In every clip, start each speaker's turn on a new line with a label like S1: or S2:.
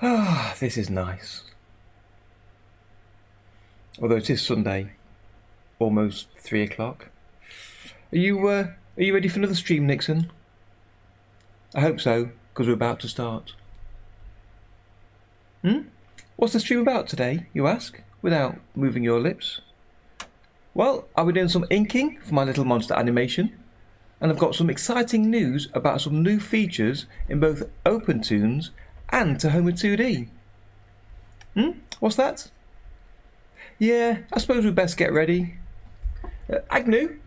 S1: Ah, this is nice. Although it is Sunday, almost 3 o'clock. Are you ready for another stream, Nixon? I hope so, because we're about to start. What's the stream about today, you ask, without moving your lips? Well, I'll be doing some inking for my little monster animation, and I've got some exciting news about some new features in both OpenToonz and Tahoma2D. What's that? Yeah, I suppose we'd best get ready. Agnew,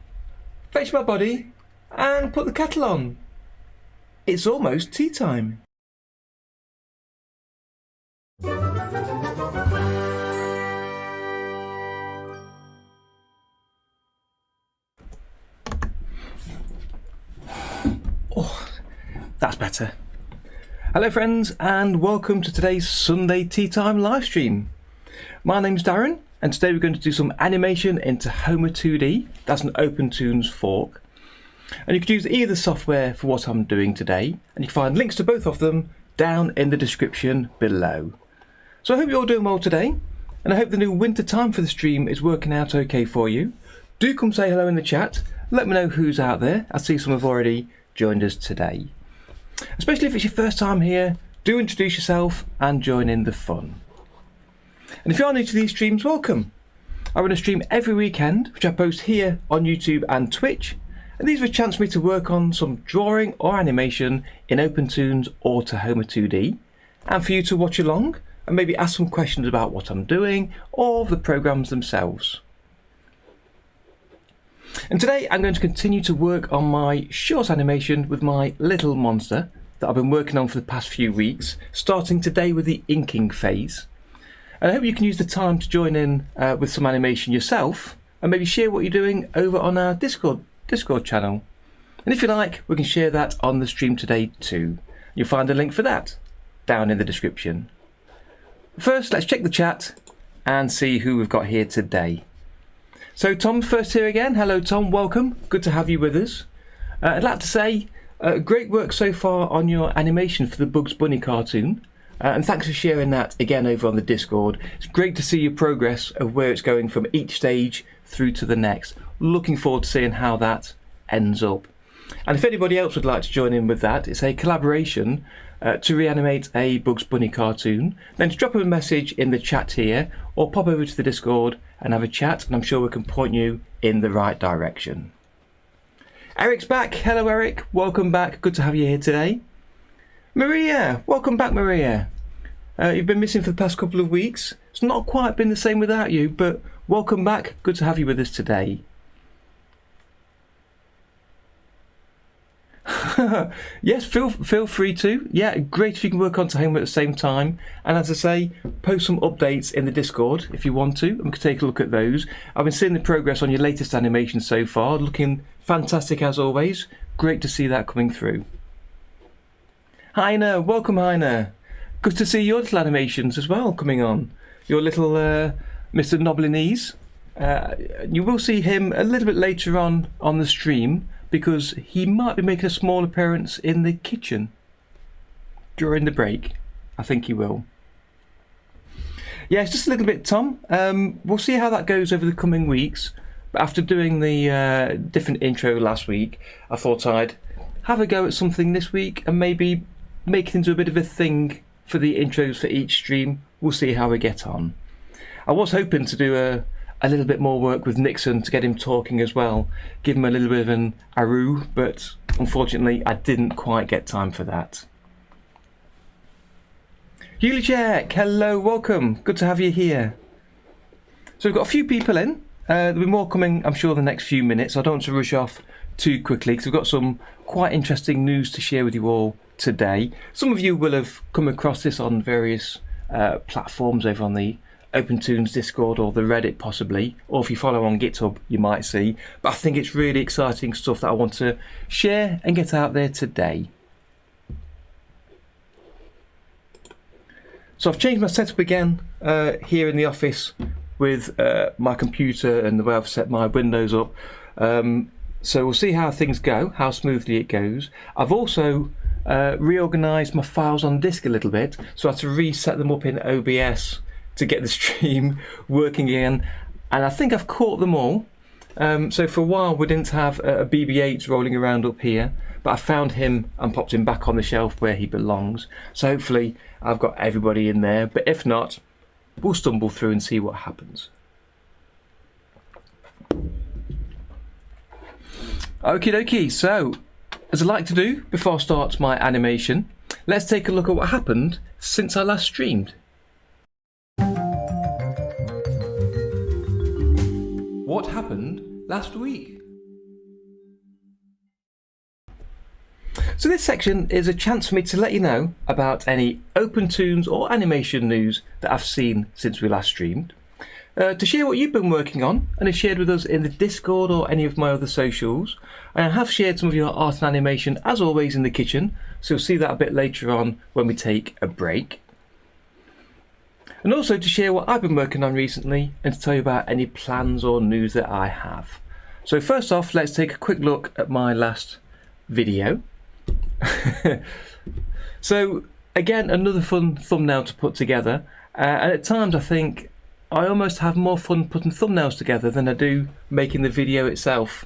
S1: fetch my body and put the kettle on. It's almost tea time. Oh, that's better. Hello friends, and welcome to today's Sunday Tea Time livestream. My name's Darren, and today we're going to do some animation in Tahoma2D. That's an OpenToonz fork. And you could use either software for what I'm doing today, and you can find links to both of them down in the description below. So I hope you're all doing well today, and I hope the new winter time for the stream is working out okay for you. Do come say hello in the chat, let me know who's out there. I see some have already joined us today. Especially if it's your first time here, do introduce yourself and join in the fun. And if you are new to these streams, welcome. I run a stream every weekend, which I post here on YouTube and Twitch, and these are a chance for me to work on some drawing or animation in OpenToonz or Tahoma2D, and for you to watch along and maybe ask some questions about what I'm doing or the programs themselves. And today I'm going to continue to work on my short animation with my little monster that I've been working on for the past few weeks, starting today with the inking phase. And I hope you can use the time to join in with some animation yourself and maybe share what you're doing over on our Discord channel. And if you like, we can share that on the stream today too. You'll find a link for that down in the description. First, let's check the chat and see who we've got here today. So Tom's first here again. Hello Tom, welcome. Good to have you with us. I'd like to say great work so far on your animation for the Bugs Bunny cartoon. And thanks for sharing that again over on the Discord. It's great to see your progress of where it's going from each stage through to the next. Looking forward to seeing how that ends up. And if anybody else would like to join in with that, it's a collaboration to reanimate a Bugs Bunny cartoon. Then just drop them a message in the chat here or pop over to the Discord and have a chat, and I'm sure we can point you in the right direction. Eric's back. Hello Eric, welcome back. Good to have you here today. Maria, welcome back Maria. You've been missing for the past couple of weeks. It's not quite been the same without you, but welcome back. Good to have you with us today. Yes, feel free to. Yeah, great if you can work on Tahoma at the same time. And as I say, post some updates in the Discord if you want to, and we can take a look at those. I've been seeing the progress on your latest animation so far, looking fantastic as always. Great to see that coming through. Heiner, welcome Heiner. Good to see your little animations as well coming on. Your little Mr. Knobbly Knees. You will see him a little bit later on the stream, because he might be making a small appearance in the kitchen during the break. I think he will. Yeah, it's just a little bit, Tom. We'll see how that goes over the coming weeks. But after doing the different intro last week, I thought I'd have a go at something this week and maybe make it into a bit of a thing for the intros for each stream. We'll see how we get on. I was hoping to do a little bit more work with Nixon to get him talking as well, give him a little bit of an aroo, but unfortunately I didn't quite get time for that. Yulichek, hello, welcome, good to have you here. So we've got a few people in, there'll be more coming I'm sure the next few minutes. I don't want to rush off too quickly because we've got some quite interesting news to share with you all today. Some of you will have come across this on various platforms over on the OpenToonz Discord or the Reddit possibly, or if you follow on GitHub you might see, but I think it's really exciting stuff that I want to share and get out there today. So I've changed my setup again here in the office with my computer and the way I've set my windows up, so we'll see how things go, how smoothly it goes. I've also reorganised my files on disk a little bit, so I had to reset them up in OBS to get the stream working again, and I think I've caught them all. So for a while we didn't have a BB-8 rolling around up here, but I found him and popped him back on the shelf where he belongs. So hopefully I've got everybody in there, but if not, we'll stumble through and see what happens. Okie dokie, so as I like to do before I start my animation, let's take a look at what happened since I last streamed. What happened last week? So this section is a chance for me to let you know about any OpenToonz or animation news that I've seen since we last streamed, to share what you've been working on and have shared with us in the Discord or any of my other socials. And I have shared some of your art and animation as always in the kitchen, so you'll see that a bit later on when we take a break. And also to share what I've been working on recently and to tell you about any plans or news that I have. So first off, let's take a quick look at my last video. So again, another fun thumbnail to put together, and at times I think I almost have more fun putting thumbnails together than I do making the video itself.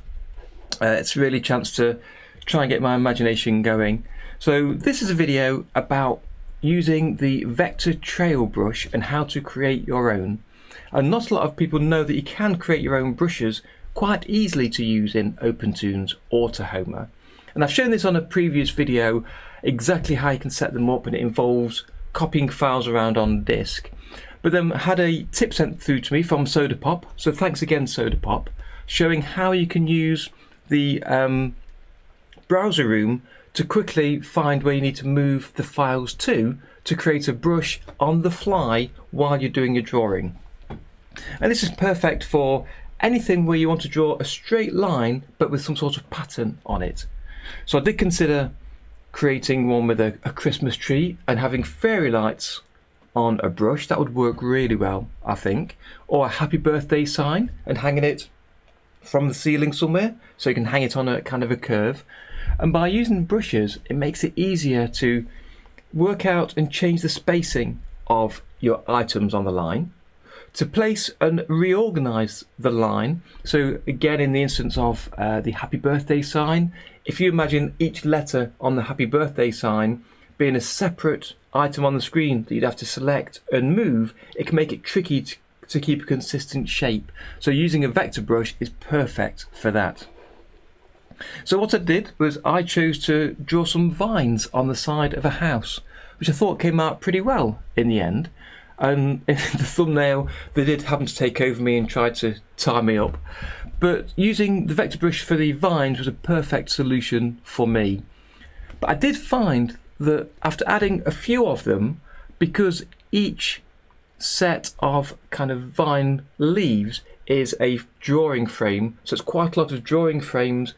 S1: It's really a chance to try and get my imagination going. So this is a video about using the vector trail brush and how to create your own. And not a lot of people know that you can create your own brushes quite easily to use in OpenToonz or Tahoma. And I've shown this on a previous video exactly how you can set them up, and it involves copying files around on disk. But then had a tip sent through to me from SodaPop, so thanks again SodaPop, showing how you can use the browser room to quickly find where you need to move the files to create a brush on the fly while you're doing your drawing. And this is perfect for anything where you want to draw a straight line but with some sort of pattern on it. So I did consider creating one with a Christmas tree and having fairy lights on a brush. That would work really well, I think. Or a happy birthday sign and hanging it from the ceiling somewhere, so you can hang it on a kind of a curve. And by using brushes, it makes it easier to work out and change the spacing of your items on the line, to place and reorganize the line. So again, in the instance of the happy birthday sign, if you imagine each letter on the happy birthday sign being a separate item on the screen that you'd have to select and move, it can make it tricky to keep a consistent shape. So using a vector brush is perfect for that. So what I did was I chose to draw some vines on the side of a house, which I thought came out pretty well in the end. And in the thumbnail, they did happen to take over me and try to tie me up. But using the vector brush for the vines was a perfect solution for me. But I did find that after adding a few of them, because each set of kind of vine leaves is a drawing frame, so it's quite a lot of drawing frames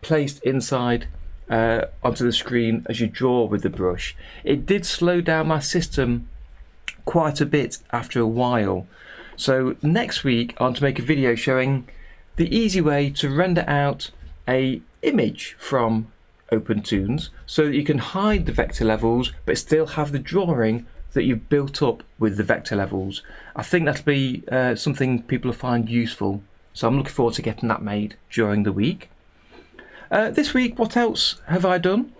S1: placed inside onto the screen as you draw with the brush. It did slow down my system quite a bit after a while. So next week I want to make a video showing the easy way to render out a image from OpenToonz so that you can hide the vector levels but still have the drawing that you've built up with the vector levels. I think that'll be something people will find useful, so I'm looking forward to getting that made during the week. This week, what else have I done?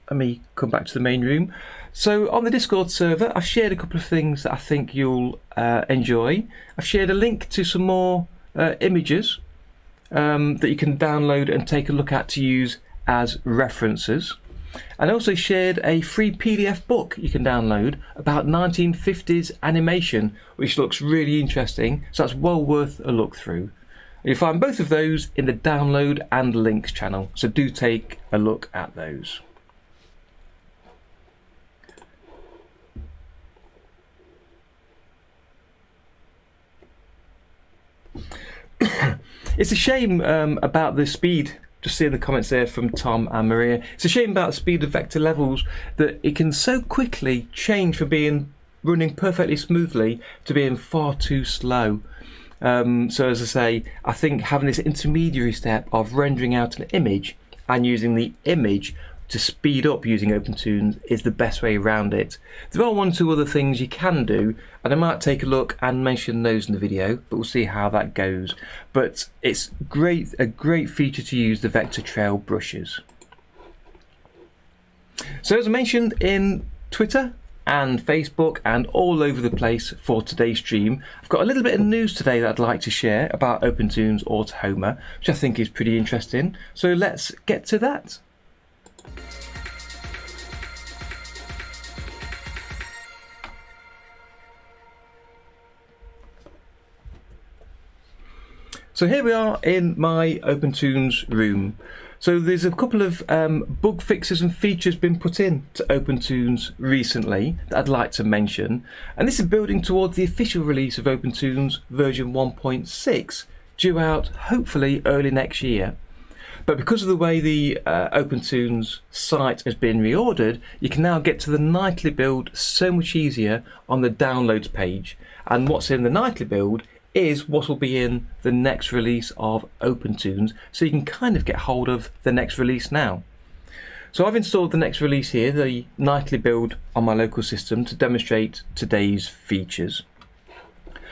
S1: Let me come back to the main room. So on the Discord server, I've shared a couple of things that I think you'll enjoy. I've shared a link to some more images that you can download and take a look at to use as references. And I also shared a free PDF book you can download about 1950s animation, which looks really interesting, so that's well worth a look through. You'll find both of those in the download and links channel, so do take a look at those. It's a shame about the speed. Just seeing the comments there from Tom and Maria. It's a shame about the speed of vector levels, that it can so quickly change from being running perfectly smoothly to being far too slow. So as I say, I think having this intermediary step of rendering out an image and using the image to speed up using OpenToonz is the best way around it. There are one or two other things you can do, and I might take a look and mention those in the video, but we'll see how that goes. But it's a great feature to use the vector trail brushes. So as I mentioned in Twitter and Facebook and all over the place for today's stream, I've got a little bit of news today that I'd like to share about OpenToonz or Tahoma, which I think is pretty interesting. So let's get to that. So here we are in my OpenToonz room. So there's a couple of bug fixes and features been put in to OpenToonz recently that I'd like to mention. And this is building towards the official release of OpenToonz version 1.6, due out hopefully early next year. But because of the way the OpenToonz site has been reordered, you can now get to the nightly build so much easier on the downloads page. And what's in the nightly build is what will be in the next release of OpenToonz, so you can kind of get hold of the next release now. So I've installed the next release here, the nightly build, on my local system to demonstrate today's features.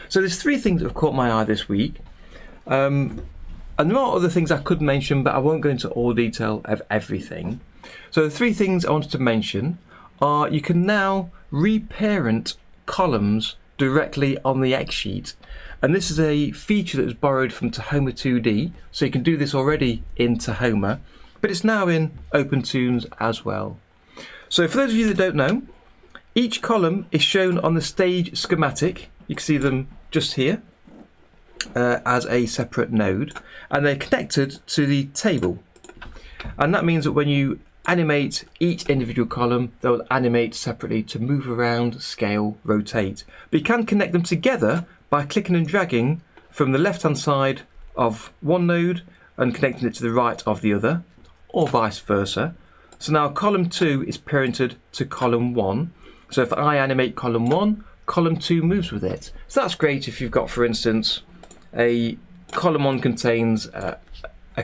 S1: So there's three things that have caught my eye this week, and there are other things I could mention, but I won't go into all detail of everything. So the three things I wanted to mention are you can now reparent columns directly on the X sheet. And this is a feature that was borrowed from Tahoma2D, so you can do this already in Tahoma, but it's now in OpenToonz as well. So for those of you that don't know, each column is shown on the stage schematic. You can see them just here as a separate node, and they're connected to the table. And that means that when you animate each individual column, they'll animate separately to move around, scale, rotate. But you can connect them together by clicking and dragging from the left hand side of one node and connecting it to the right of the other, or vice versa. So now column 2 is parented to column 1. So if I animate column 1, column 2 moves with it. So that's great if you've got, for instance, a column 1 contains a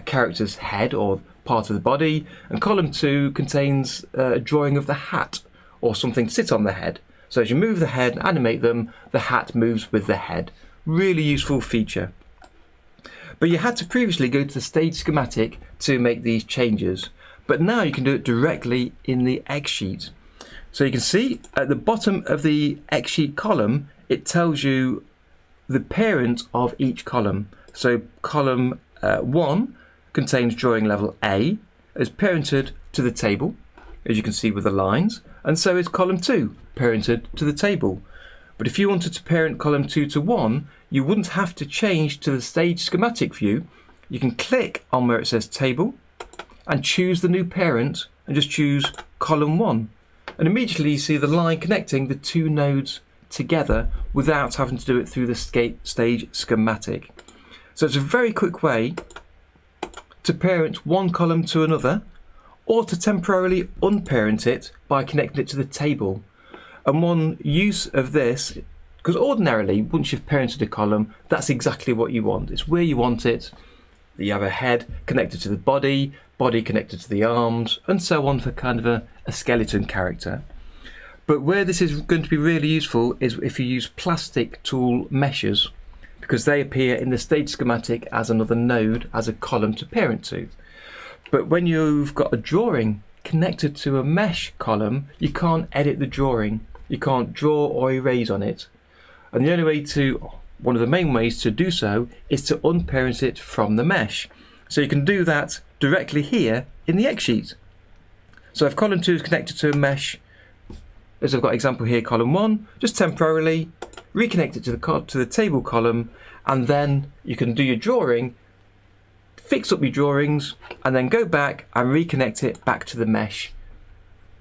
S1: character's head or part of the body, and column 2 contains a drawing of the hat or something to sit on the head. So as you move the head and animate them, the hat moves with the head. Really useful feature. But you had to previously go to the stage schematic to make these changes, but now you can do it directly in the X sheet. So you can see at the bottom of the X sheet column, it tells you the parent of each column. So column 1 contains drawing level A, is parented to the table, as you can see with the lines, and so is column 2 parented to the table. But if you wanted to parent column 2 to 1, you wouldn't have to change to the stage schematic view. You can click on where it says table and choose the new parent and just choose column 1. And immediately you see the line connecting the two nodes together without having to do it through the stage schematic. So it's a very quick way to parent one column to another, or to temporarily unparent it by connecting it to the table. And one use of this, because ordinarily once you've parented a column, that's exactly what you want. It's where you want it. You have a head connected to the body, body connected to the arms, and so on for kind of a skeleton character. But where this is going to be really useful is if you use plastic tool meshes, because they appear in the stage schematic as another node, as a column to parent to. But when you've got a drawing connected to a mesh column, you can't edit the drawing. You can't draw or erase on it. And the only way to, one of the main ways to do so, is to unparent it from the mesh. So you can do that directly here in the X sheet. So if column 2 is connected to a mesh, as I've got example here, column 1, just temporarily reconnect it to the table column, and then you can do your drawing, fix up your drawings, and then go back and reconnect it back to the mesh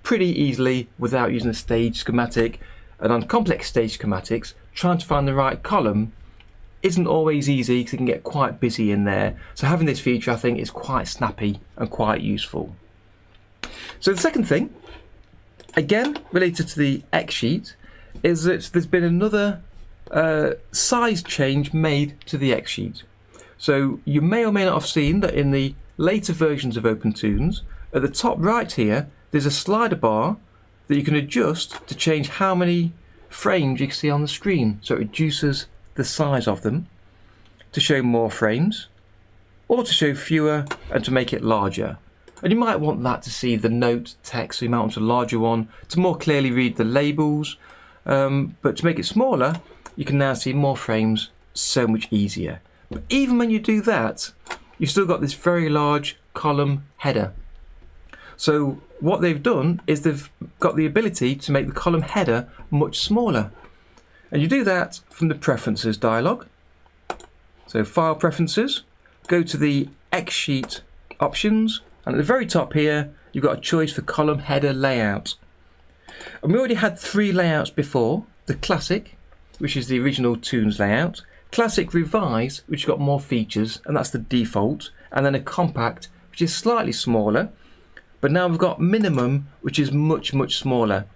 S1: pretty easily without using a stage schematic. And on complex stage schematics, trying to find the right column isn't always easy because it can get quite busy in there. So having this feature, I think, is quite snappy and quite useful. So the second thing, again related to the X sheet, is that there's been another size change made to the X sheet. So you may or may not have seen that in the later versions of OpenToonz, at the top right here, there's a slider bar that you can adjust to change how many frames you can see on the screen. So it reduces the size of them to show more frames, or to show fewer and to make it larger. And you might want that to see the note text, so you might want a larger one to more clearly read the labels. But to make it smaller, you can now see more frames so much easier. But even when you do that, you've still got this very large column header. So what they've done is they've got the ability to make the column header much smaller. And you do that from the Preferences dialog. So File Preferences, go to the X Sheet options, and at the very top here, you've got a choice for column header layout. And we already had 3 layouts before: the Classic, which is the original Toonz layout, Classic Revise, which has got more features, and that's the default, and then a Compact, which is slightly smaller. But now we've got Minimum, which is much smaller.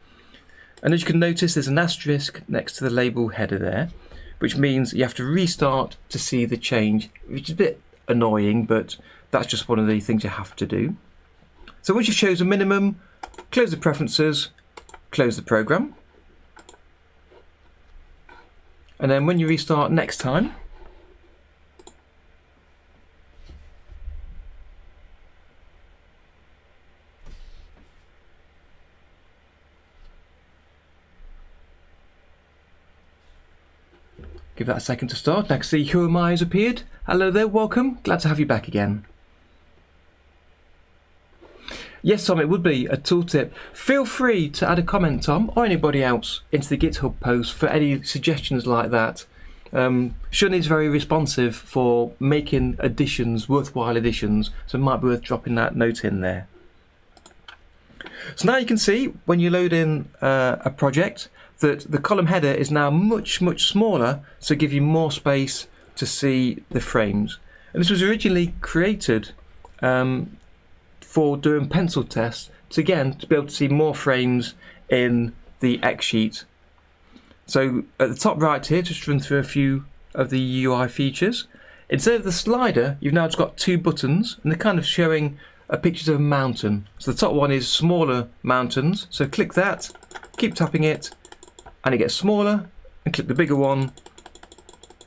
S1: And as you can notice, there's an asterisk next to the label header there, which means you have to restart to see the change, which is a bit annoying, but that's just one of the things you have to do. So once you've chosen Minimum, close the Preferences, close the program. And then when you restart next time, give that a second to start. Next, see Who Am I has appeared. Hello there, welcome. Glad to have you back again. Yes, Tom, it would be a tooltip. Feel free to add a comment, Tom, or anybody else, into the GitHub post for any suggestions like that. Shun is very responsive for making additions, worthwhile additions, so it might be worth dropping that note in there. So now you can see when you load in a project that the column header is now much smaller, so give you more space to see the frames. And this was originally created for doing pencil tests, to be able to see more frames in the X sheet. So at the top right here, just run through a few of the UI features. Instead of the slider, you've now just got 2 buttons, and they're kind of showing pictures of a mountain. So the top one is smaller mountains, so click that, keep tapping it, and it gets smaller, and click the bigger one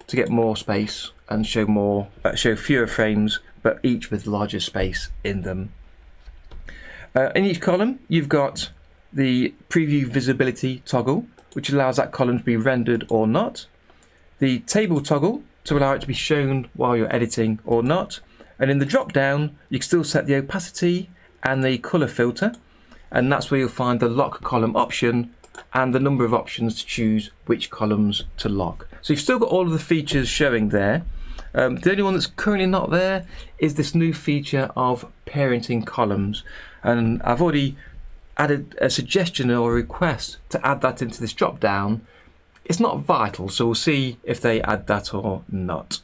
S1: to get more space and show fewer frames, but each with larger space in them. In each column, you've got the preview visibility toggle, which allows that column to be rendered or not, the table toggle to allow it to be shown while you're editing or not, and in the drop down you can still set the opacity and the color filter, and that's where you'll find the lock column option and the number of options to choose which columns to lock. So you've still got all of the features showing there. The only one that's currently not there is this new feature of parenting columns, and I've already added a suggestion or a request to add that into this drop down. It's not vital, so we'll see if they add that or not.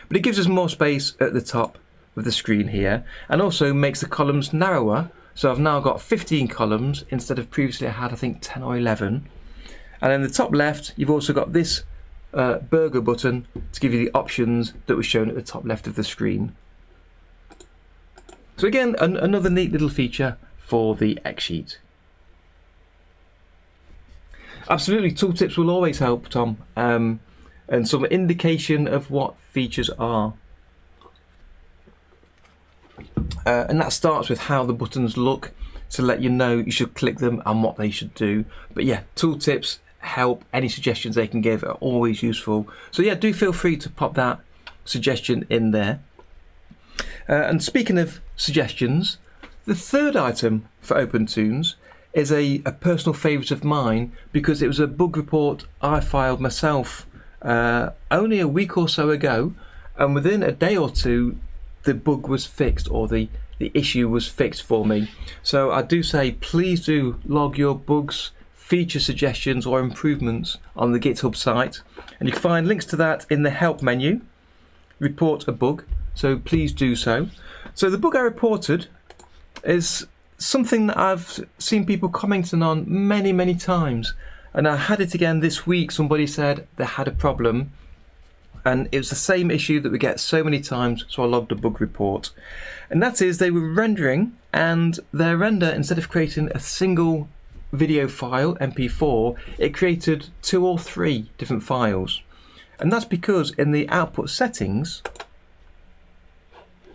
S1: But it gives us more space at the top of the screen here, and also makes the columns narrower. So I've now got 15 columns instead of previously I had, I think, 10 or 11. And in the top left, you've also got this burger button to give you the options that were shown at the top left of the screen. So again, another neat little feature for the X sheet. Absolutely, tooltips will always help, Tom, and some indication of what features are. And that starts with how the buttons look to let you know you should click them and what they should do. But yeah, tooltips help. Any suggestions they can give are always useful. So yeah, do feel free to pop that suggestion in there. And speaking of suggestions, the third item for OpenToonz is a personal favourite of mine, because it was a bug report I filed myself only a week or so ago, and within a day or two the bug was fixed, or the issue was fixed for me. So I do say, please do log your bugs, feature suggestions or improvements on the GitHub site, and you can find links to that in the help menu, report a bug, so please do so. So the bug I reported is something that I've seen people commenting on many times, and I had it again this week. Somebody said they had a problem and it was the same issue that we get so many times, so I logged a bug report. And that is, they were rendering, and their render, instead of creating a single video file, MP4, it created 2 or 3 different files. And that's because in the output settings,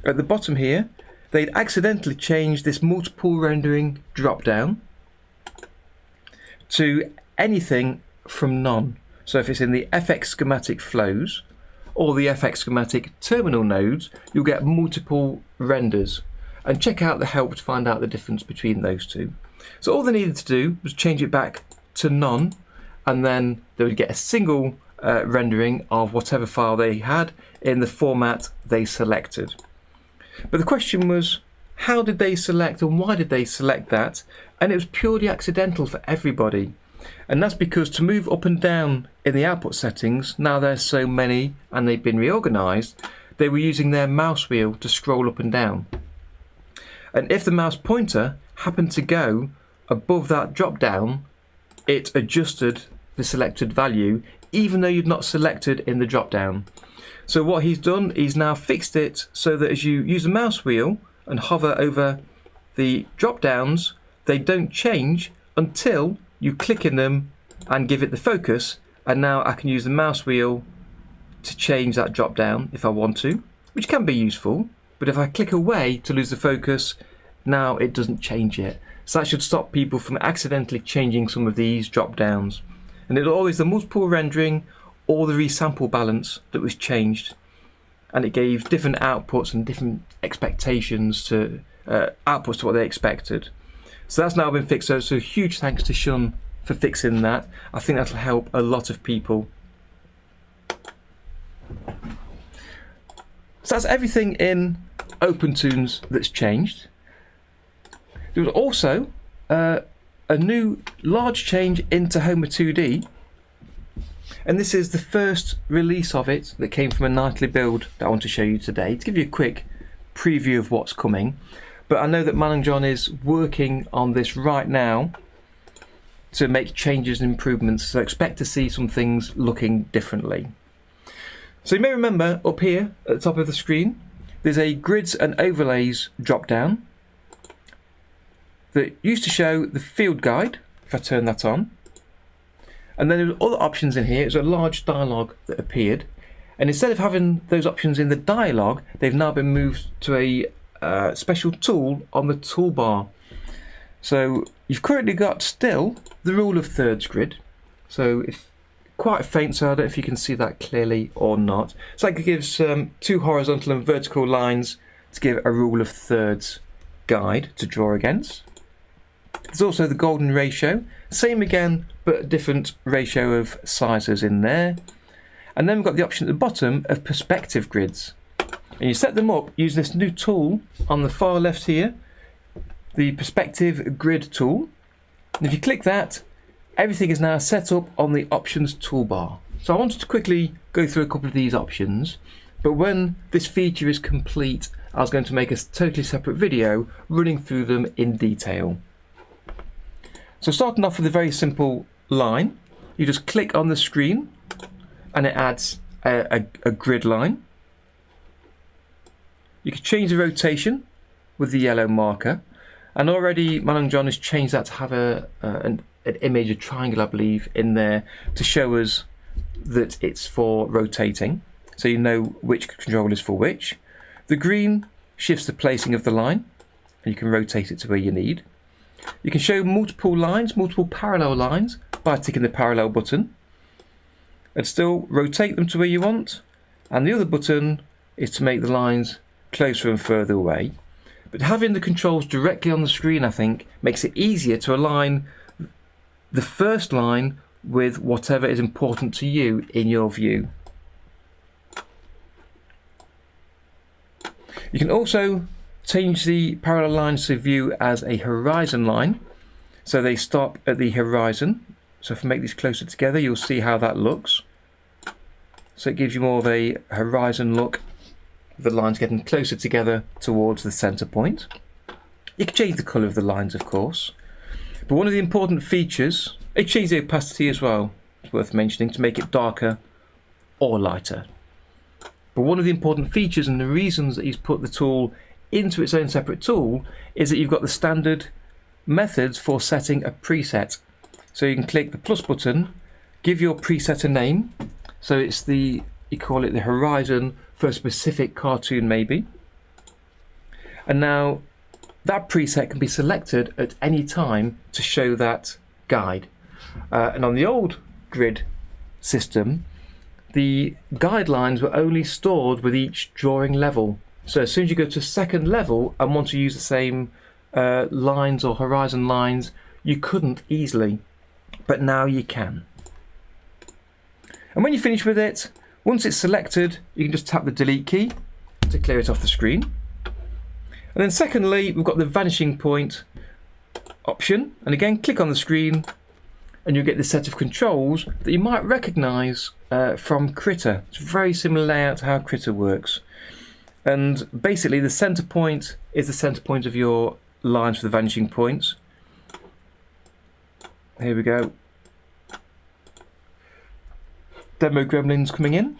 S1: at the bottom here, they'd accidentally changed this multiple rendering drop down to anything from none. So if it's in the FX schematic flows or the FX schematic terminal nodes, you'll get multiple renders. And check out the help to find out the difference between those two. So all they needed to do was change it back to none, and then they would get a single rendering of whatever file they had in the format they selected. But the question was, how did they select and why did they select that? And it was purely accidental for everybody. And that's because to move up and down in the output settings, now there's so many and they've been reorganized, they were using their mouse wheel to scroll up and down. And if the mouse pointer happened to go above that drop down, it adjusted the selected value even though you'd not selected in the drop down. So what he's done, he's now fixed it so that as you use the mouse wheel and hover over the drop downs, they don't change until you click in them and give it the focus, and now I can use the mouse wheel to change that drop down if I want to, which can be useful, but if I click away to lose the focus, now it doesn't change it. So that should stop people from accidentally changing some of these drop downs. And it's always the multiple rendering or the resample balance that was changed, and it gave different outputs and different expectations to outputs to what they expected. So that's now been fixed. So huge thanks to Shun for fixing that. I think that'll help a lot of people. So that's everything in OpenToonz that's changed. There was also a new large change in Tahoma2D, and this is the first release of it that came from a nightly build that I want to show you today to give you a quick preview of what's coming. But I know that Mananjan is working on this right now to make changes and improvements, so expect to see some things looking differently. So you may remember up here at the top of the screen, there's a grids and overlays drop down that used to show the field guide, if I turn that on. And then there were other options in here. It was a large dialogue that appeared. And instead of having those options in the dialogue, they've now been moved to a special tool on the toolbar. So you've currently got still the rule of thirds grid. So it's quite faint, so I don't know if you can see that clearly or not. So that gives 2 horizontal and vertical lines to give a rule of thirds guide to draw against. There's also the golden ratio, same again, but a different ratio of sizes in there. And then we've got the option at the bottom of perspective grids. And you set them up using this new tool on the far left here, the perspective grid tool. And if you click that, everything is now set up on the options toolbar. So I wanted to quickly go through a couple of these options, but when this feature is complete, I was going to make a totally separate video running through them in detail. So starting off with a very simple line, you just click on the screen and it adds a grid line. You can change the rotation with the yellow marker, and already Mananjan has changed that to have an image, a triangle I believe, in there to show us that it's for rotating, so you know which control is for which. The green shifts the placing of the line, and you can rotate it to where you need. You can show multiple lines, multiple parallel lines, by ticking the parallel button, and still rotate them to where you want. And the other button is to make the lines closer and further away. But having the controls directly on the screen, I think, makes it easier to align the first line with whatever is important to you in your view. You can also change the parallel lines to view as a horizon line, so they stop at the horizon. So if I make these closer together, you'll see how that looks. So it gives you more of a horizon look, the lines getting closer together towards the center point. You can change the color of the lines, of course, but one of the important features, it changes the opacity as well, it's worth mentioning, to make it darker or lighter. But one of the important features and the reasons that he's put the tool into its own separate tool is that you've got the standard methods for setting a preset. So you can click the plus button, give your preset a name. So it's you call it the horizon for a specific cartoon maybe. And now that preset can be selected at any time to show that guide. And on the old grid system, the guidelines were only stored with each drawing level. So as soon as you go to second level and want to use the same lines or horizon lines, you couldn't easily, but now you can. And when you finish with it, once it's selected, you can just tap the delete key to clear it off the screen. And then secondly, we've got the vanishing point option, and again click on the screen and you'll get this set of controls that you might recognize from Critter. It's a very similar layout to how Critter works. And basically the center point is the center point of your lines for the vanishing points. Here we go. Demo Gremlins coming in.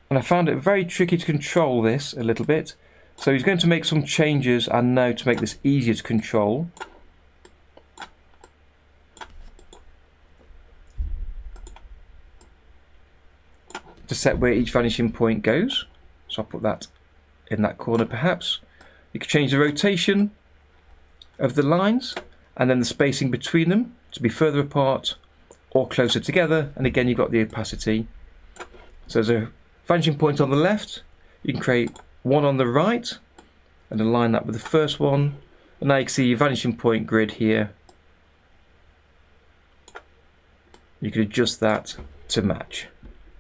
S1: And I found it very tricky to control this a little bit. So he's going to make some changes, I know, to make this easier to control. To set where each vanishing point goes. So I'll put that in that corner perhaps. You can change the rotation of the lines and then the spacing between them to be further apart or closer together. And again, you've got the opacity. So there's a vanishing point on the left. You can create one on the right and align that with the first one. And now you can see your vanishing point grid here. You can adjust that to match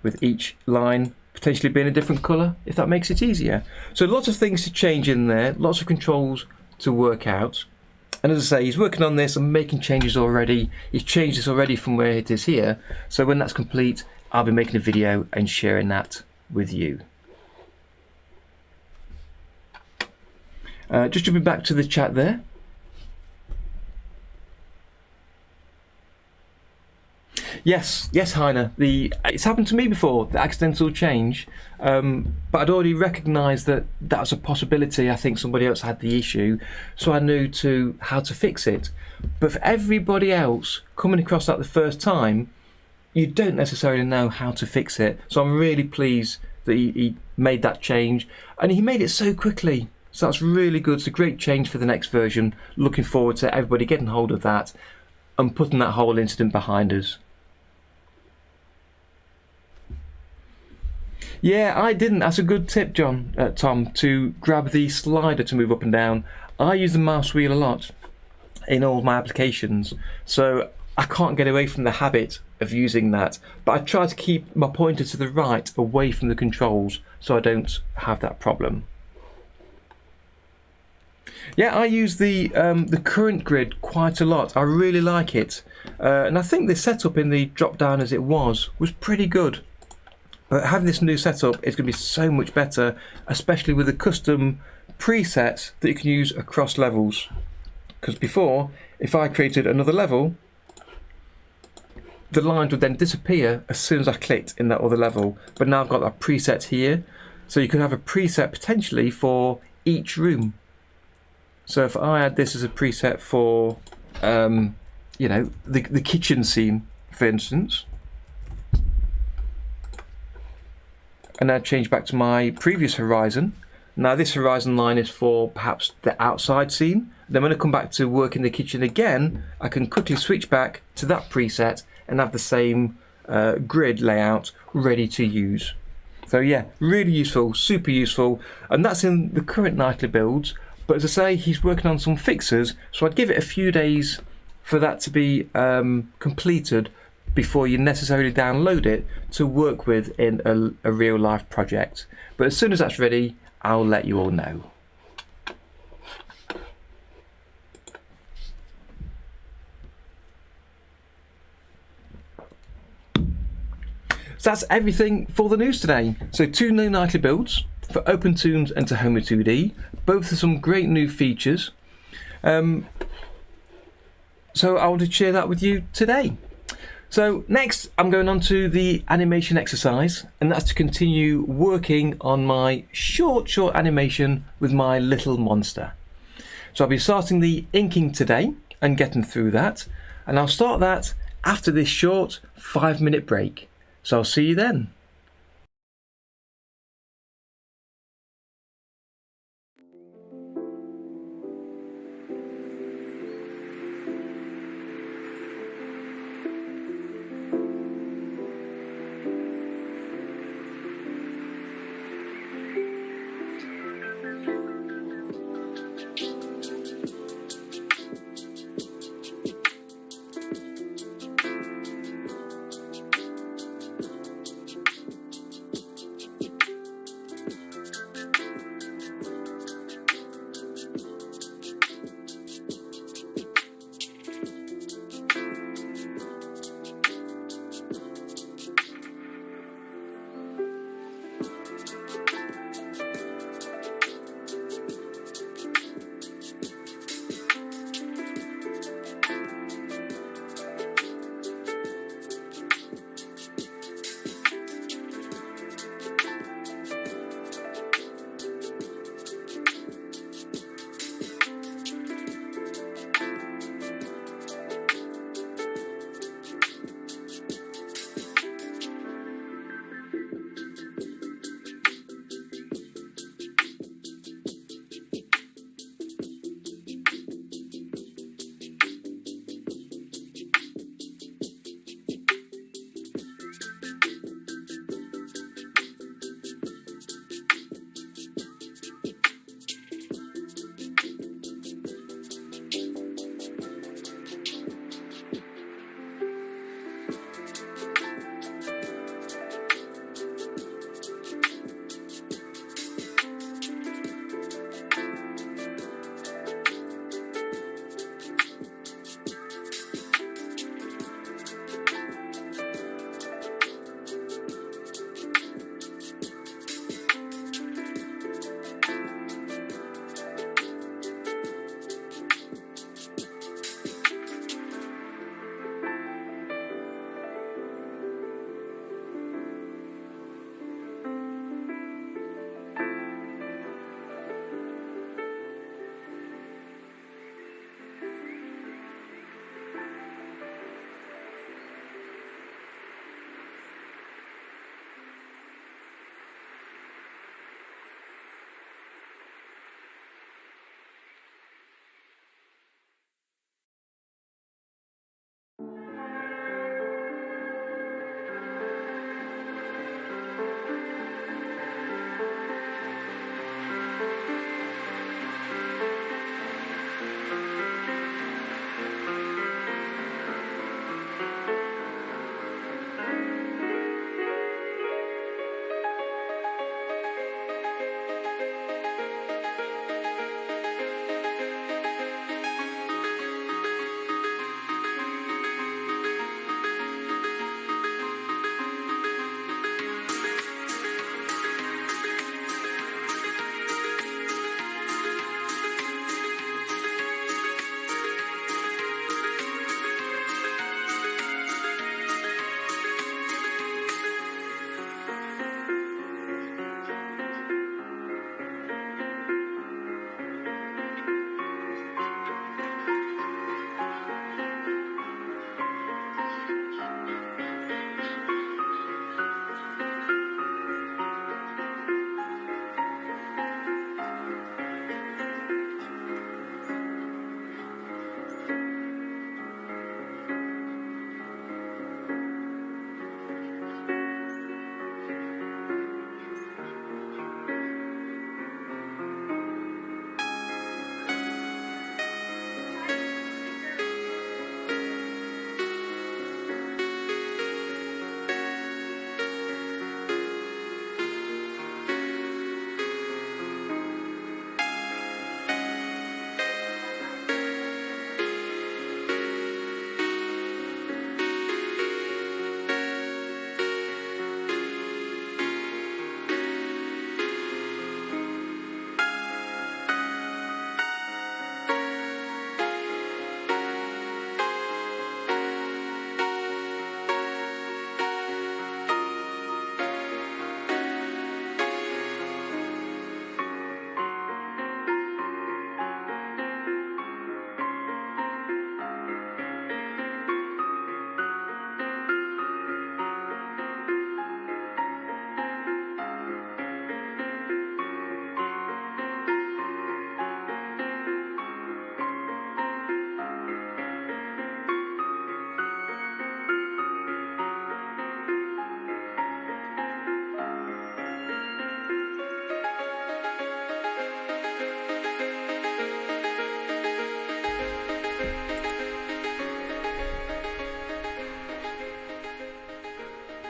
S1: with each line potentially being a different colour if that makes it easier. So lots of things to change in there, lots of controls to work out. And as I say, he's working on this and making changes already. He's changed this already from where it is here. So when that's complete, I'll be making a video and sharing that with you. Just jumping back to the chat there. Yes, Heiner. It's happened to me before, the accidental change, but I'd already recognised that was a possibility. I think somebody else had the issue, so I knew how to fix it. But for everybody else coming across that the first time, you don't necessarily know how to fix it. So I'm really pleased that he made that change, and he made it so quickly. So that's really good. It's a great change for the next version. Looking forward to everybody getting hold of that and putting that whole incident behind us. Yeah, I didn't. That's a good tip, Tom, to grab the slider to move up and down. I use the mouse wheel a lot in all my applications, so I can't get away from the habit of using that. But I try to keep my pointer to the right, away from the controls, so I don't have that problem. Yeah, I use the current grid quite a lot. I really like it, and I think the setup in the drop down as it was pretty good. But having this new setup is going to be so much better, especially with the custom presets that you can use across levels. Because before, if I created another level, the lines would then disappear as soon as I clicked in that other level. But now I've got that preset here, so you can have a preset potentially for each room. So if I add this as a preset for, you know, the kitchen scene, for instance, and now change back to my previous horizon. Now this horizon line is for perhaps the outside scene. Then when I come back to work in the kitchen again, I can quickly switch back to that preset and have the same grid layout ready to use. So yeah, really useful, super useful, and that's in the current nightly builds. But as I say, he's working on some fixes, so I'd give it a few days for that to be completed before you necessarily download it to work with in a real life project. But as soon as that's ready, I'll let you all know. So that's everything for the news today. So 2 new nightly builds for OpenToonz and Tahoma2D. Both are some great new features. So I want to share that with you today. So next I'm going on to the animation exercise, and that's to continue working on my short animation with my little monster. So I'll be starting the inking today and getting through that, and I'll start that after this short 5-minute break. So I'll see you then.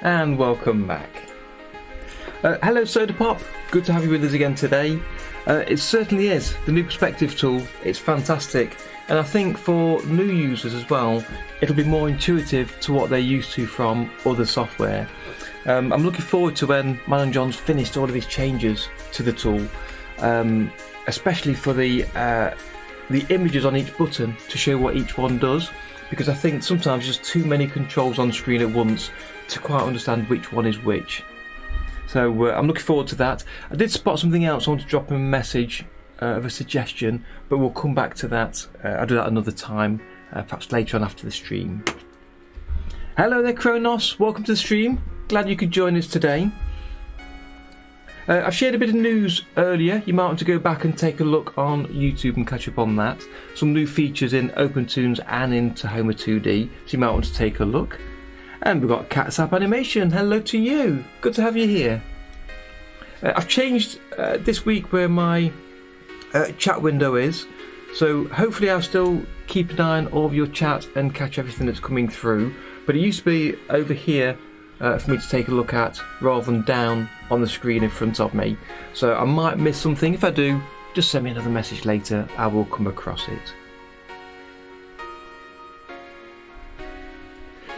S1: And welcome back. Hello Soda Pop, good to have you with us again today. It certainly is, the new perspective tool, it's fantastic, and I think for new users as well, it'll be more intuitive to what they're used to from other software. I'm looking forward to when Man and John's finished all of these changes to the tool, especially for the images on each button to show what each one does, because I think sometimes there's too many controls on screen at once to quite understand which one is which. So I'm looking forward to that. I did spot something else. I want to drop him a message of a suggestion, but we'll come back to that. I'll do that another time, perhaps later on after the stream. Hello there Kronos, welcome to the stream. Glad you could join us today. I've shared a bit of news earlier. You might want to go back and take a look on YouTube and catch up on that. Some new features in OpenToonz and in Tahoma2D, so you might want to take a look. And we've got Catsap Animation, hello to you, good to have you here. I've changed this week where my chat window is, so hopefully I'll still keep an eye on all of your chat and catch everything that's coming through, but it used to be over here for me to take a look at rather than down on the screen in front of me, so I might miss something. If I do, just send me another message later, I will come across it.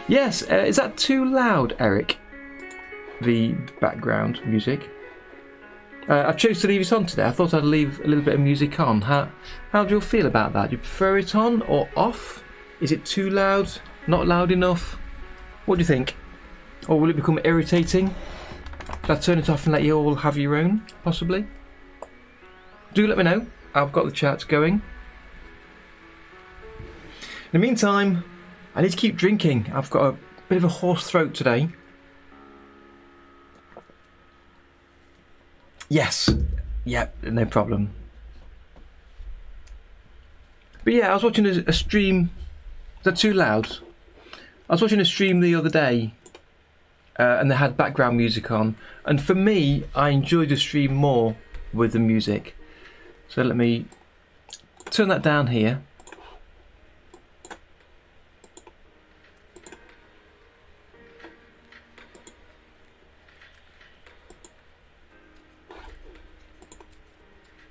S1: Yes, is that too loud, Eric? The background music. I chose to leave it on today. I thought I'd leave a little bit of music on. How do you feel about that? Do you prefer it on or off? Is it too loud? Not loud enough? What do you think? Or will it become irritating? Should I turn it off and let you all have your own, possibly? Do let me know. I've got the chat going. In the meantime, I need to keep drinking. I've got a bit of a hoarse throat today. Yes. Yep, no problem. But yeah, I was watching a stream. Is that too loud? I was watching a stream the other day and they had background music on. And for me, I enjoyed the stream more with the music. So let me turn that down here.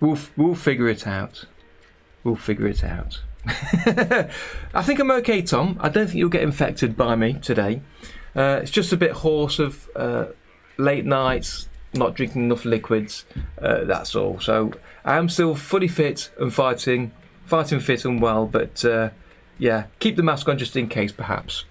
S1: We'll figure it out. We'll figure it out. I think I'm okay, Tom. I don't think you'll get infected by me today. It's just a bit hoarse of late nights, not drinking enough liquids. That's all. So I am still fully fit and fighting fit and well. But yeah, keep the mask on just in case, perhaps.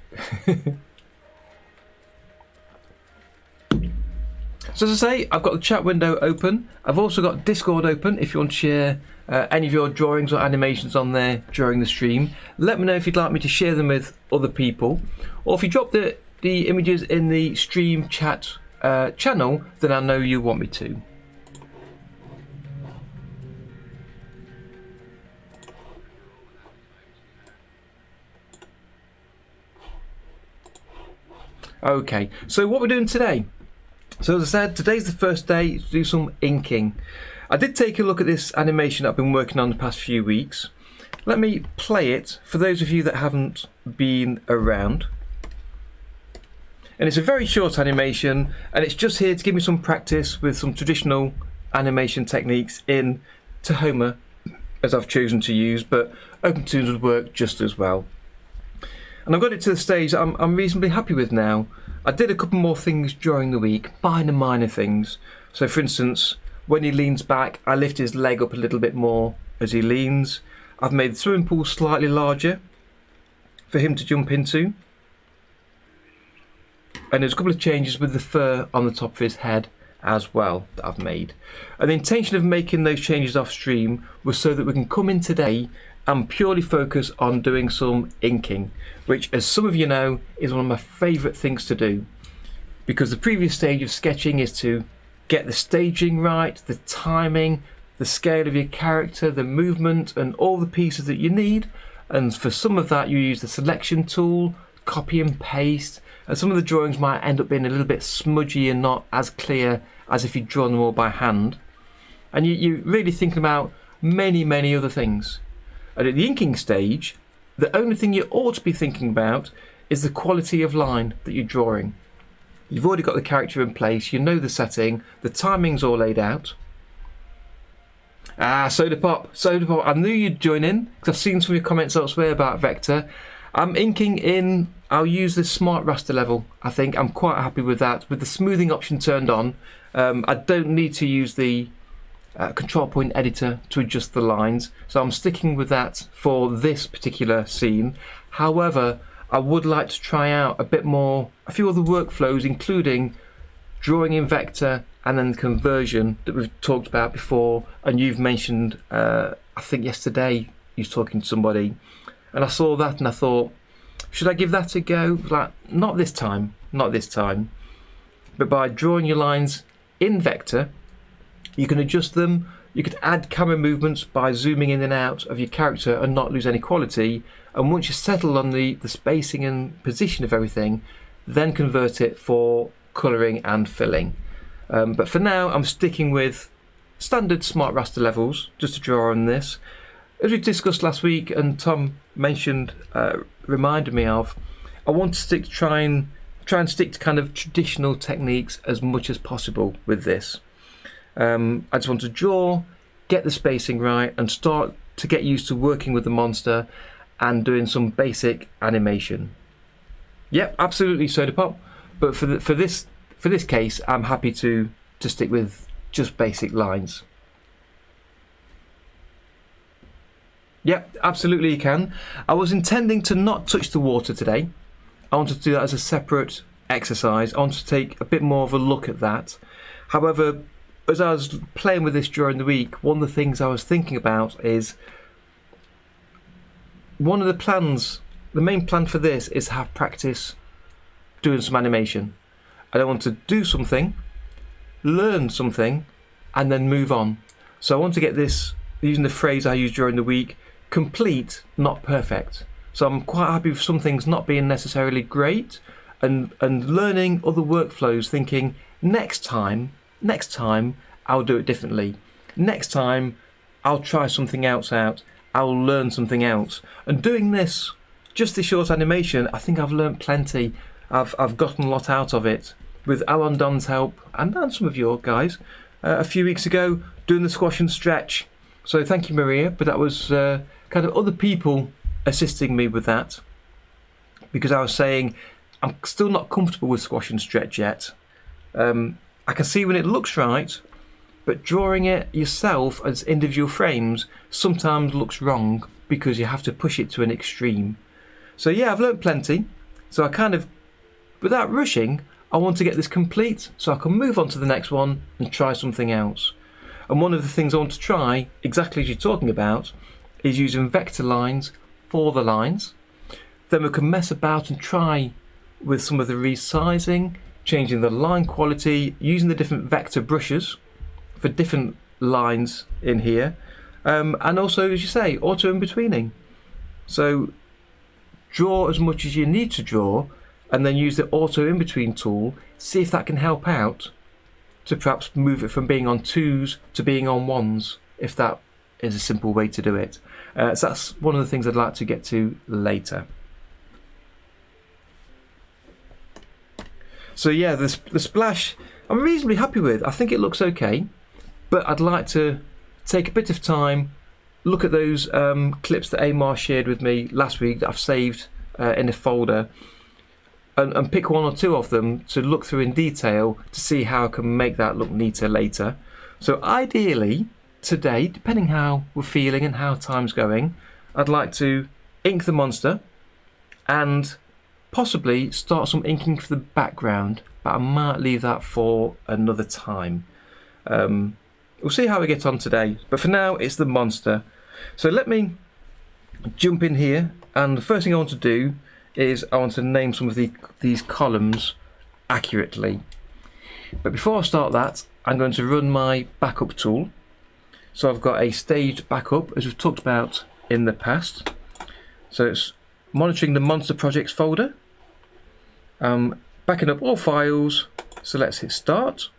S1: So as I say, I've got the chat window open. I've also got Discord open if you want to share any of your drawings or animations on there during the stream. Let me know if you'd like me to share them with other people. Or if you drop the images in the stream chat channel, then I know you want me to. Okay, so what we're doing today. So as I said, today's the first day to do some inking. I did take a look at this animation I've been working on the past few weeks. Let me play it for those of you that haven't been around. And it's a very short animation, and it's just here to give me some practice with some traditional animation techniques in Tahoma, as I've chosen to use, but OpenToonz would work just as well. And I've got it to the stage that I'm reasonably happy with now. I did a couple more things during the week, minor things. So for instance, when he leans back, I lift his leg up a little bit more as he leans. I've made the swimming pool slightly larger for him to jump into. And there's a couple of changes with the fur on the top of his head as well that I've made. And the intention of making those changes off stream was so that we can come in today and purely focus on doing some inking, which, as some of you know, is one of my favourite things to do, because the previous stage of sketching is to get the staging right, the timing, the scale of your character, the movement, and all the pieces that you need. And for some of that you use the selection tool, copy and paste, and some of the drawings might end up being a little bit smudgy and not as clear as if you'd drawn them all by hand. And you're really thinking about many other things. And at the inking stage, the only thing you ought to be thinking about is the quality of line that you're drawing. You've already got the character in place, you know the setting, the timing's all laid out. Soda Pop, I knew you'd join in because I've seen some of your comments elsewhere about Vector. I'm inking in, I'll use this smart raster level. I think I'm quite happy with that. With the smoothing option turned on, I don't need to use the control point editor to adjust the lines, so I'm sticking with that for this particular scene. However, I would like to try out a few other workflows, including drawing in Vector and then conversion that we've talked about before, and you've mentioned, I think yesterday you was talking to somebody, and I saw that and I thought, should I give that a go? Like, not this time, but by drawing your lines in Vector, you can adjust them, you could add camera movements by zooming in and out of your character and not lose any quality, and once you settle on the spacing and position of everything, then convert it for colouring and filling. But for now, I'm sticking with standard smart raster levels just to draw on this. As we discussed last week, and Tom mentioned, reminded me of, I want to try and stick to kind of traditional techniques as much as possible with this. I just want to draw, get the spacing right, and start to get used to working with the monster and doing some basic animation. Yep, absolutely, Soda Pop. But for this case, I'm happy to stick with just basic lines. Yep, absolutely you can. I was intending to not touch the water today. I wanted to do that as a separate exercise. I wanted to take a bit more of a look at that. However, as I was playing with this during the week, one of the things I was thinking about is one of the plans, the main plan for this is to have practice doing some animation. I don't want to do something, learn something, and then move on. So I want to get this, using the phrase I used during the week, complete, not perfect. So I'm quite happy with some things not being necessarily great, and learning other workflows, thinking next time I'll do it differently. Next time I'll try something else out. I'll learn something else. And doing this, just this short animation, I think I've learned plenty. I've gotten a lot out of it with Alan Don's help and some of your guys a few weeks ago doing the squash and stretch. So thank you, Maria, but that was kind of other people assisting me with that, because I was saying I'm still not comfortable with squash and stretch yet. I can see when it looks right, but drawing it yourself as individual frames sometimes looks wrong because you have to push it to an extreme. So yeah, I've learnt plenty. So I kind of, without rushing, I want to get this complete so I can move on to the next one and try something else. And one of the things I want to try, exactly as you're talking about, is using vector lines for the lines. Then we can mess about and try with some of the resizing, changing the line quality, using the different vector brushes for different lines in here, and also, as you say, auto in-betweening. So draw as much as you need to draw, and then use the auto in-between tool, see if that can help out to perhaps move it from being on 2s to being on 1s, if that is a simple way to do it. So that's one of the things I'd like to get to later. So yeah, the splash I'm reasonably happy with. I think it looks okay, but I'd like to take a bit of time, look at those clips that Amar shared with me last week that I've saved in a folder, and pick one or two of them to look through in detail to see how I can make that look neater later. So ideally today, depending how we're feeling and how time's going, I'd like to ink the monster and possibly start some inking for the background, but I might leave that for another time. We'll see how we get on today, but for now it's the monster. So let me jump in here, and the first thing I want to do is I want to name some of these columns accurately. But before I start that, I'm going to run my backup tool. So I've got a staged backup, as we've talked about in the past. So it's monitoring the monster projects folder, backing up all files. So let's hit start,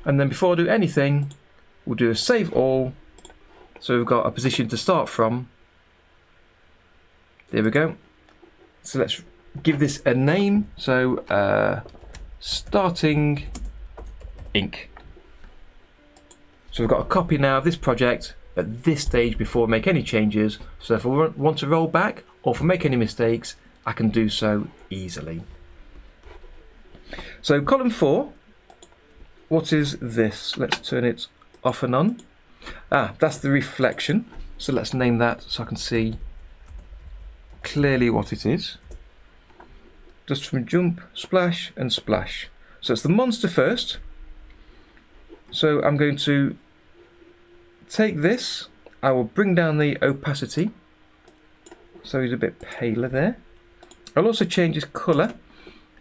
S1: and then before I do anything, we'll do a save all. So we've got a position to start from. There we go. So let's give this a name. So starting ink. So we've got a copy now of this project at this stage before I make any changes, so if I want to roll back or if I make any mistakes, I can do so easily. So column 4, what is this? Let's turn it off and on. That's the reflection, so let's name that so I can see clearly what it is. Just from jump, splash and splash. So it's the monster first. So I'm going to take this, I will bring down the opacity so he's a bit paler there. I'll also change his colour,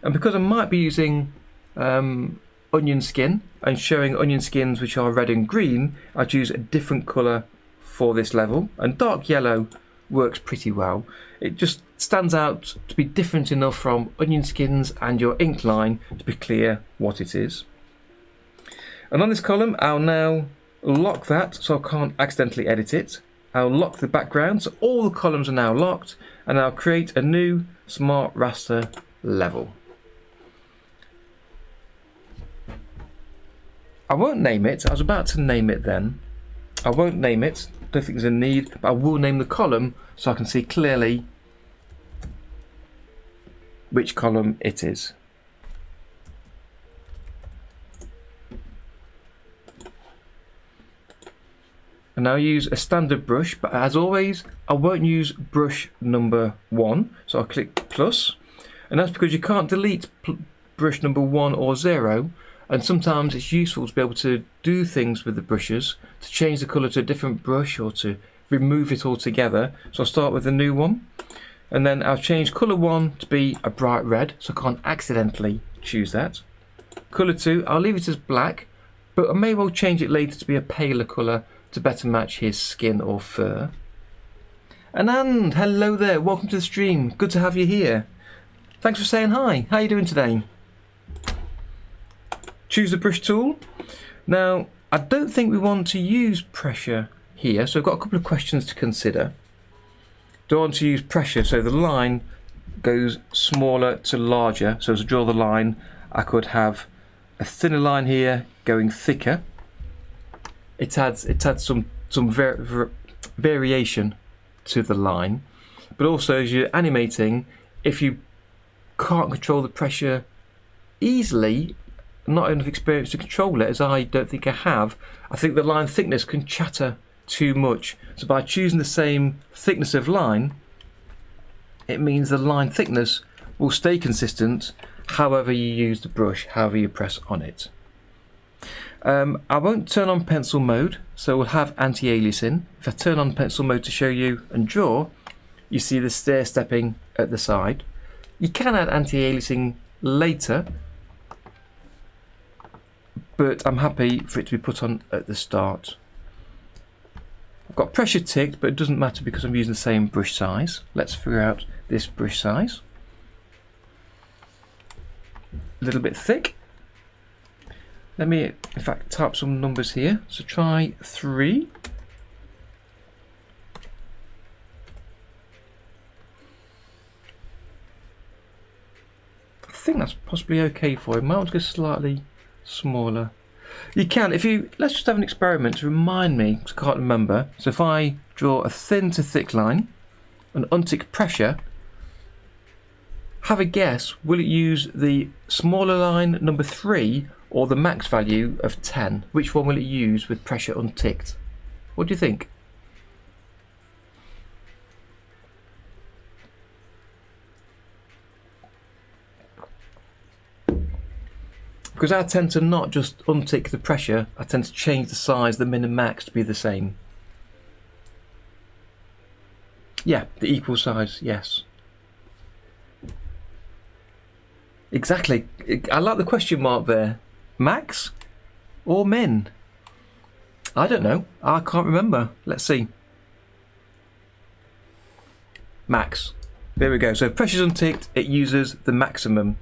S1: and because I might be using onion skin and showing onion skins which are red and green, I'd use a different colour for this level, and dark yellow works pretty well. It just stands out to be different enough from onion skins and your ink line to be clear what it is. And on this column I'll now lock that so I can't accidentally edit it. I'll lock the background so all the columns are now locked, and I'll create a new smart raster level. I won't name it, I was about to name it then. I won't name it, don't think there's a need, but I will name the column so I can see clearly which column it is. And I'll use a standard brush, but as always I won't use brush number 1, so I'll click plus, and that's because you can't delete brush number 1 or 0, and sometimes it's useful to be able to do things with the brushes, to change the colour to a different brush or to remove it altogether. So I'll start with a new one, and then I'll change colour 1 to be a bright red so I can't accidentally choose that. Colour 2, I'll leave it as black, but I may well change it later to be a paler colour to better match his skin or fur. And hello there, welcome to the stream, good to have you here. Thanks for saying hi, how are you doing today? Choose the brush tool. Now I don't think we want to use pressure here, so I've got a couple of questions to consider. Do I want to use pressure so the line goes smaller to larger? So as I draw the line, I could have a thinner line here going thicker. It adds some variation to the line, but also as you're animating, if you can't control the pressure easily, not enough experience to control it, as I don't think I have, I think the line thickness can chatter too much. So by choosing the same thickness of line, it means the line thickness will stay consistent however you use the brush, however you press on it. I won't turn on pencil mode, so we'll have anti-aliasing. If I turn on pencil mode to show you and draw, you see the stair stepping at the side. You can add anti-aliasing later, but I'm happy for it to be put on at the start. I've got pressure ticked, but it doesn't matter because I'm using the same brush size. Let's figure out this brush size. A little bit thick. Let me, in fact, type some numbers here. So try 3. I think that's possibly okay for it. Might want to go slightly smaller. You can, if you, let's just have an experiment to remind me, because I can't remember. So if I draw a thin to thick line and untick pressure, have a guess, will it use the smaller line number 3 or the max value of 10? Which one will it use with pressure unticked? What do you think? Because I tend to not just untick the pressure, I tend to change the size, the min and max to be the same. Yeah, the equal size, yes. Exactly. I like the question mark there. Max or min? I don't know. I can't remember. Let's see. Max. There we go. So if pressure's unticked, it uses the maximum.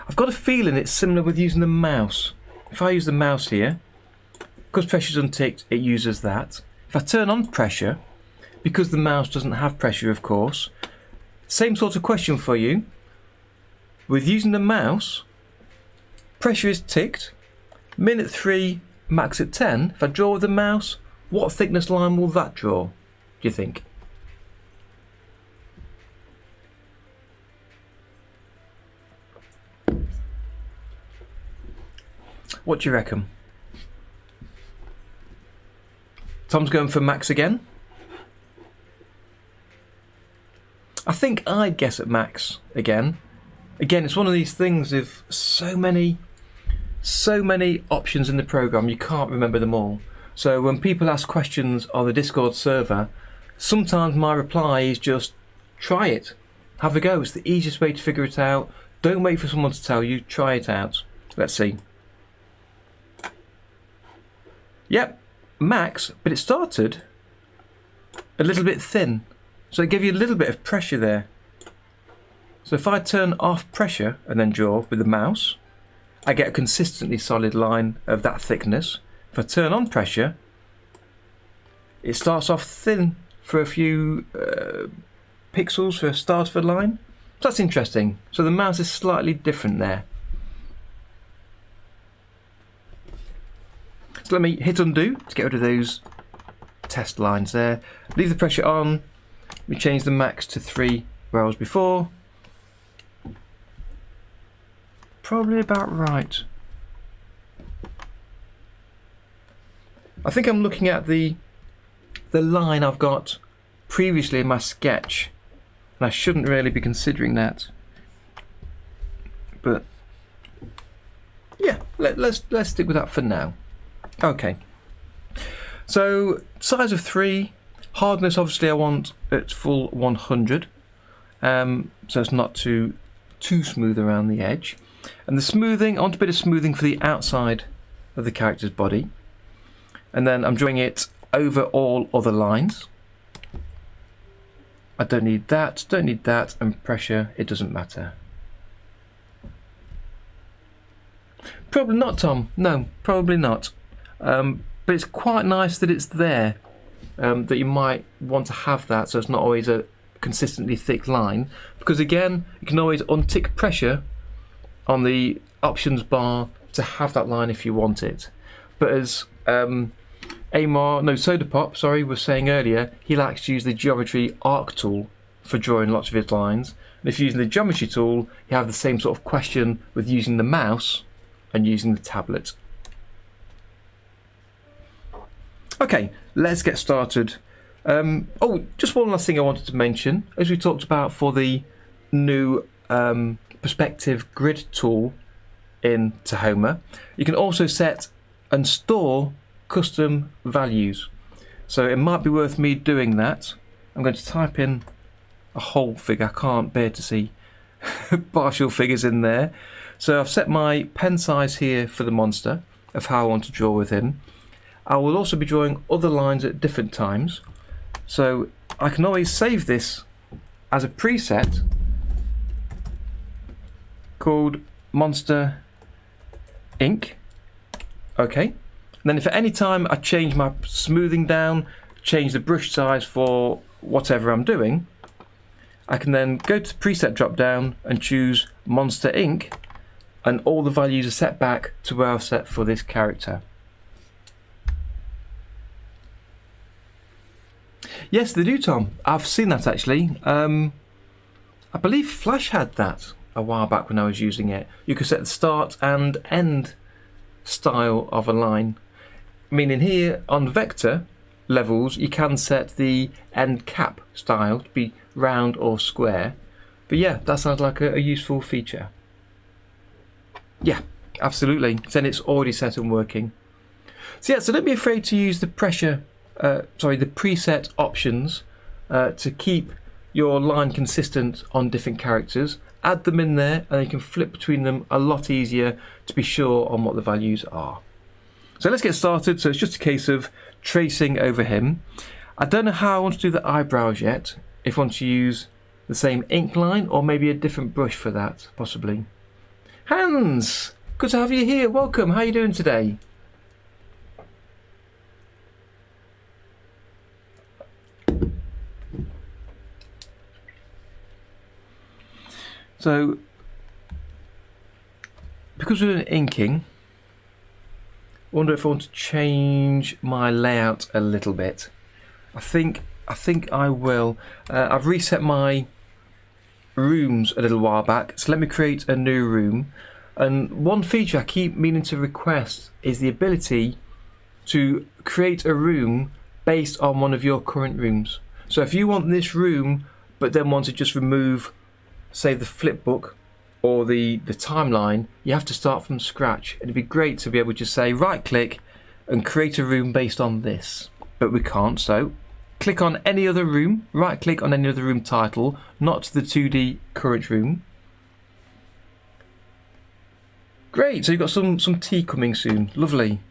S1: I've got a feeling it's similar with using the mouse. If I use the mouse here, because pressure's unticked, it uses that. If I turn on pressure, because the mouse doesn't have pressure, of course, same sort of question for you. With using the mouse, pressure is ticked. Minute 3, max at 10. If I draw with the mouse, what thickness line will that draw, do you think? What do you reckon? Tom's going for max again. I think I'd guess at max again. Again, it's one of these things of so many options in the program, you can't remember them all. So when people ask questions on the Discord server, sometimes my reply is just try it, have a go. It's the easiest way to figure it out. Don't wait for someone to tell you, try it out. Let's see. Yep, max, but it started a little bit thin, so it gave you a little bit of pressure there. So if I turn off pressure and then draw with the mouse, I get a consistently solid line of that thickness. If I turn on pressure, it starts off thin for a few pixels for a start of a line. So that's interesting. So the mouse is slightly different there. So let me hit undo to get rid of those test lines there. Leave the pressure on. We change the max to 3 where I was before. Probably about right. I think I'm looking at the line I've got previously in my sketch, and I shouldn't really be considering that. But yeah, let's stick with that for now. Okay. So size of 3, hardness obviously I want at full 100, so it's not too smooth around the edge. And the smoothing, I want a bit of smoothing for the outside of the character's body. And then I'm drawing it over all other lines. I don't need that, and pressure, it doesn't matter. Probably not, Tom. No, probably not. But it's quite nice that it's there, that you might want to have that so it's not always a consistently thick line. Because again, you can always untick pressure on the options bar to have that line if you want it. But as Sodapop, sorry, was saying earlier, he likes to use the geometry arc tool for drawing lots of his lines. And if you're using the geometry tool, you have the same sort of question with using the mouse and using the tablet. Okay, let's get started. Oh, just one last thing I wanted to mention. As we talked about for the new perspective grid tool in Tahoma, you can also set and store custom values. So it might be worth me doing that. I'm going to type in a whole figure. I can't bear to see partial figures in there. So I've set my pen size here for the monster of how I want to draw with him. I will also be drawing other lines at different times. So I can always save this as a preset called Monster Ink. Okay. And then if at any time I change my smoothing down, change the brush size for whatever I'm doing, I can then go to the preset drop down and choose Monster Ink, and all the values are set back to where I've set for this character. Yes, they do, Tom. I've seen that actually. I believe Flash had that a while back when I was using it. You could set the start and end style of a line. Meaning here on vector levels you can set the end cap style to be round or square. But yeah, that sounds like a useful feature. Yeah, absolutely. Then it's already set and working. So yeah, so don't be afraid to use the the preset options to keep your line consistent on different characters. Add them in there and you can flip between them a lot easier to be sure on what the values are. So let's get started. So it's just a case of tracing over him. I don't know how I want to do the eyebrows yet. If I want to use the same ink line or maybe a different brush for that, possibly. Hans, good to have you here. Welcome. How are you doing today? So because we're doing inking, I wonder if I want to change my layout a little bit. I think I will. I've reset my rooms a little while back, so let me create a new room. And one feature I keep meaning to request is the ability to create a room based on one of your current rooms. So if you want this room but then want to just remove, say, the flipbook or the timeline, you have to start from scratch. It'd be great to be able to just say right click and create a room based on this, but we can't. So click on any other room, right click on any other room title, not the 2D current room. Great, so you've got some tea coming soon. Lovely.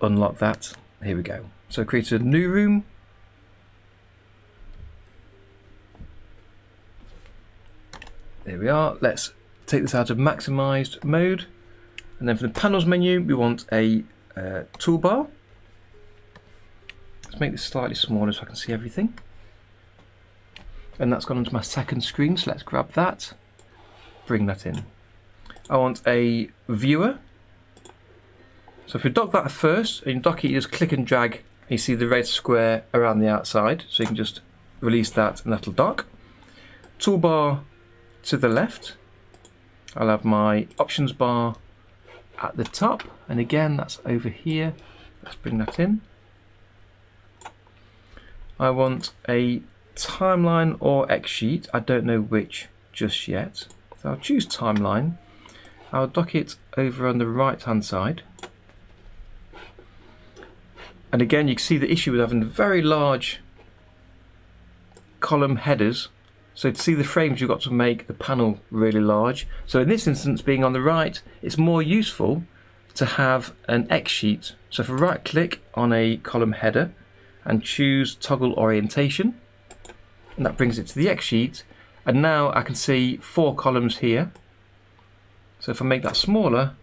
S1: Unlock that. Here we go. So create a new room. There we are. Let's take this out of maximized mode. And then for the panels menu, we want a toolbar. Let's make this slightly smaller so I can see everything. And that's gone onto my second screen, so let's grab that. Bring that in. I want a viewer. So if we dock that first, and you dock it, you just click and drag, and you see the red square around the outside. So you can just release that and that'll dock. Toolbar to the left. I'll have my options bar at the top, and again that's over here. Let's bring that in. I want a timeline or X sheet. I don't know which just yet. So I'll choose timeline. I'll dock it over on the right hand side. And again, you can see the issue with having very large column headers. So to see the frames, you've got to make the panel really large. So in this instance, being on the right, it's more useful to have an X sheet. So if I right click on a column header and choose toggle orientation, and that brings it to the X sheet, and now I can see 4 columns here. So if I make that smaller,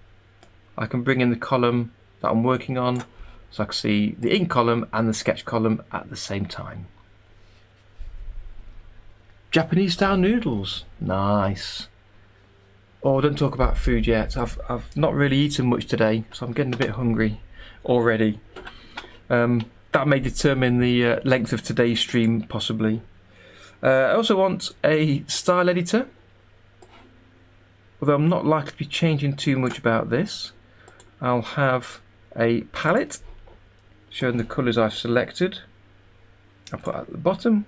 S1: I can bring in the column that I'm working on, so I can see the ink column and the sketch column at the same time. Japanese style noodles, nice. Oh, don't talk about food yet. I've not really eaten much today, so I'm getting a bit hungry already. That may determine the length of today's stream, possibly. I also want a style editor, although I'm not likely to be changing too much about this. I'll have a palette showing the colours I've selected. I'll put at the bottom.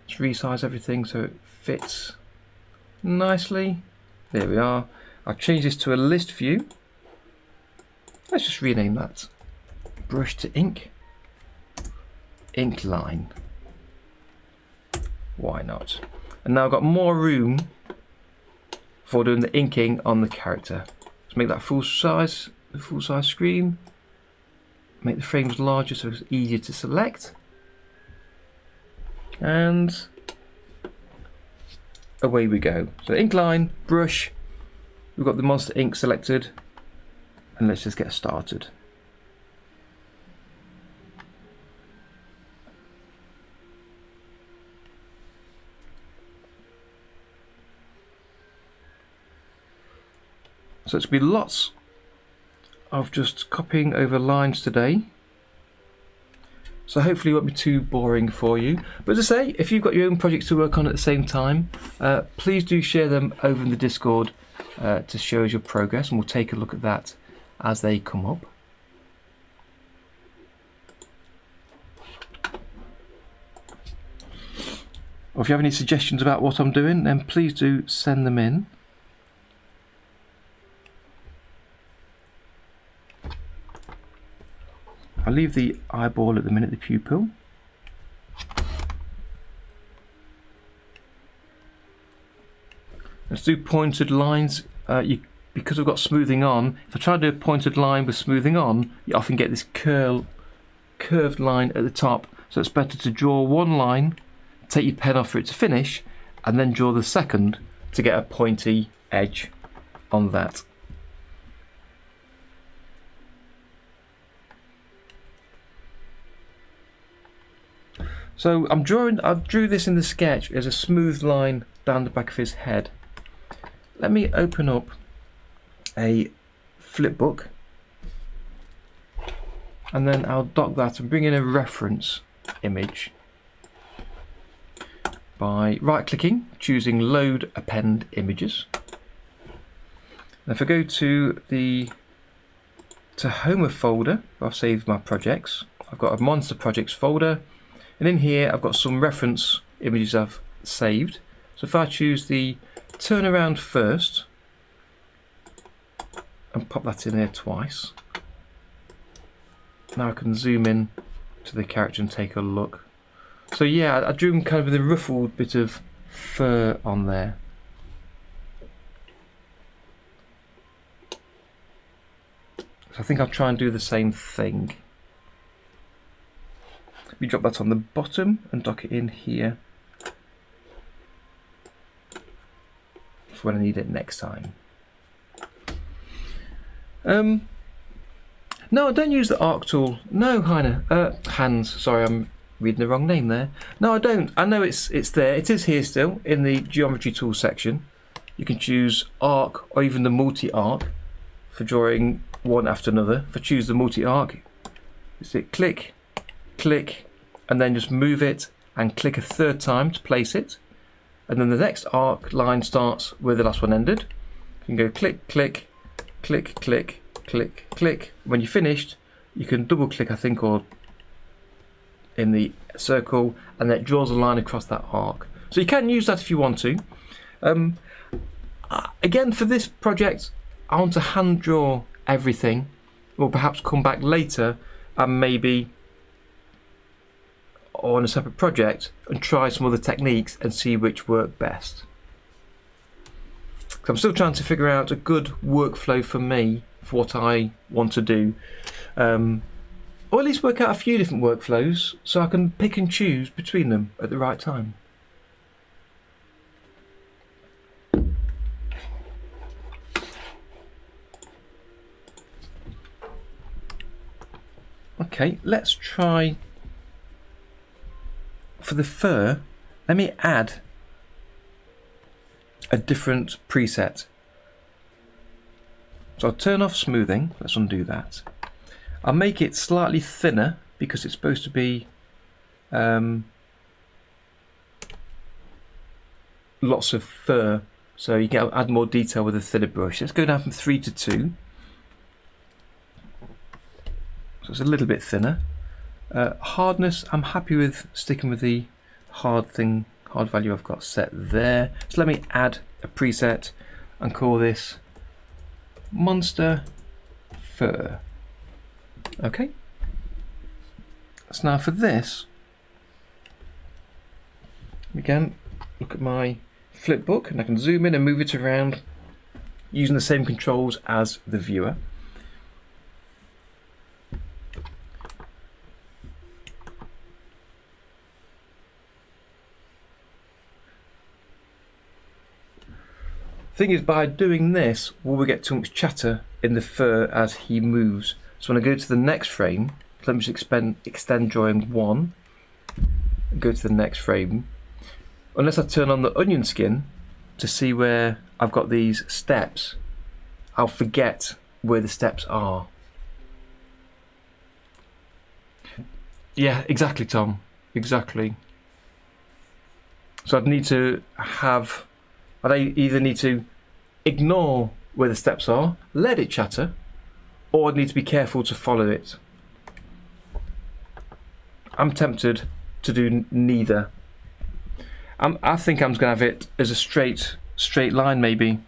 S1: Just resize everything so it fits nicely. There we are. I'll change this to a list view. Let's just rename that. Brush to ink. Ink line. Why not? And now I've got more room for doing the inking on the character. Let's make that full size screen. Make the frames larger so it's easier to select. And away we go. So ink line, brush. We've got the monster ink selected. And let's just get started. So it's been lots of just copying over lines today. So hopefully it won't be too boring for you. But as I say, if you've got your own projects to work on at the same time, please do share them over in the Discord to show us your progress, and we'll take a look at that as they come up. Or if you have any suggestions about what I'm doing, then please do send them in. I'll leave the eyeball at the minute, the pupil. Let's do pointed lines. Because I've got smoothing on, if I try to do a pointed line with smoothing on, you often get this curved line at the top. So it's better to draw one line, take your pen off for it to finish, and then draw the second to get a pointy edge on that. So I drew this in the sketch as a smooth line down the back of his head. Let me open up a flipbook, and then I'll dock that and bring in a reference image by right clicking, choosing load append images. And if I go to the Tahoma folder, I've saved my projects. I've got a monster projects folder, and in here I've got some reference images I've saved. So if I choose the turnaround first and pop that in there twice, now I can zoom in to the character and take a look. So yeah, I drew him kind of with a ruffled bit of fur on there. So I think I'll try and do the same thing. We drop that on the bottom and dock it in here for when I need it next time. No, I don't use the arc tool. No, Hans. Sorry, I'm reading the wrong name there. No, I don't. I know it's there. It is here still in the geometry tool section. You can choose arc or even the multi-arc for drawing one after another. If I choose the multi-arc, it's it click, click, and then just move it and click a third time to place it. And then the next arc line starts where the last one ended. You can go click, click, click, click, click, click. When you're finished, you can double click, I think, or in the circle, and then it draws a line across that arc. So you can use that if you want to. Again, for this project, I want to hand draw everything, or perhaps come back later and maybe on a separate project and try some other techniques and see which work best. I'm still trying to figure out a good workflow for me for what I want to do, or at least work out a few different workflows so I can pick and choose between them at the right time. Okay, let's try for the fur. Let me add a different preset. So I'll turn off smoothing. Let's undo that. I'll make it slightly thinner because it's supposed to be lots of fur, so you can add more detail with a thinner brush. Let's go down from 3 to 2. So it's a little bit thinner. Hardness, I'm happy with sticking with the hard value I've got set there. So let me add a preset and call this Monster Fur. Okay. So now for this, again, look at my flipbook and I can zoom in and move it around using the same controls as the viewer. Thing is, by doing this, will we get too much chatter in the fur as he moves? So when I go to the next frame, let me just extend drawing 1 and go to the next frame. Unless I turn on the onion skin to see where I've got these steps, I'll forget where the steps are. Yeah, exactly, Tom. Exactly. So I'd either need to ignore where the steps are, let it chatter, or I'd need to be careful to follow it. I'm tempted to do neither. I think I'm going to have it as a straight line, maybe.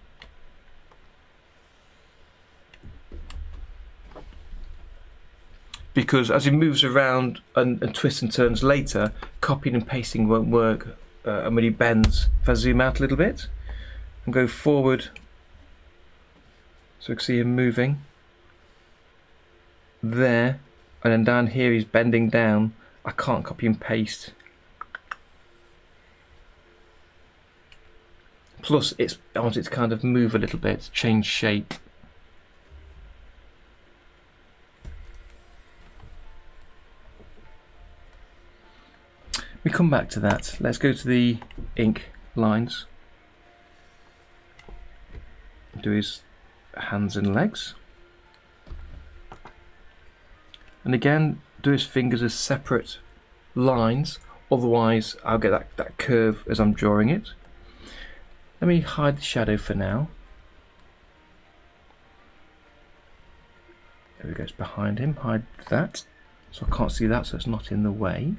S1: Because as he moves around and twists and turns later, copying and pasting won't work. And when he bends, if I zoom out a little bit and go forward, so you can see him moving there, and then down here he's bending down. I can't copy and paste. Plus, I want it to kind of move a little bit, change shape. We come back to that. Let's go to the ink lines. Do his hands and legs. And again, do his fingers as separate lines, otherwise I'll get that curve as I'm drawing it. Let me hide the shadow for now. There we go, it's behind him, hide that. So I can't see that, so it's not in the way.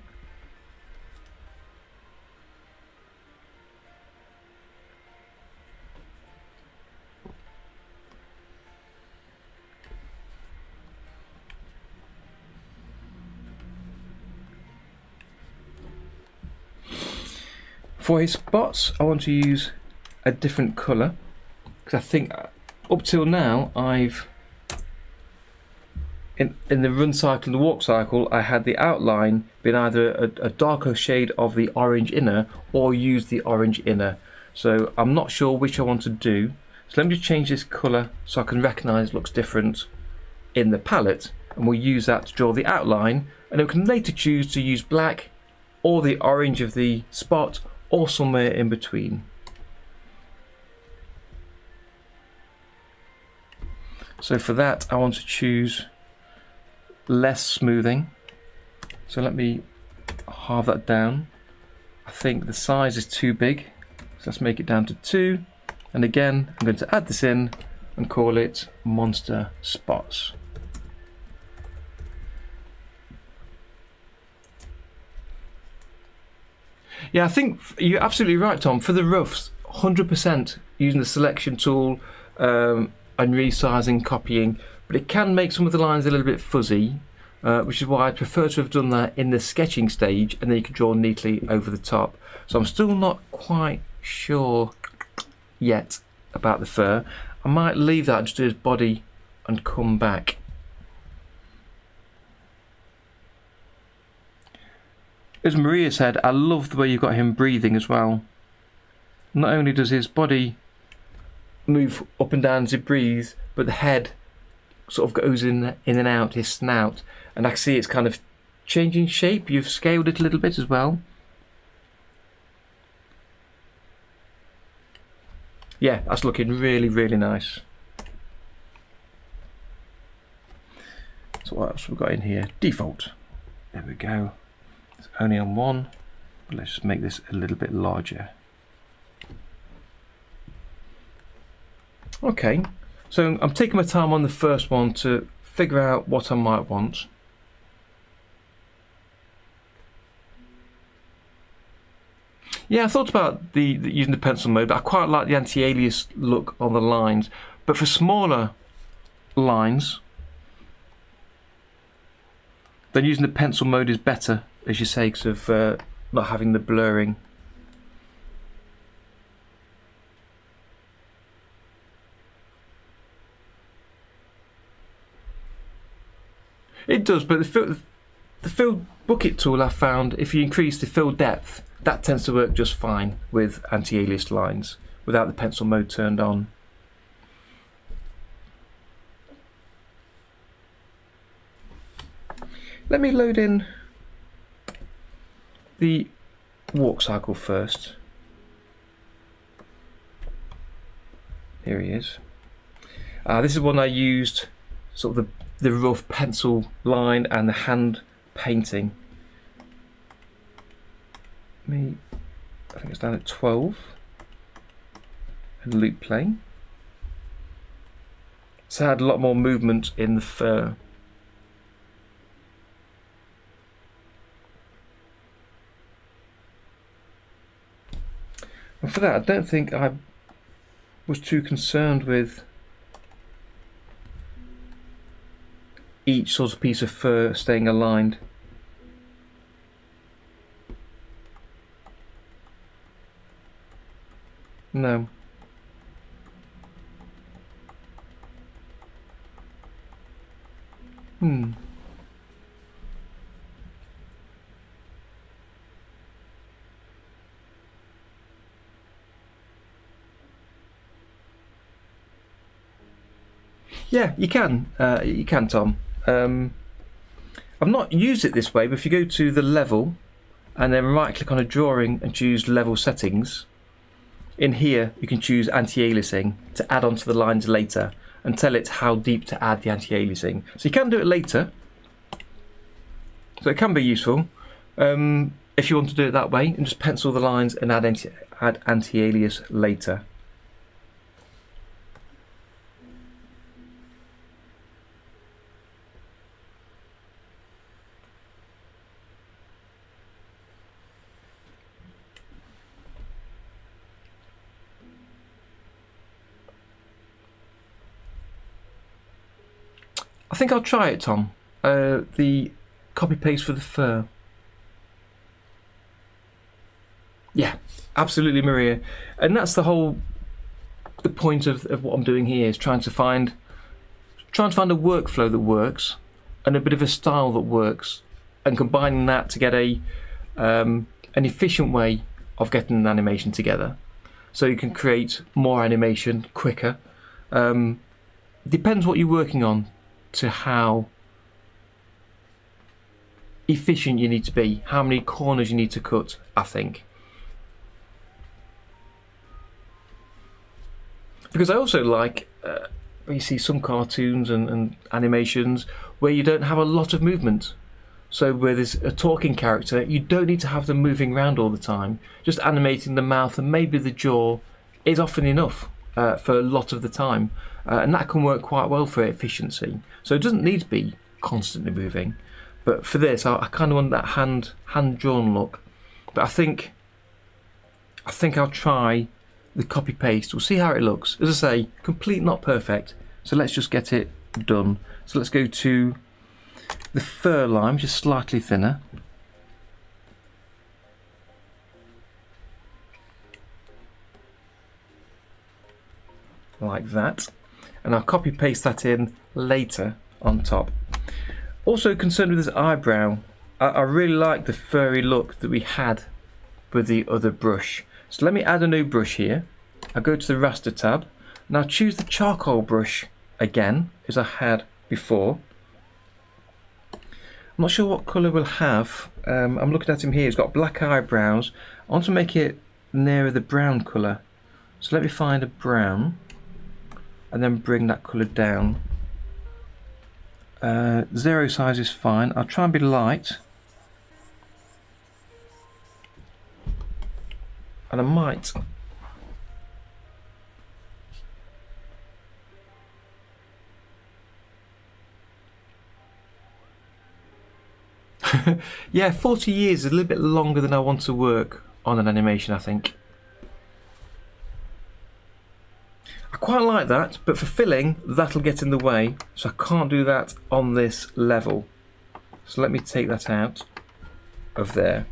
S1: For his spots, I want to use a different colour, because I think up till now I've in the run cycle and the walk cycle I had the outline been either a darker shade of the orange inner or use the orange inner. So I'm not sure which I want to do. So let me just change this colour so I can recognise it looks different in the palette, and we'll use that to draw the outline, and we can later choose to use black or the orange of the spot or somewhere in between. So for that I want to choose less smoothing, so let me halve that down. I think the size is too big, so let's make it down to 2, and again I'm going to add this in and call it Monster Spots. Yeah, I think you're absolutely right, Tom. For the roughs, 100% using the selection tool and resizing, copying, but it can make some of the lines a little bit fuzzy, which is why I prefer to have done that in the sketching stage, and then you can draw neatly over the top. So I'm still not quite sure yet about the fur. I might leave that and just do his body and come back. As Maria said, I love the way you've got him breathing as well. Not only does his body move up and down as he breathes, but the head sort of goes in and out, his snout, and I can see it's kind of changing shape. You've scaled it a little bit as well. Yeah, that's looking really, really nice. So what else have we got in here? Default. There we go. It's only on one, but let's just make this a little bit larger. Okay, so I'm taking my time on the first one to figure out what I might want. Yeah, I thought about using the pencil mode, but I quite like the anti-alias look on the lines. But for smaller lines, then using the pencil mode is better, as you say, because of not having the blurring. It does, but the fill bucket tool I found, if you increase the fill depth, that tends to work just fine with anti-alias lines without the pencil mode turned on. Let me load in the walk cycle first. Here he is. This is one I used, sort of the rough pencil line and the hand painting. I think it's down at 12 and loop plane. So I had a lot more movement in the fur. And for that, I don't think I was too concerned with each sort of piece of fur staying aligned. No. Yeah, you can, Tom. I've not used it this way, but if you go to the level and then right click on a drawing and choose level settings. In here you can choose anti-aliasing to add onto the lines later and tell it how deep to add the anti-aliasing. So you can do it later, so it can be useful if you want to do it that way, and just pencil the lines and add anti-alias later. I think I'll try it, Tom. The copy paste for the fur. Yeah, absolutely, Maria. And that's the point of what I'm doing here, is trying to find a workflow that works and a bit of a style that works, and combining that to get an efficient way of getting an animation together, so you can create more animation quicker. Depends what you're working on to how efficient you need to be, how many corners you need to cut, I think. Because I also like, you see some cartoons and animations where you don't have a lot of movement. So where there's a talking character, you don't need to have them moving around all the time. Just animating the mouth and maybe the jaw is often enough for a lot of the time. And that can work quite well for efficiency. So it doesn't need to be constantly moving. But for this, I kind of want that hand-drawn look. But I think I'll try the copy paste. We'll see how it looks. As I say, complete, not perfect. So let's just get it done. So let's go to the fur line, just slightly thinner. Like that. And I'll copy paste that in later on top. Also concerned with his eyebrow. I really like the furry look that we had with the other brush. So let me add a new brush here. I'll go to the raster tab and I'll choose the charcoal brush again, as I had before. I'm not sure what colour we'll have. I'm looking at him here. He's got black eyebrows. I want to make it nearer the brown colour. So let me find a brown and then bring that colour down. 0 size is fine. I'll try and be light. And I might yeah, 40 years is a little bit longer than I want to work on an animation, I think. I quite like that, but for filling, that'll get in the way, so I can't do that on this level. So let me take that out of there.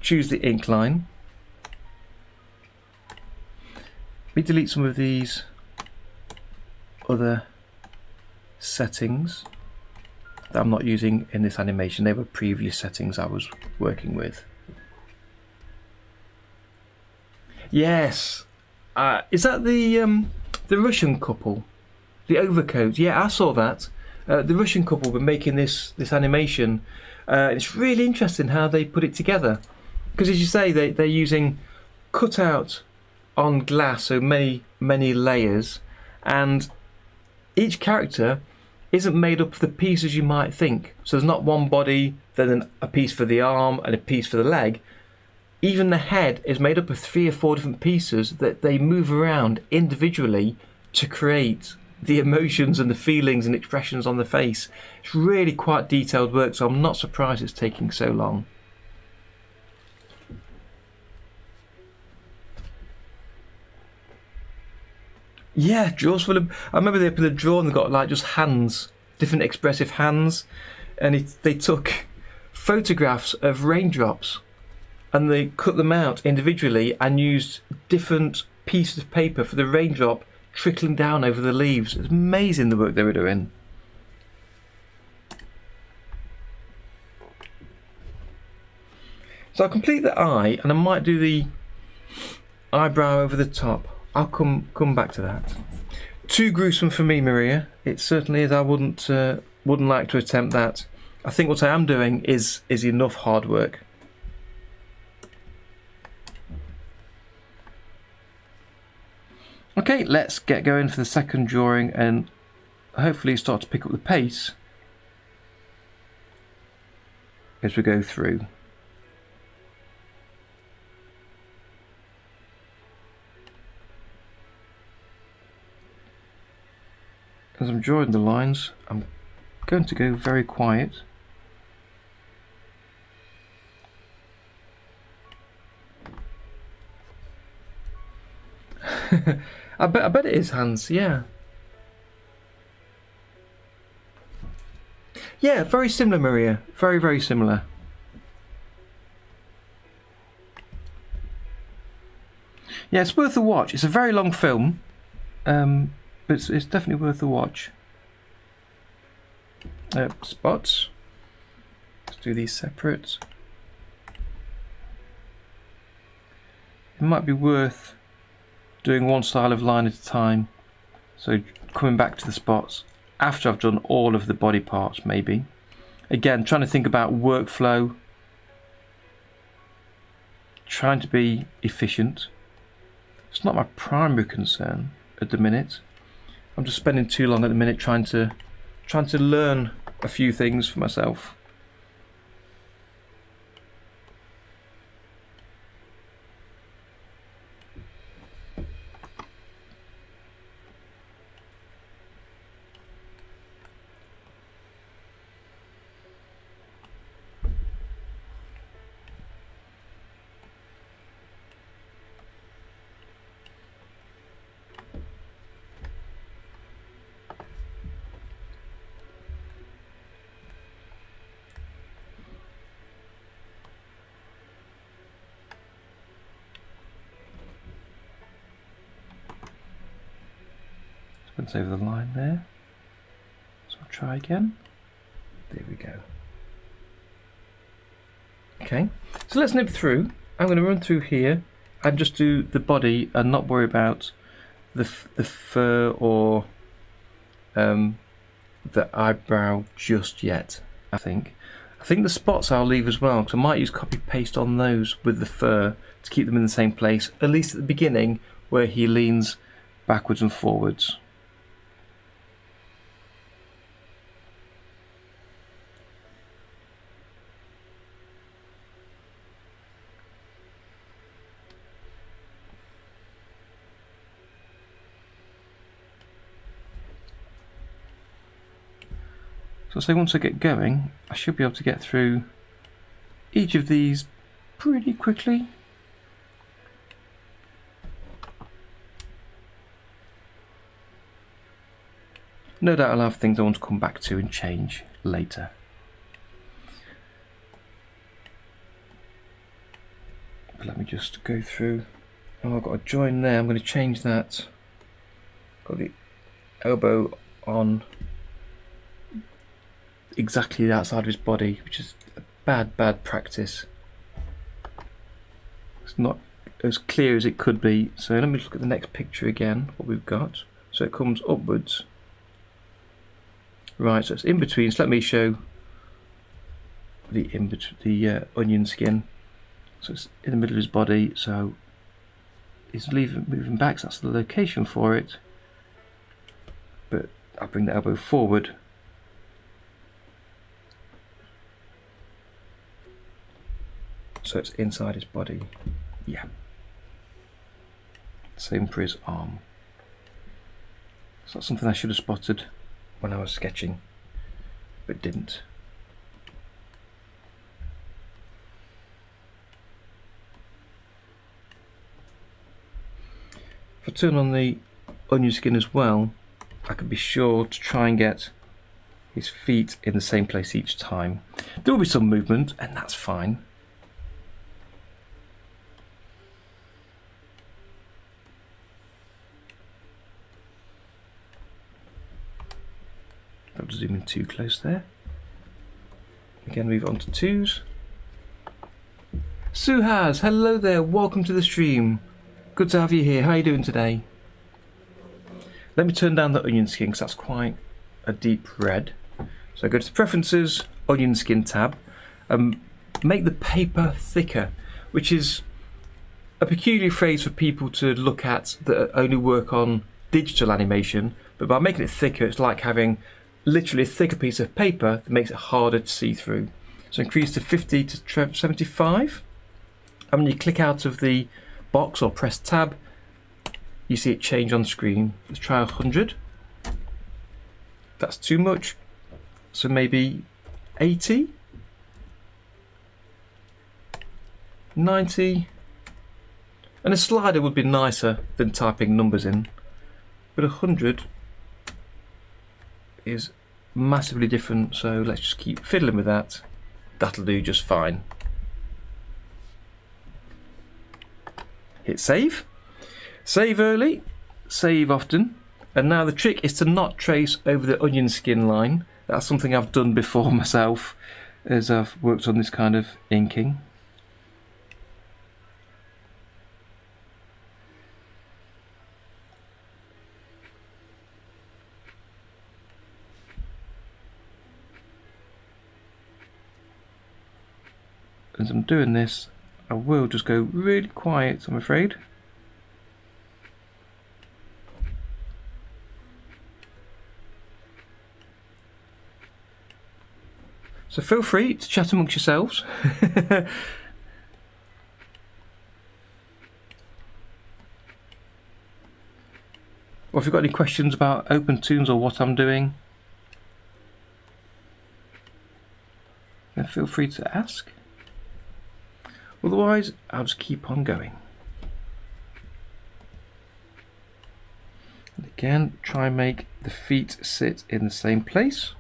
S1: Choose the ink line. Let me delete some of these other settings that I'm not using in this animation. They were previous settings I was working with. Yes, is that the Russian couple, the overcoat? Yeah, I saw that. The Russian couple were making this animation. It's really interesting how they put it together, because as you say, they're using cutout on glass, so many layers, and each character isn't made up of the pieces you might think. So there's not one body, then a piece for the arm and a piece for the leg. Even the head is made up of 3 or 4 different pieces that they move around individually to create the emotions and the feelings and expressions on the face. It's really quite detailed work, so I'm not surprised it's taking so long. Yeah, jaws full of... I remember they put a drawer and they got like just hands, different expressive hands, and they took photographs of raindrops and they cut them out individually and used different pieces of paper for the raindrop trickling down over the leaves. It's amazing the work they were doing. So I'll complete the eye and I might do the eyebrow over the top. I'll come back to that. Too gruesome for me, Maria. It certainly is. I wouldn't like to attempt that. I think what I am doing is enough hard work. Okay, let's get going for the second drawing and hopefully start to pick up the pace as we go through. As I'm drawing the lines, I'm going to go very quiet. I bet it is Hans, yeah. Yeah, very similar, Maria. Very, very similar. Yeah, it's worth a watch. It's a very long film, but it's definitely worth a watch. Spots. Let's do these separate. It might be worth doing one style of line at a time, so coming back to the spots after I've done all of the body parts, maybe. Again, trying to think about workflow, trying to be efficient. It's not my primary concern at the minute. I'm just spending too long at the minute trying to learn a few things for myself. Went over the line there, so I'll try again. There we go. Okay, so let's nib through. I'm going to run through here and just do the body and not worry about the fur or the eyebrow just yet. I think the spots I'll leave as well, because I might use copy paste on those with the fur to keep them in the same place, at least at the beginning where he leans backwards and forwards. So once I get going, I should be able to get through each of these pretty quickly. No doubt I'll have things I want to come back to and change later. But let me just go through. Oh, I've got a join there. I'm going to change that. Got the elbow on exactly the outside of his body, which is a bad practice. It's not as clear as it could be. So let me look at the next picture again, what we've got. So it comes upwards. Right, so it's in between. So let me show the onion skin. So it's in the middle of his body, so he's moving back, so that's the location for it. But I'll bring the elbow forward. So it's inside his body. Yeah. Same for his arm. So that's something I should have spotted when I was sketching, but didn't. If I turn on the onion skin as well, I can be sure to try and get his feet in the same place each time. There will be some movement, and that's fine. Don't zoom in too close there. Again, move on to twos. Suhas, hello there, welcome to the stream. Good to have you here. How are you doing today? Let me turn down the onion skin because that's quite a deep red. So go to the Preferences, Onion Skin tab, and make the paper thicker, which is a peculiar phrase for people to look at that only work on digital animation, but by making it thicker, it's like having literally a thicker piece of paper that makes it harder to see through. So increase to 50 to 75. And when you click out of the box or press tab, you see it change on screen. Let's try 100. That's too much. So maybe 80, 90. And a slider would be nicer than typing numbers in, but 100 is massively different, so let's just keep fiddling with that. That'll do just fine. Hit save. Save early, save often, and now the trick is to not trace over the onion skin line. That's something I've done before myself as I've worked on this kind of inking. As I'm doing this, I will just go really quiet, I'm afraid. So feel free to chat amongst yourselves. Or if you've got any questions about OpenToonz or what I'm doing, then feel free to ask. Otherwise, I'll just keep on going. And again, try and make the feet sit in the same place.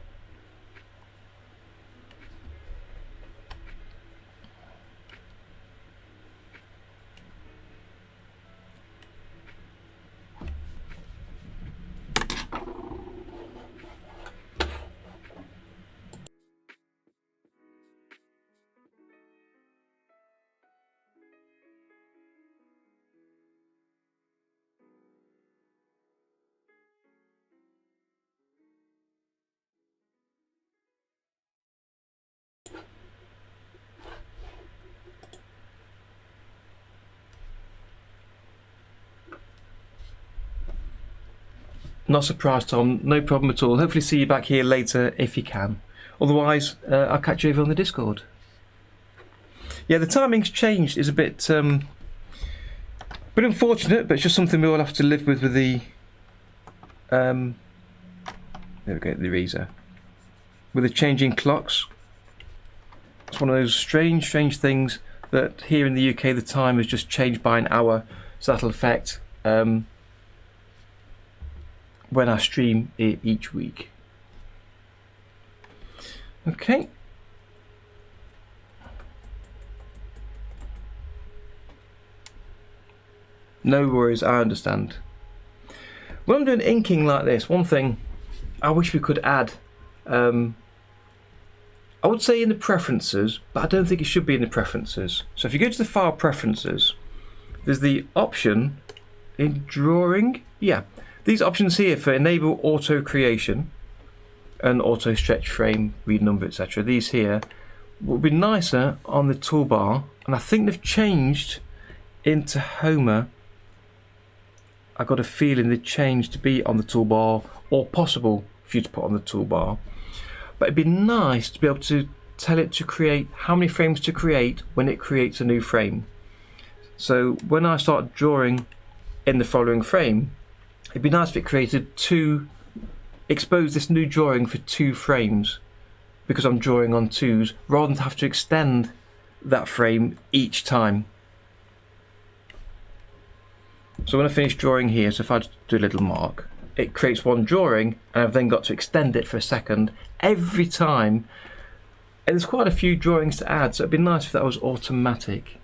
S1: Not surprised, Tom. No problem at all. Hopefully see you back here later if you can. Otherwise, I'll catch you over on the Discord. Yeah, the timing's changed. Is a bit unfortunate, but it's just something we all have to live with the there we go, the eraser. With the changing clocks. It's one of those strange things that here in the UK the time has just changed by an hour, so that'll affect when I stream it each week. Okay. No worries, I understand. When I'm doing inking like this, one thing I wish we could add, I would say in the preferences, but I don't think it should be in the preferences. So if you go to the file preferences, there's the option in drawing. Yeah, these options here for enable auto creation and auto stretch frame, read number, etc. These here would be nicer on the toolbar, and I think they've changed in Tahoma. I got a feeling they changed to be on the toolbar, or possible for you to put on the toolbar. But it'd be nice to be able to tell it to create how many frames to create when it creates a new frame. So when I start drawing in the following frame, it'd be nice if it created expose this new drawing for 2 frames, because I'm drawing on 2s, rather than to have to extend that frame each time. So when I finish drawing here, so if I just do a little mark, it creates one drawing, and I've then got to extend it for a second every time. And there's quite a few drawings to add, so it'd be nice if that was automatic.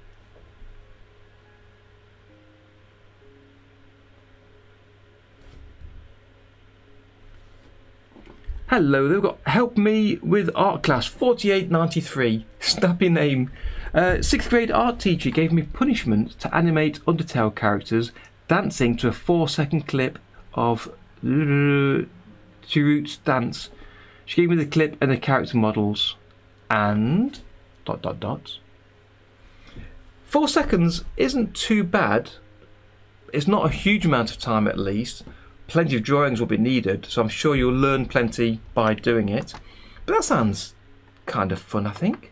S1: Hello, they've got help me with art class 4893. Snappy name. 6th grade art teacher gave me punishment to animate Undertale characters dancing to a 4-second clip of Chirrut's dance. She gave me the clip and the character models and ... 4 seconds isn't too bad. It's not a huge amount of time at least. Plenty of drawings will be needed, so I'm sure you'll learn plenty by doing it. But that sounds kind of fun, I think.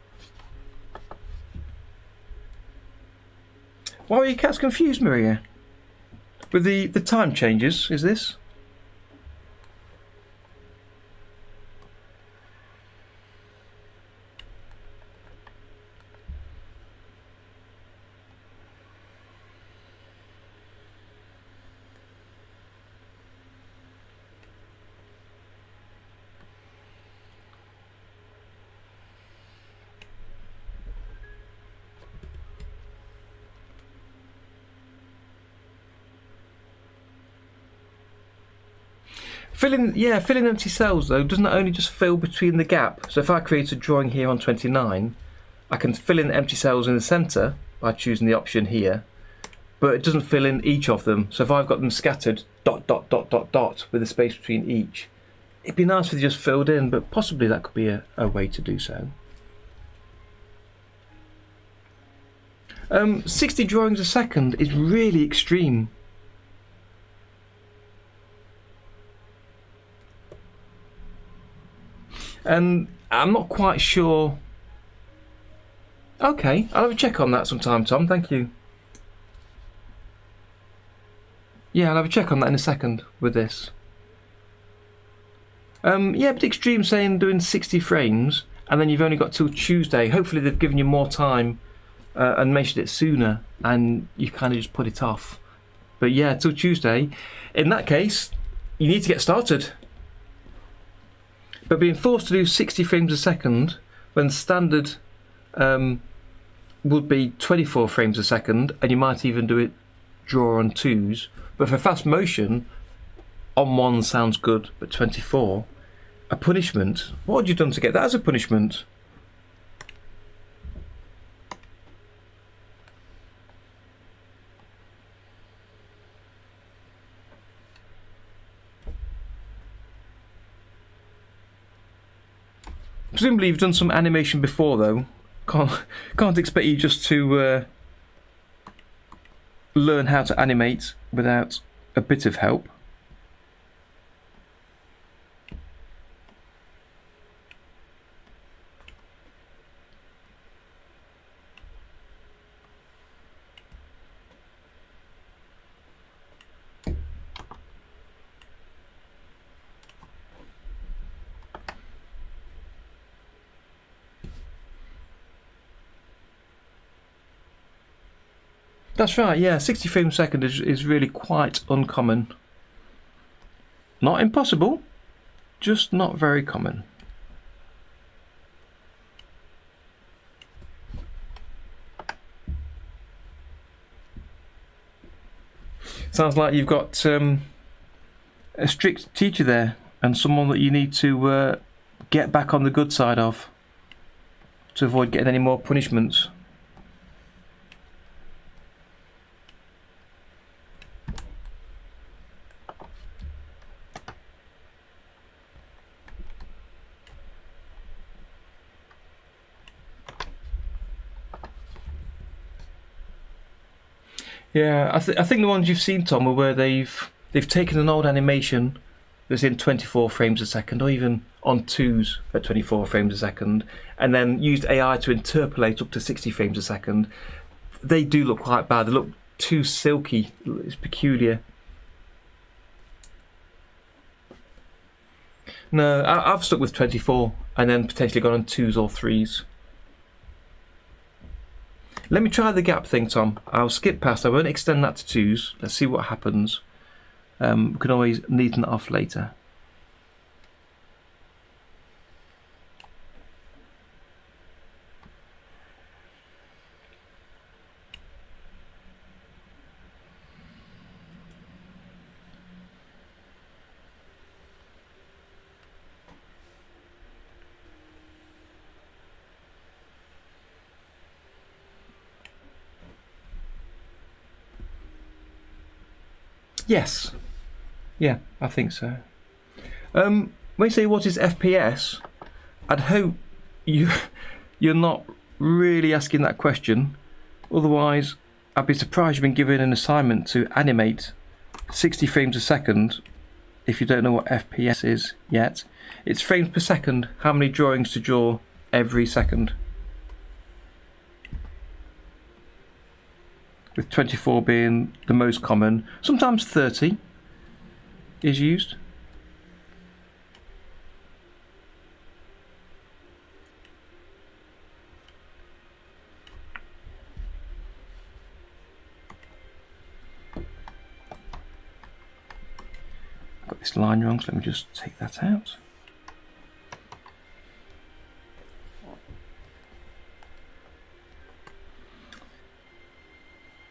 S1: Why are your cats confused, Maria? With the time changes, is this? Filling empty cells though doesn't only just fill between the gap. So if I create a drawing here on 29, I can fill in empty cells in the centre by choosing the option here, but it doesn't fill in each of them. So if I've got them scattered dot dot dot dot dot with a space between each, it'd be nice if they just filled in, but possibly that could be a way to do so. 60 drawings a second is really extreme. And I'm not quite sure. Okay, I'll have a check on that sometime, Tom. Thank you. Yeah, I'll have a check on that in a second with this. Yeah, but extreme saying doing 60 frames and then you've only got till Tuesday. Hopefully they've given you more time and mentioned it sooner and you kind of just put it off. But yeah, till Tuesday. In that case, you need to get started. But being forced to do 60 frames a second when standard would be 24 frames a second, and you might even do it draw on 2s. But for fast motion, on 1 sounds good, but 24, a punishment. What had you done to get that as a punishment? Presumably you've done some animation before though. Can't expect you just to learn how to animate without a bit of help. That's right, yeah, 60 frames a second is really quite uncommon. Not impossible, just not very common. Sounds like you've got a strict teacher there and someone that you need to get back on the good side of to avoid getting any more punishments. Yeah, I think the ones you've seen, Tom, are where they've taken an old animation that's in 24 frames a second, or even on 2s at 24 frames a second, and then used AI to interpolate up to 60 frames a second. They do look quite bad. They look too silky. It's peculiar. No, I've stuck with 24 and then potentially gone on 2s or 3s. Let me try the gap thing, Tom. I'll skip past. I won't extend that to 2s. Let's see what happens. We can always neaten it off later. Yes. Yeah, I think so. When you say what is FPS, I'd hope you're not really asking that question. Otherwise, I'd be surprised you've been given an assignment to animate 60 frames a second if you don't know what FPS is yet. It's frames per second, how many drawings to draw every second. With 24 being the most common. Sometimes 30 is used. Got this line wrong, so let me just take that out.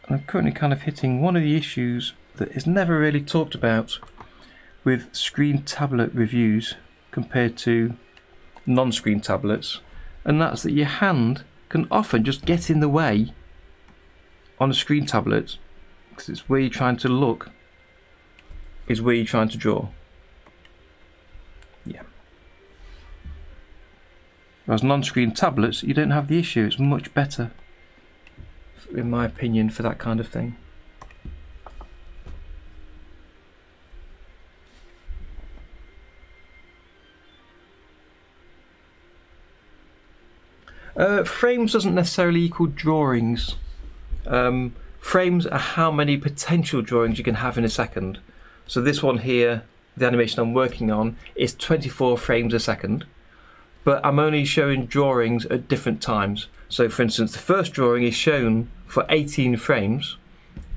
S1: And I'm currently kind of hitting one of the issues that is never really talked about with screen tablet reviews compared to non-screen tablets, and that's that your hand can often just get in the way on a screen tablet because it's where you're trying to look is where you're trying to draw. Yeah. Whereas non-screen tablets, you don't have the issue. It's much better, in my opinion, for that kind of thing. Frames doesn't necessarily equal drawings. Frames are how many potential drawings you can have in a second. So this one here, the animation I'm working on, is 24 frames a second, but I'm only showing drawings at different times. So for instance, the first drawing is shown for 18 frames,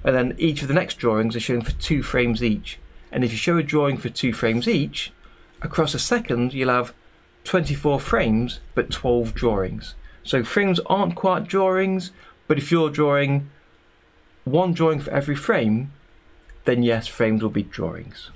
S1: and then each of the next drawings are shown for 2 frames each. And if you show a drawing for 2 frames each, across a second you'll have 24 frames but 12 drawings. So frames aren't quite drawings, but if you're drawing one drawing for every frame, then yes, frames will be drawings.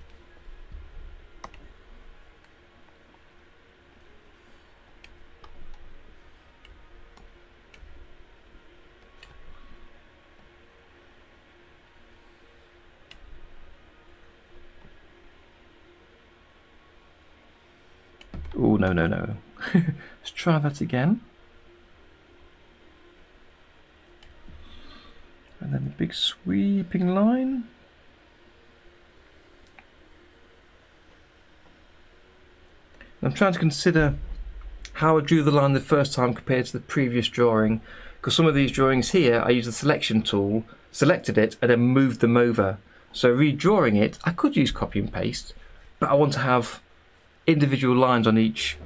S1: Oh, no, no, no. Let's try that again. And then the big sweeping line. I'm trying to consider how I drew the line the first time compared to the previous drawing, because some of these drawings here I used the selection tool, selected it and then moved them over. So redrawing it, I could use copy and paste, but I want to have individual lines on each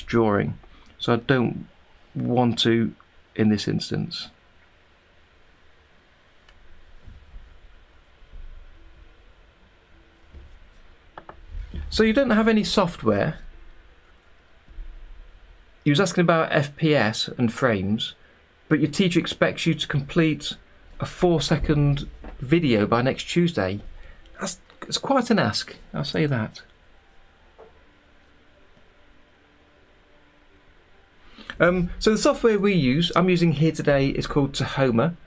S1: drawing, so I don't want to in this instance. So you don't have any software. He was asking about FPS and frames, but your teacher expects you to complete a 4-second video by next Tuesday. It's quite an ask, I'll say that. So the software we use, I'm using here today, is called Tahoma.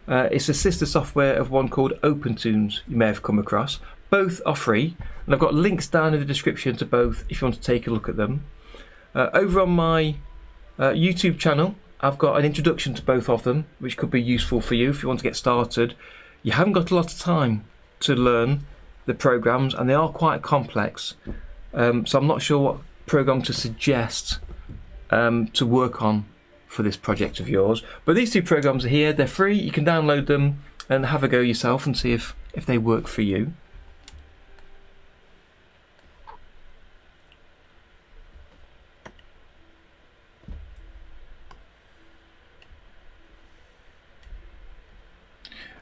S1: It's a sister software of one called OpenToonz you may have come across. Both are free, and I've got links down in the description to both if you want to take a look at them. Over on my YouTube channel, I've got an introduction to both of them, which could be useful for you if you want to get started. You haven't got a lot of time to learn the programs, and they are quite complex, so I'm not sure what program to suggest to work on for this project of yours. But these 2 programs are here, they're free, you can download them and have a go yourself and see if they work for you.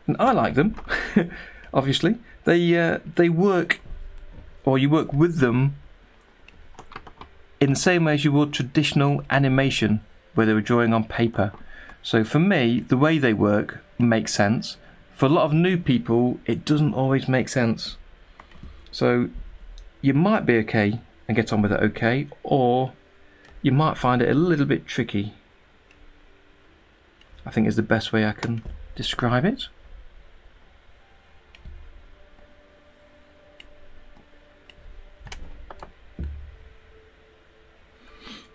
S1: And I like them, obviously. They work, or you work with them in the same way as you would traditional animation, where they were drawing on paper. So for me, the way they work makes sense. For a lot of new people, it doesn't always make sense. So you might be okay and get on with it okay, or you might find it a little bit tricky, I think is the best way I can describe it.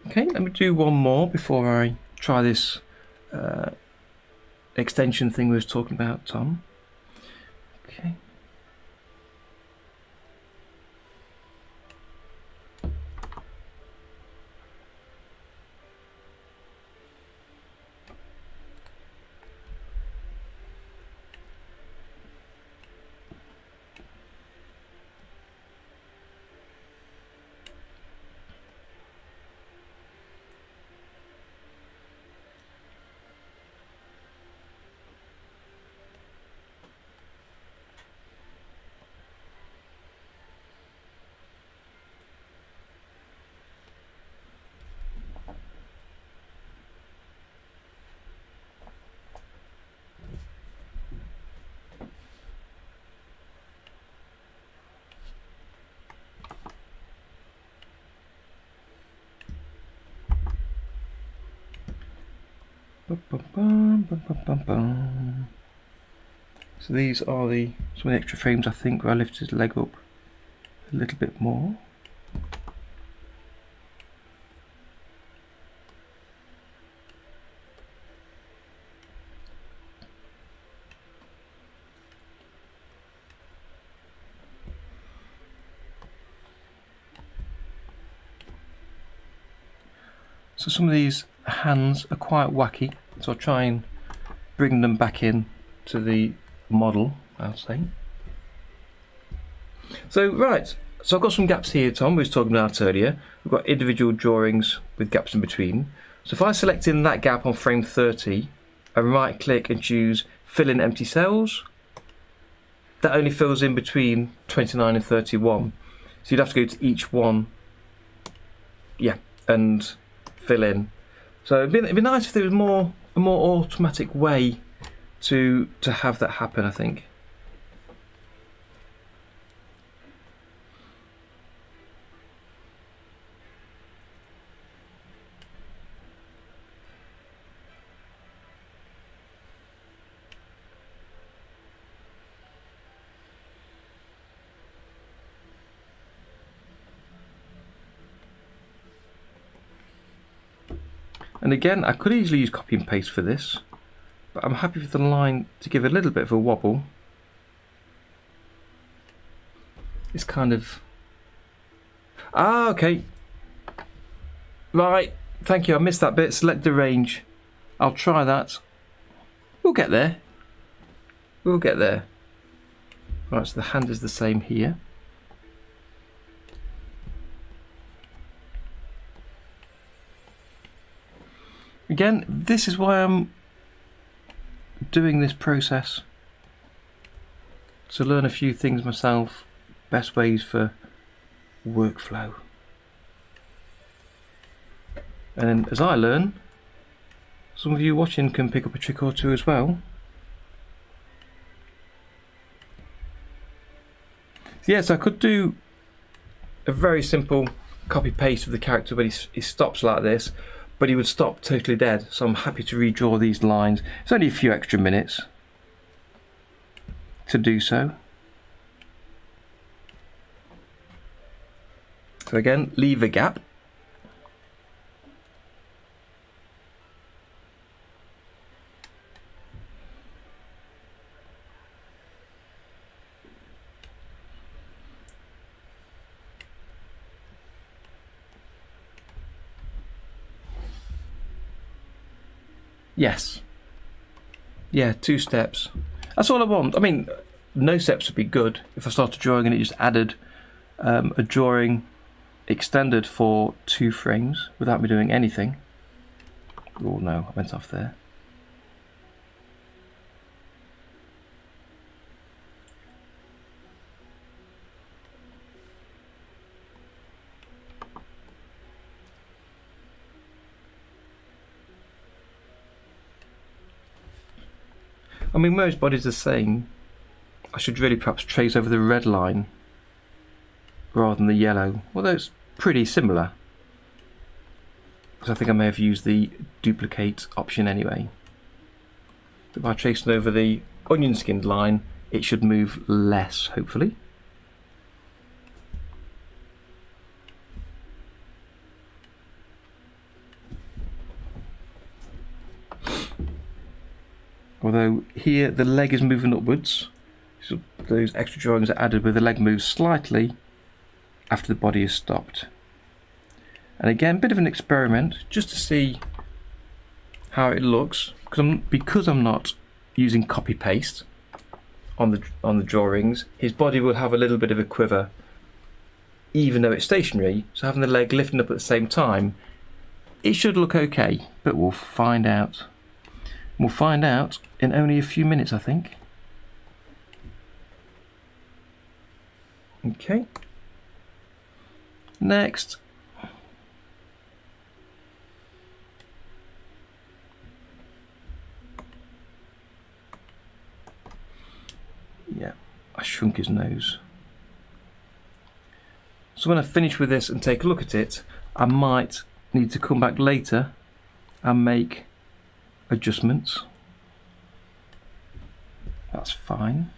S1: Okay, let me do one more before I try this extension thing we was talking about, Tom. Okay. So these are some of the extra frames, I think, where I lifted the leg up a little bit more. So some of these hands are quite wacky, so I'll try and bring them back in to the model, I'll say. So right, so I've got some gaps here, Tom, we was talking about earlier. We've got individual drawings with gaps in between. So if I select in that gap on frame 30, I right click and choose fill in empty cells. That only fills in between 29 and 31. So you'd have to go to each one, yeah, and fill in. So it'd be nice if there was a more automatic way to have that happen, I think. And again, I could easily use copy and paste for this, but I'm happy for the line to give a little bit of a wobble. It's kind of... Ah, okay. Right, thank you, I missed that bit. Select the range. I'll try that. We'll get there. We'll get there. Right, so the hand is the same here. Again, this is why I'm doing this process, to learn a few things myself, best ways for workflow. And as I learn, some of you watching can pick up a trick or two as well. Yes, I could do a very simple copy paste of the character when he stops like this, but he would stop totally dead, so I'm happy to redraw these lines. It's only a few extra minutes to do so. So again, leave a gap. Yes. Yeah, 2 steps. That's all I want. I mean, no steps would be good if I started drawing and it just added a drawing extended for 2 frames without me doing anything. Oh no, I went off there. I mean, most bodies are the same. I should really perhaps trace over the red line rather than the yellow, although it's pretty similar. Because I think I may have used the duplicate option anyway. But by tracing over the onion skinned line, it should move less, hopefully. Although here the leg is moving upwards, so those extra drawings are added where the leg moves slightly after the body is stopped. And again, a bit of an experiment just to see how it looks, because I'm not using copy paste on the drawings. His body will have a little bit of a quiver even though it's stationary, so having the leg lifting up at the same time, it should look okay, but we'll find out. We'll find out in only a few minutes, I think. Okay. Next. Yeah, I shrunk his nose. So when I finish with this and take a look at it, I might need to come back later and make adjustments. That's fine.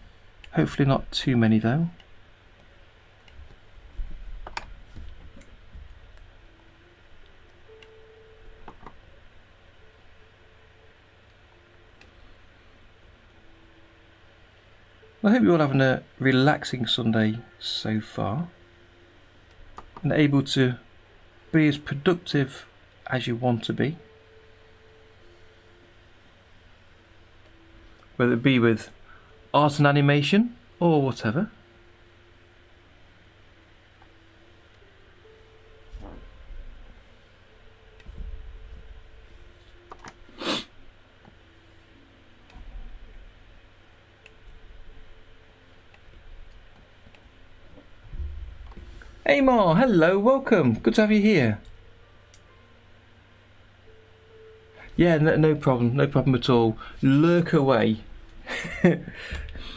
S1: Hopefully not too many though. I hope you're all having a relaxing Sunday so far and able to be as productive as you want to be, whether it be with art and animation or whatever. Amar, hello, welcome. Good to have you here. Yeah, no problem at all. Lurk away. I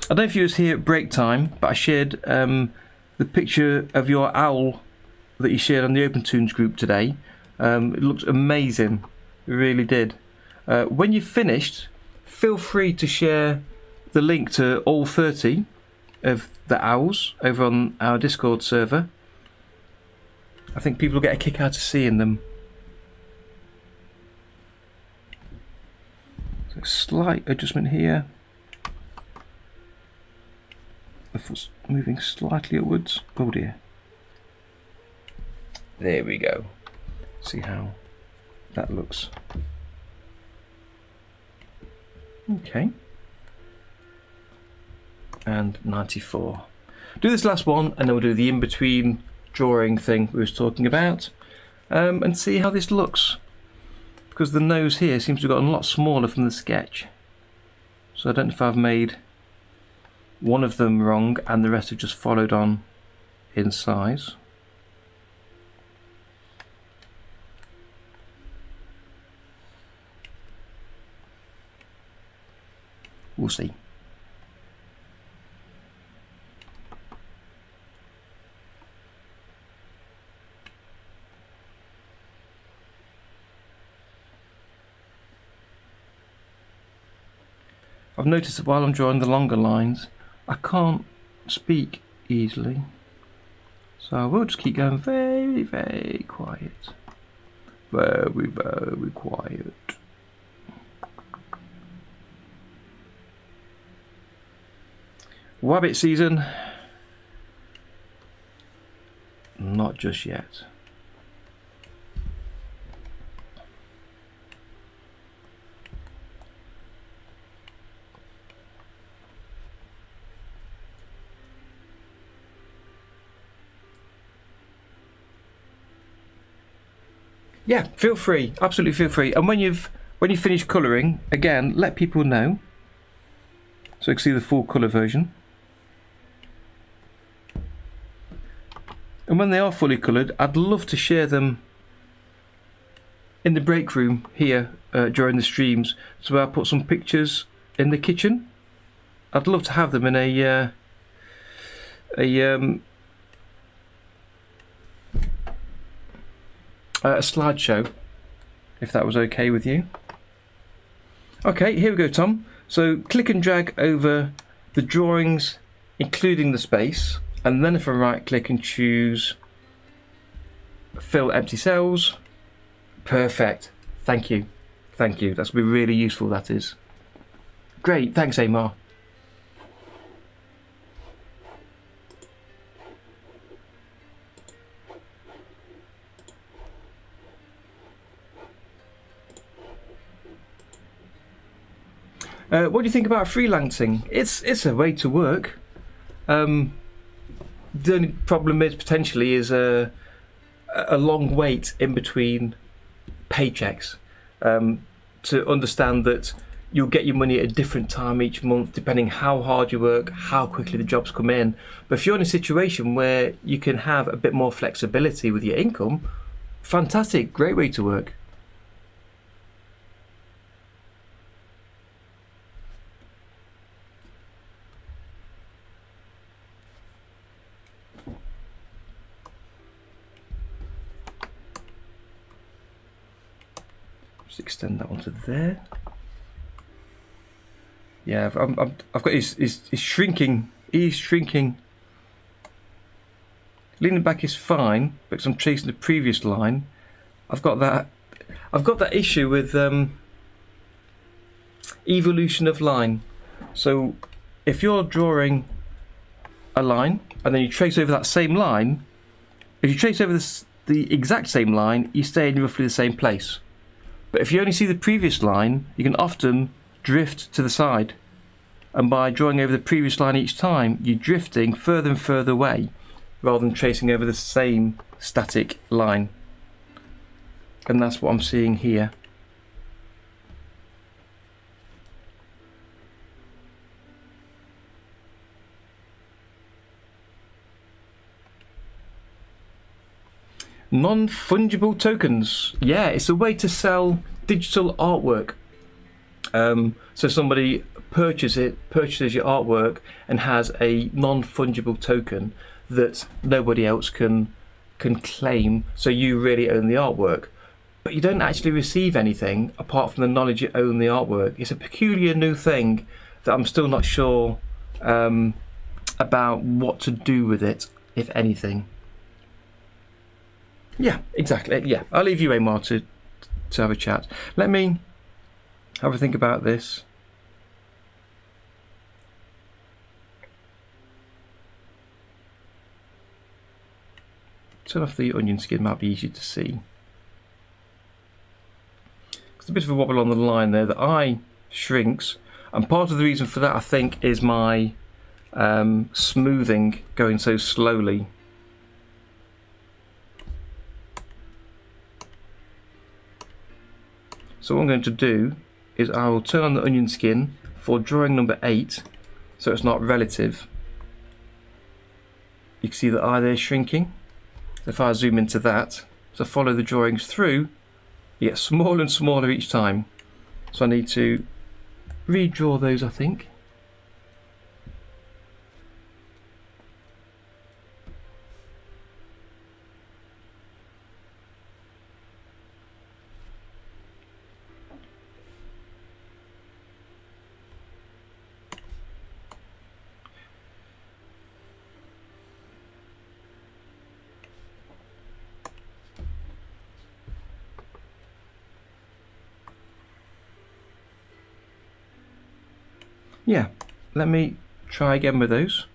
S1: don't know if you was here at break time, but I shared the picture of your owl that you shared on the OpenToonz group today. It looked amazing. It really did. When you've finished, feel free to share the link to all 30 of the owls over on our Discord server. I think people will get a kick out of seeing them. So slight adjustment here. The foot's moving slightly upwards. Oh dear. There we go. See how that looks. Okay. And 94. Do this last one and then we'll do the in-between drawing thing we was talking about, and see how this looks, because the nose here seems to have gotten a lot smaller from the sketch, so I don't know if I've made one of them wrong and the rest have just followed on in size. We'll see. I've noticed that while I'm drawing the longer lines, I can't speak easily. So I will just keep going very, very quiet. Very, very quiet. Wabbit season? Not just yet. Yeah, feel free, absolutely feel free. And when you finish colouring, again, let people know so you can see the full colour version. And when they are fully coloured, I'd love to share them in the break room here during the streams. So I'll put some pictures in the kitchen. I'd love to have them in a slideshow, if that was okay with you. Okay, here we go, Tom. So click and drag over the drawings, including the space, and then if I right click and choose fill empty cells. Perfect. Thank you. Thank you. That's going to be really useful, that is. Great, thanks Amar. What do you think about freelancing? It's a way to work. The only problem is potentially is a long wait in between paychecks. To understand that you'll get your money at a different time each month depending how hard you work, how quickly the jobs come in. But if you're in a situation where you can have a bit more flexibility with your income, fantastic, great way to work. Just extend that onto there. Yeah, I've got his shrinking. He's shrinking. Leaning back is fine, but because I'm chasing the previous line, I've got that issue with evolution of line. So if you're drawing a line and then you trace over that same line, if you trace over the exact same line, you stay in roughly the same place. But if you only see the previous line, you can often drift to the side. And by drawing over the previous line each time, you're drifting further and further away rather than tracing over the same static line. And that's what I'm seeing here. Non-fungible tokens. Yeah, it's a way to sell digital artwork. So somebody purchases your artwork and has a non-fungible token that nobody else can claim, so you really own the artwork. But you don't actually receive anything apart from the knowledge you own the artwork. It's a peculiar new thing that I'm still not sure about what to do with it, if anything. Yeah, exactly. Yeah, I'll leave you, Amar, to have a chat. Let me have a think about this. Turn off the onion skin, might be easier to see. There's a bit of a wobble on the line there. The eye shrinks, and part of the reason for that, I think, is my smoothing going so slowly. So what I'm going to do is I will turn on the onion skin for drawing number 8, so it's not relative. You can see the eye there shrinking. So if I zoom into that, so follow the drawings through, you get smaller and smaller each time. So I need to redraw those, I think. Yeah, let me try again with those.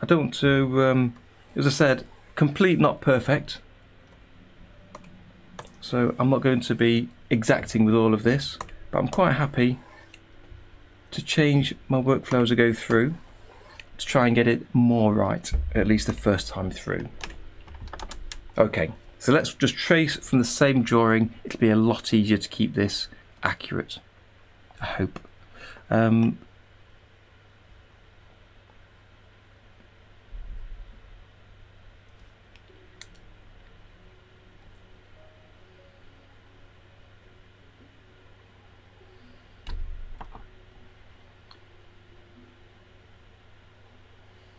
S1: I don't want to, as I said, complete not perfect. So I'm not going to be exacting with all of this, but I'm quite happy to change my workflow as I go through to try and get it more right, at least the first time through. Okay, so let's just trace from the same drawing. It'll be a lot easier to keep this accurate, I hope.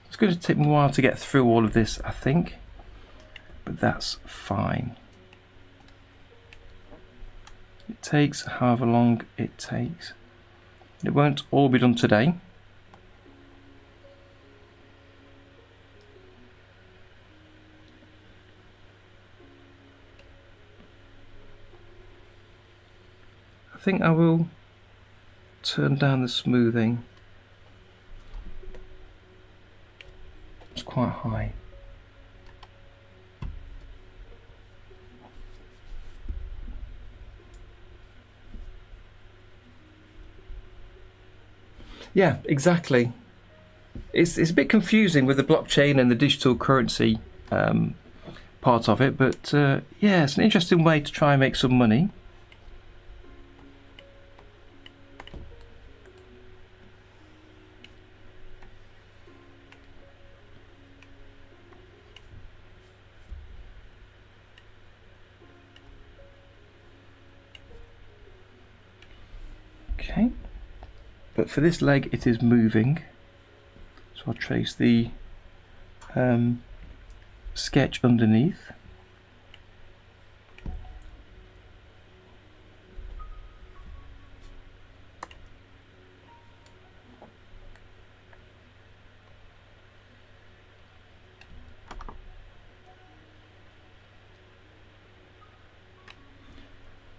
S1: It's going to take me a while to get through all of this, I think, but that's fine. It takes however long it takes. It won't all be done today. I think I will turn down the smoothing. It's quite high. Yeah, exactly. It's a bit confusing with the blockchain and the digital currency part of it, but yeah, it's an interesting way to try and make some money. Okay, but for this leg it is moving, so I'll trace the sketch underneath.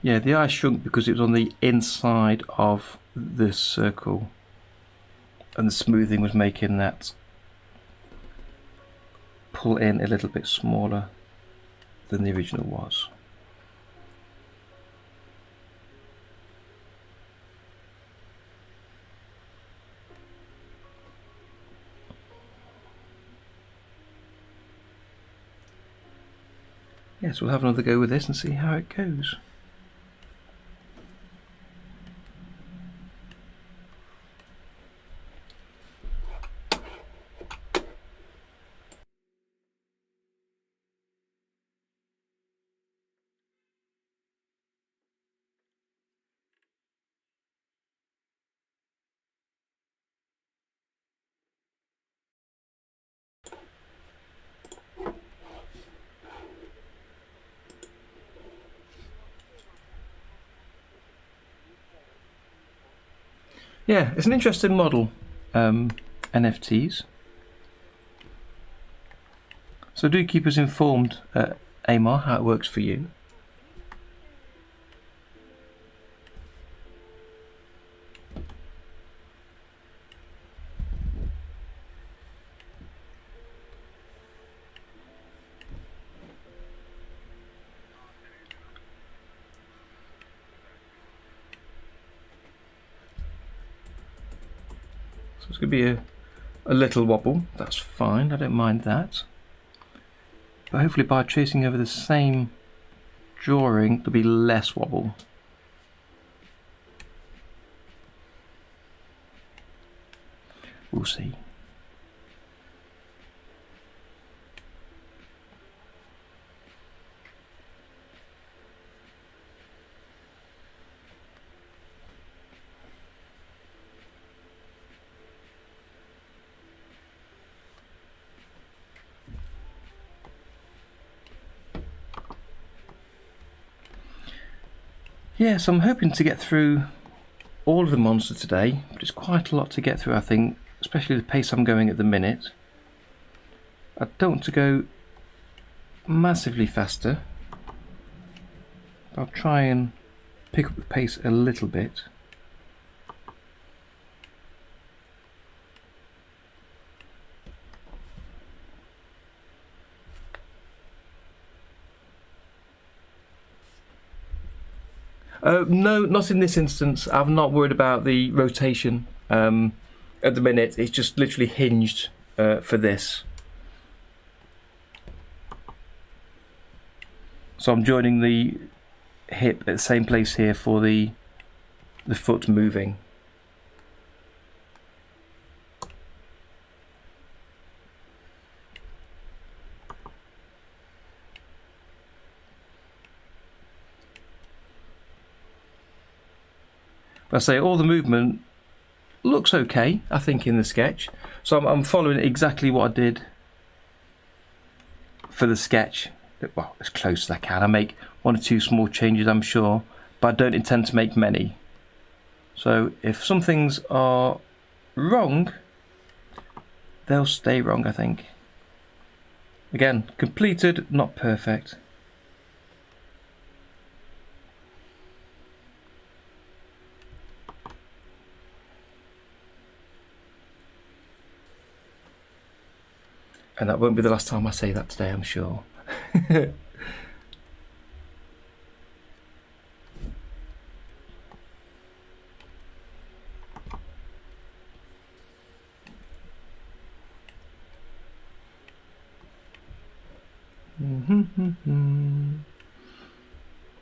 S1: Yeah, the eye shrunk because it was on the inside of the circle, and the smoothing was making that pull in a little bit smaller than the original was. Yes, we'll have another go with this and see how it goes. Yeah, it's an interesting model, NFTs. So do keep us informed, Amar, how it works for you. So it's going to be a little wobble, that's fine, I don't mind that. But hopefully by tracing over the same drawing there'll be less wobble. We'll see. Yes, I'm hoping to get through all of the monsters today, but it's quite a lot to get through, I think, especially the pace I'm going at the minute. I don't want to go massively faster. I'll try and pick up the pace a little bit. No, not in this instance. I'm not worried about the rotation at the minute. It's just literally hinged for this. So I'm joining the hip at the same place here for the foot moving. I say all the movement looks okay, I think, in the sketch. So I'm following exactly what I did for the sketch. Well, as close as I can. I make one or two small changes, I'm sure, but I don't intend to make many. So if some things are wrong, they'll stay wrong, I think. Again, completed, not perfect. And that won't be the last time I say that today, I'm sure.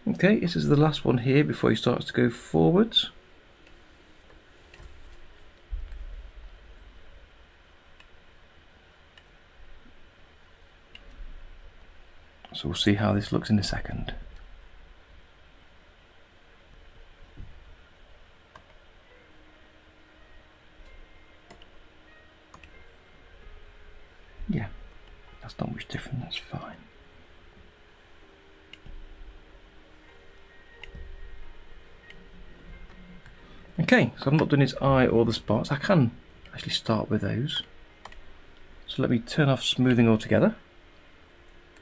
S1: Okay, this is the last one here before he starts to go forwards. So we'll see how this looks in a second. Yeah, that's not much different, that's fine. Okay, so I've not done his eye or the spots. I can actually start with those. So let me turn off smoothing altogether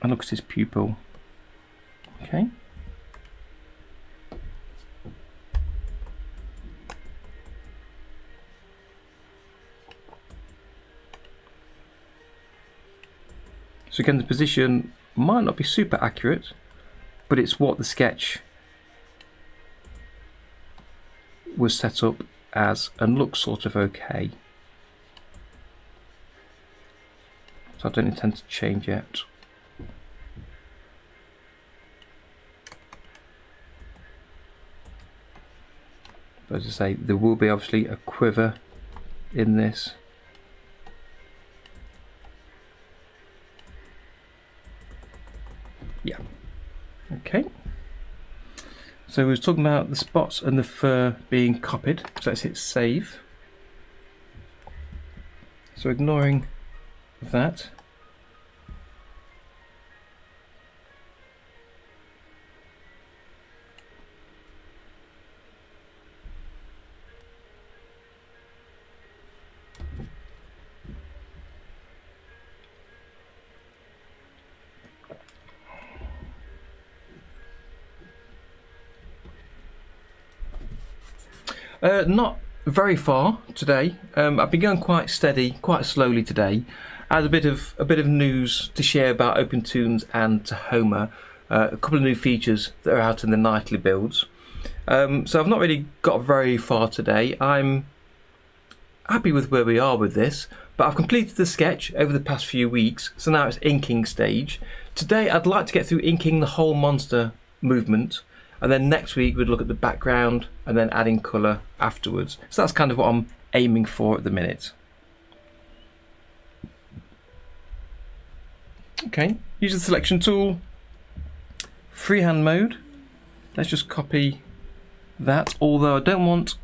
S1: and look at his pupil. Okay. So again, the position might not be super accurate, but it's what the sketch was set up as and looks sort of okay. So I don't intend to change it. But as I say, there will be obviously a quiver in this. Yeah. Okay. So we was talking about the spots and the fur being copied. So let's hit save. So ignoring that. Not very far today. I've been going quite steady, quite slowly today. I had a bit of news to share about OpenToonz and Tahoma. A couple of new features that are out in the nightly builds. So I've not really got very far today. I'm happy with where we are with this, but I've completed the sketch over the past few weeks, so now it's inking stage. Today I'd like to get through inking the whole monster movement, and then next week we'd look at the background and then adding colour afterwards. So that's kind of what I'm aiming for at the minute. Okay, use the selection tool, freehand mode. Let's just copy that, although I don't want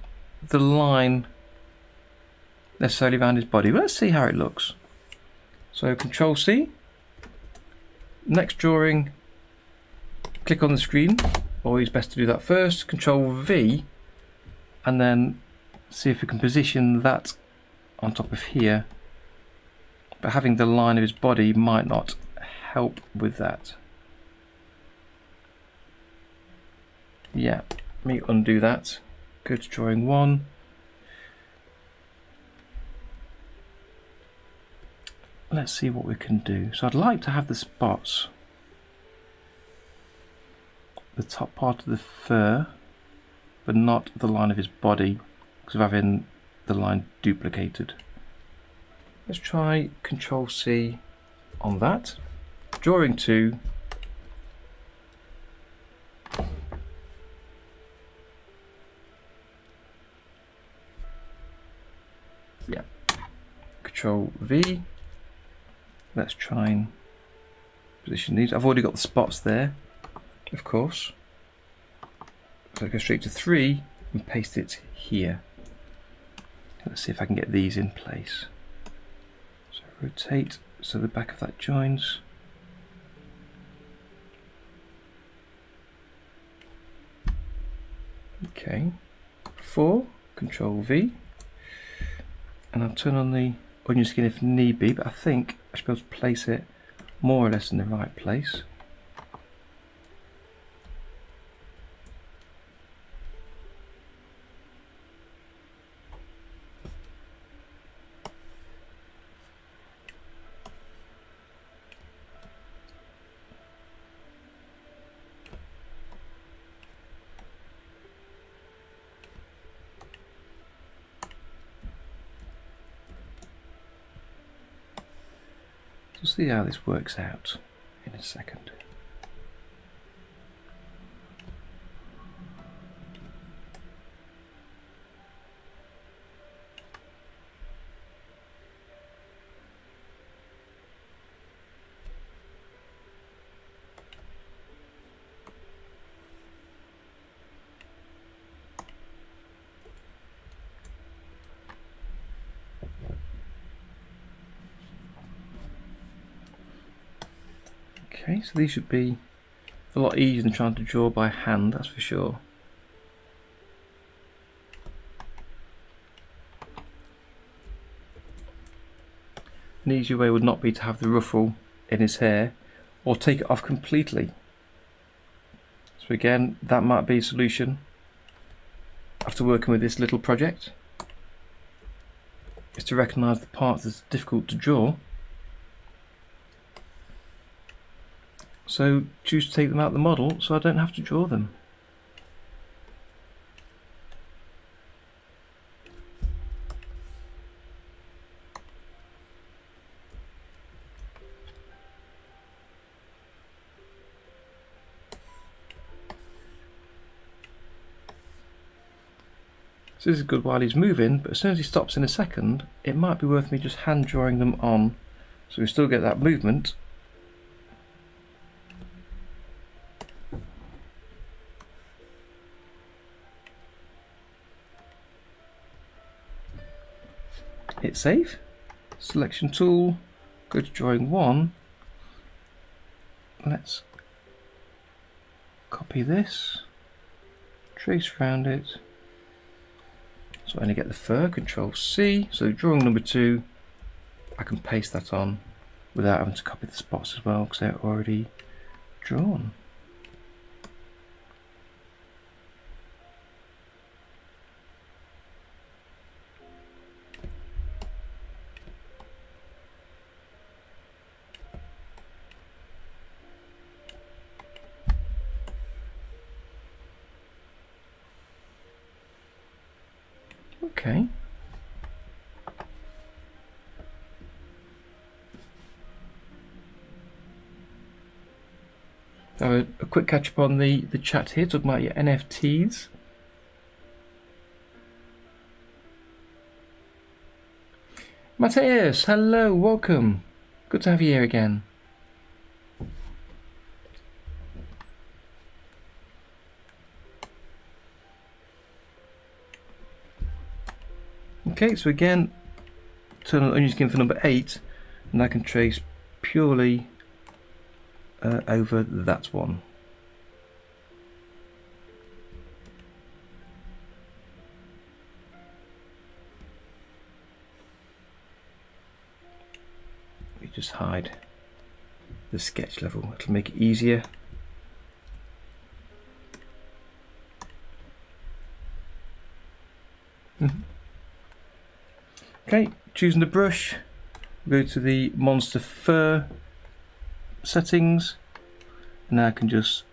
S1: the line necessarily around his body. But let's see how it looks. So Control C, next drawing, click on the screen. Always best to do that first. Control V, and then see if we can position that on top of here. But having the line of his body might not help with that. Yeah, let me undo that. Go to drawing 1. Let's see what we can do. So I'd like to have the spots, the top part of the fur, but not the line of his body because of having the line duplicated. Let's try Control C on that. Drawing 2. Yeah. Control V. Let's try and position these. I've already got the spots there, of course. So I go straight to 3 and paste it here. Let's see if I can get these in place. So rotate so the back of that joins. Okay. 4, Control V. And I'll turn on the onion skin if need be, but I think I should be able to place it more or less in the right place. we'll see how this works out in a second. Okay, so these should be a lot easier than trying to draw by hand, that's for sure. An easier way would not be to have the ruffle in his hair or take it off completely. So again, that might be a solution after working with this little project, is to recognise the parts that's difficult to draw. So choose to take them out of the model so I don't have to draw them. So this is good while he's moving, but as soon as he stops in a second, it might be worth me just hand drawing them on so we still get that movement. Hit save, selection tool, go to drawing 1, let's copy this, trace around it, so I only get the fur, Control C, so drawing number 2, I can paste that on without having to copy the spots as well because they're already drawn. Okay. Have a quick catch up on the chat here, talking about your NFTs. Mateus, hello, welcome. Good to have you here again. Okay, so again, turn on onion skin for number 8, and I can trace purely over that one. We just hide the sketch level, it'll make it easier. Okay, choosing the brush, go to the monster fur settings, and now I can just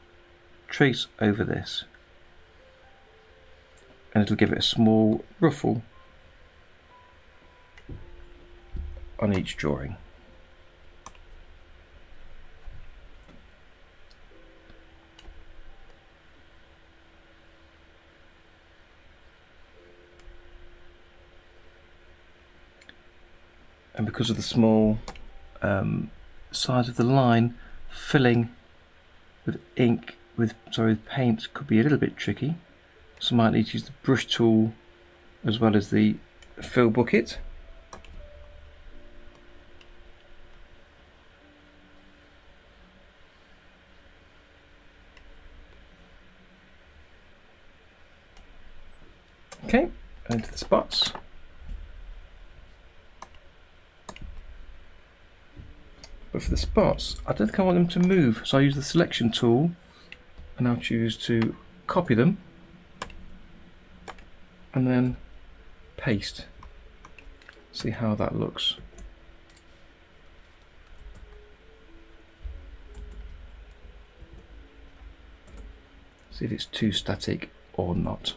S1: trace over this, and it'll give it a small ruffle on each drawing. And because of the small size of the line, filling with ink, with paint could be a little bit tricky. So I might need to use the brush tool as well as the fill bucket. Okay, into the spots. But for the spots, I don't think I want them to move, so I use the selection tool and I'll choose to copy them and then paste. See how that looks. See if it's too static or not.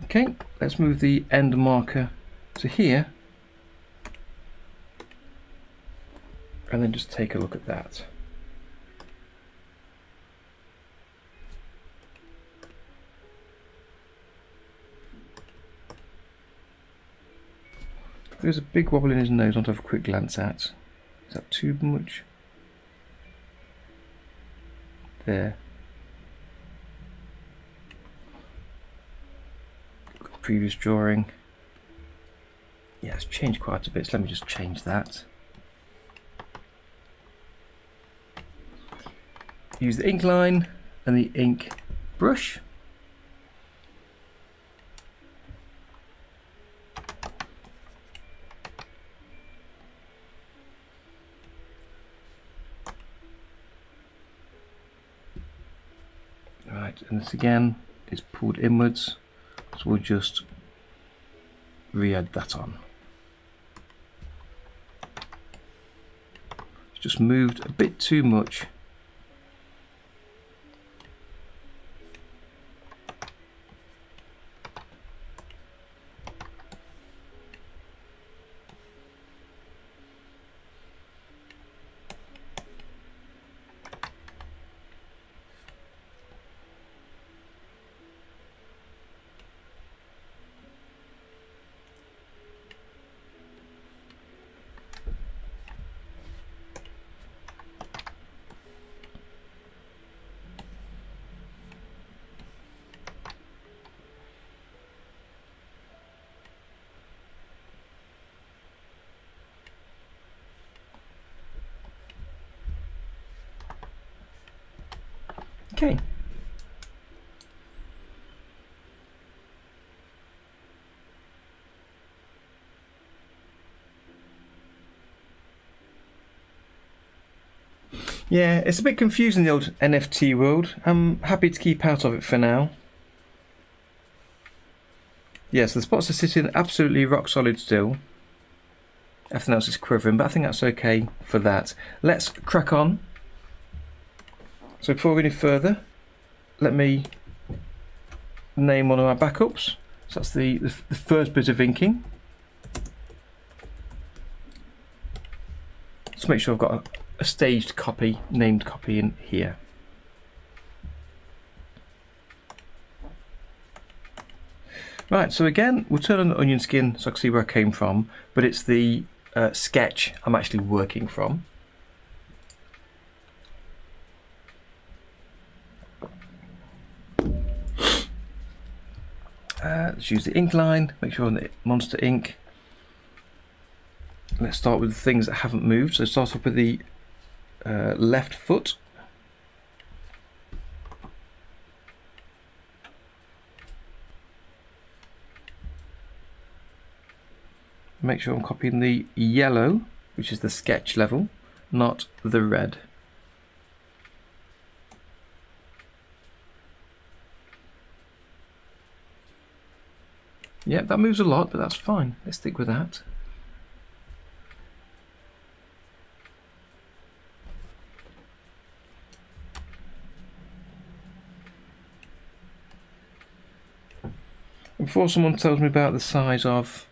S1: Okay, let's move the end marker to here. and then just take a look at that. There's a big wobble in his nose I want to have a quick glance at. Is that too much? There. Previous drawing. Yeah, it's changed quite a bit, so let me just change that. Use the ink line and the ink brush. Right, and this again is pulled inwards, so we'll just re-add that on. It's just moved a bit too much. Okay. Yeah, it's a bit confusing, the old NFT world. I'm happy to keep out of it for now. Yes, the spots are sitting absolutely rock solid still. Everything else is quivering, but I think that's okay for that. Let's crack on. So before we go any further, let me name one of our backups. So that's the first bit of inking. Let's make sure I've got a staged copy, named copy in here. Right, so again, we'll turn on the onion skin so I can see where I came from, but it's the sketch I'm actually working from. Let's use the ink line, make sure on the monster ink. Let's start with the things that haven't moved. So start off with the left foot. Make sure I'm copying the yellow, which is the sketch level, not the red. Yep, that moves a lot, but that's fine. Let's stick with that. Before someone tells me about the size of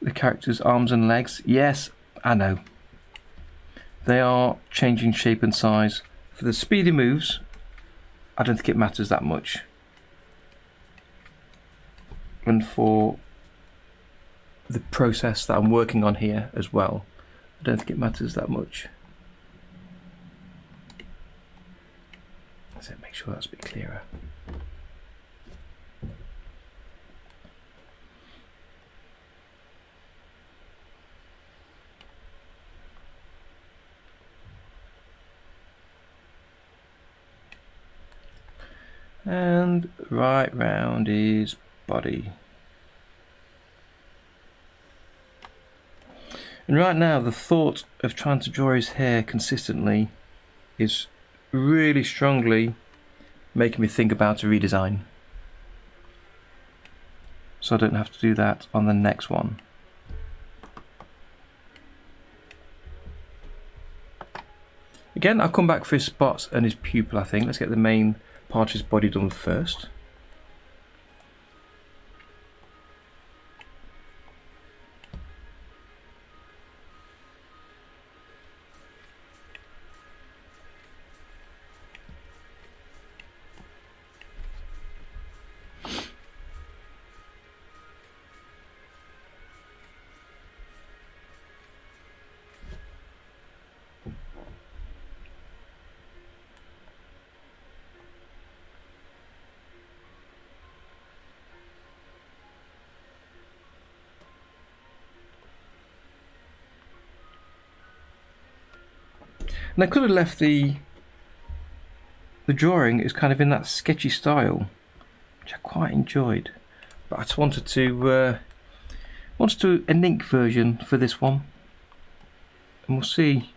S1: the character's arms and legs, yes, I know. They are changing shape and size. For the speedy moves, I don't think it matters that much. And for the process that I'm working on here as well, I don't think it matters that much. Let's make sure that's a bit clearer. And right round his body. And right now the thought of trying to draw his hair consistently is really strongly making me think about a redesign. So I don't have to do that on the next one. Again, I'll come back for his spots and his pupil, I think. Let's get the main part of his body done first. And I could have left the drawing is kind of in that sketchy style, which I quite enjoyed, but I just wanted to do an ink version for this one, and we'll see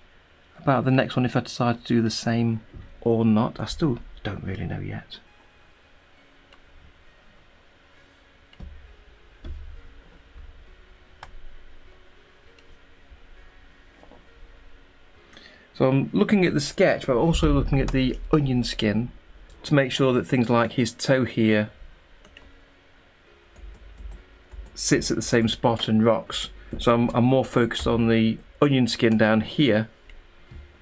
S1: about the next one if I decide to do the same or not. I still don't really know yet. So I'm looking at the sketch, but I'm also looking at the onion skin to make sure that things like his toe here sits at the same spot and rocks. So I'm more focused on the onion skin down here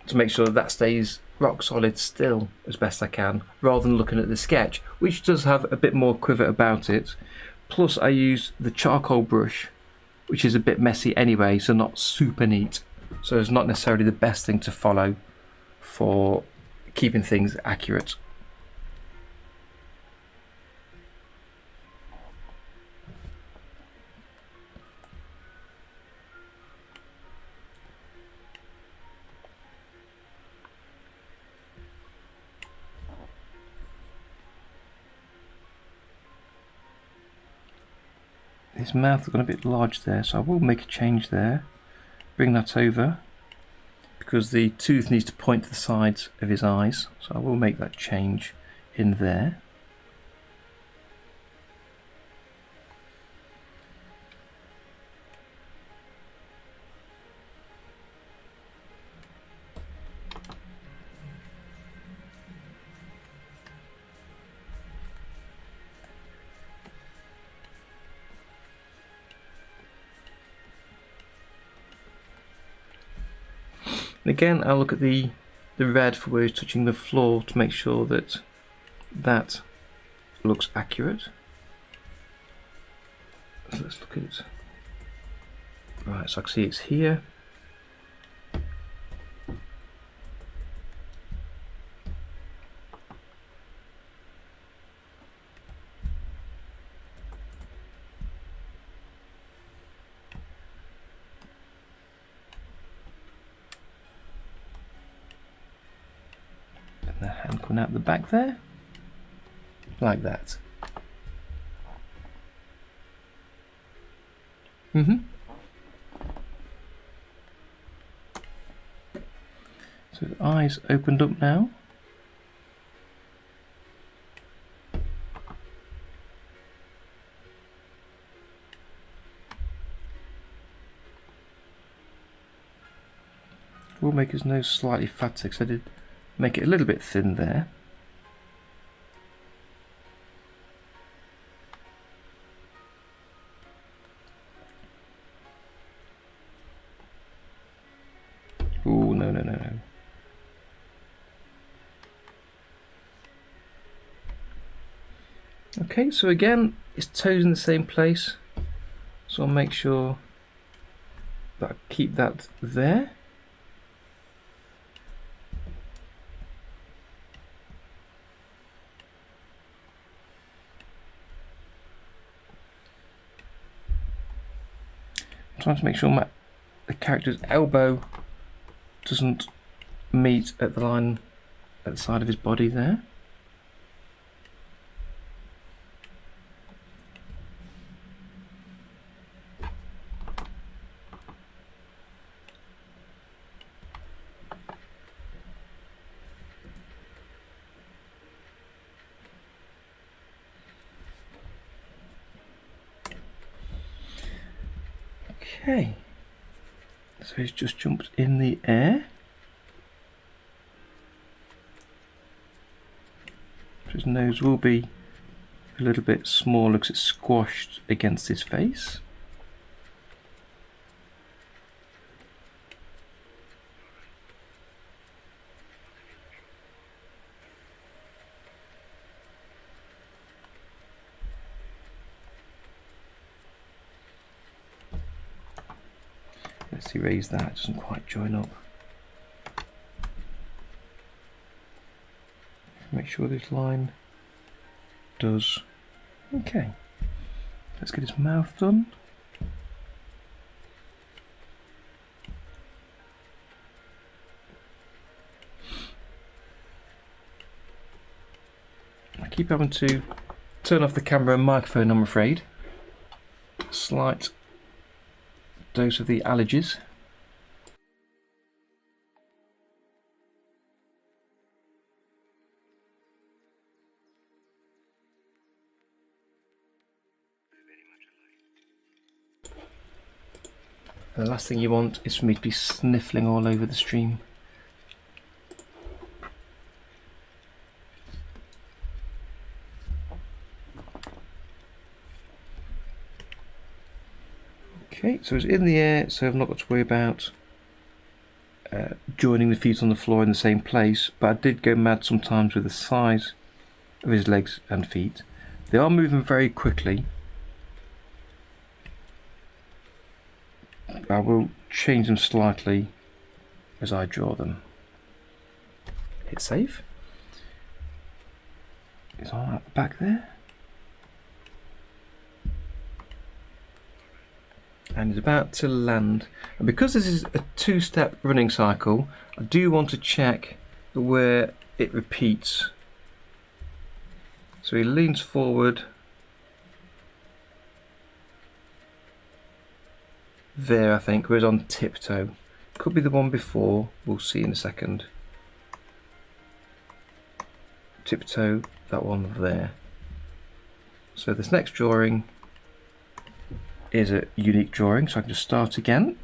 S1: to make sure that stays rock solid still as best I can, rather than looking at the sketch, which does have a bit more quiver about it. Plus I used the charcoal brush, which is a bit messy anyway, so not super neat. So it's not necessarily the best thing to follow for keeping things accurate. His mouth has gone a bit large there, so I will make a change there. Bring that over, because the tooth needs to point to the sides of his eyes, so I will make that change in there. And again, I'll look at the red for where he's touching the floor to make sure that that looks accurate. So let's look at it. Right, so I can see it's here. The hand coming out the back there, like that. So his eyes opened up now. We'll make his nose slightly fatter, because I did make it a little bit thin there. Oh, no, no, no, no. Okay, so again, his toes in the same place. So I'll make sure that I keep that there. Trying to make sure the character's elbow doesn't meet at the line at the side of his body there. Okay, so he's just jumped in the air. His nose will be a little bit smaller because it's squashed against his face. Let's erase that, it doesn't quite join up. Make sure this line does. Okay, let's get his mouth done. keep having to turn off the camera and microphone, I'm afraid. Slight dose of the allergies. The last thing you want is for me to be sniffling all over the stream. Okay, so it's in the air, so I've not got to worry about joining the feet on the floor in the same place, but I did go mad sometimes with the size of his legs and feet. They are moving very quickly. I will change them slightly as I draw them. Hit save. Is all that back there? And it's about to land. And because this is a two-step running cycle, I do want to check where it repeats. So he leans forward. There, I think, where it's on tiptoe. Could be the one before, we'll see in a second. Tiptoe, that one there. So this next drawing is a unique drawing, so I can just start again.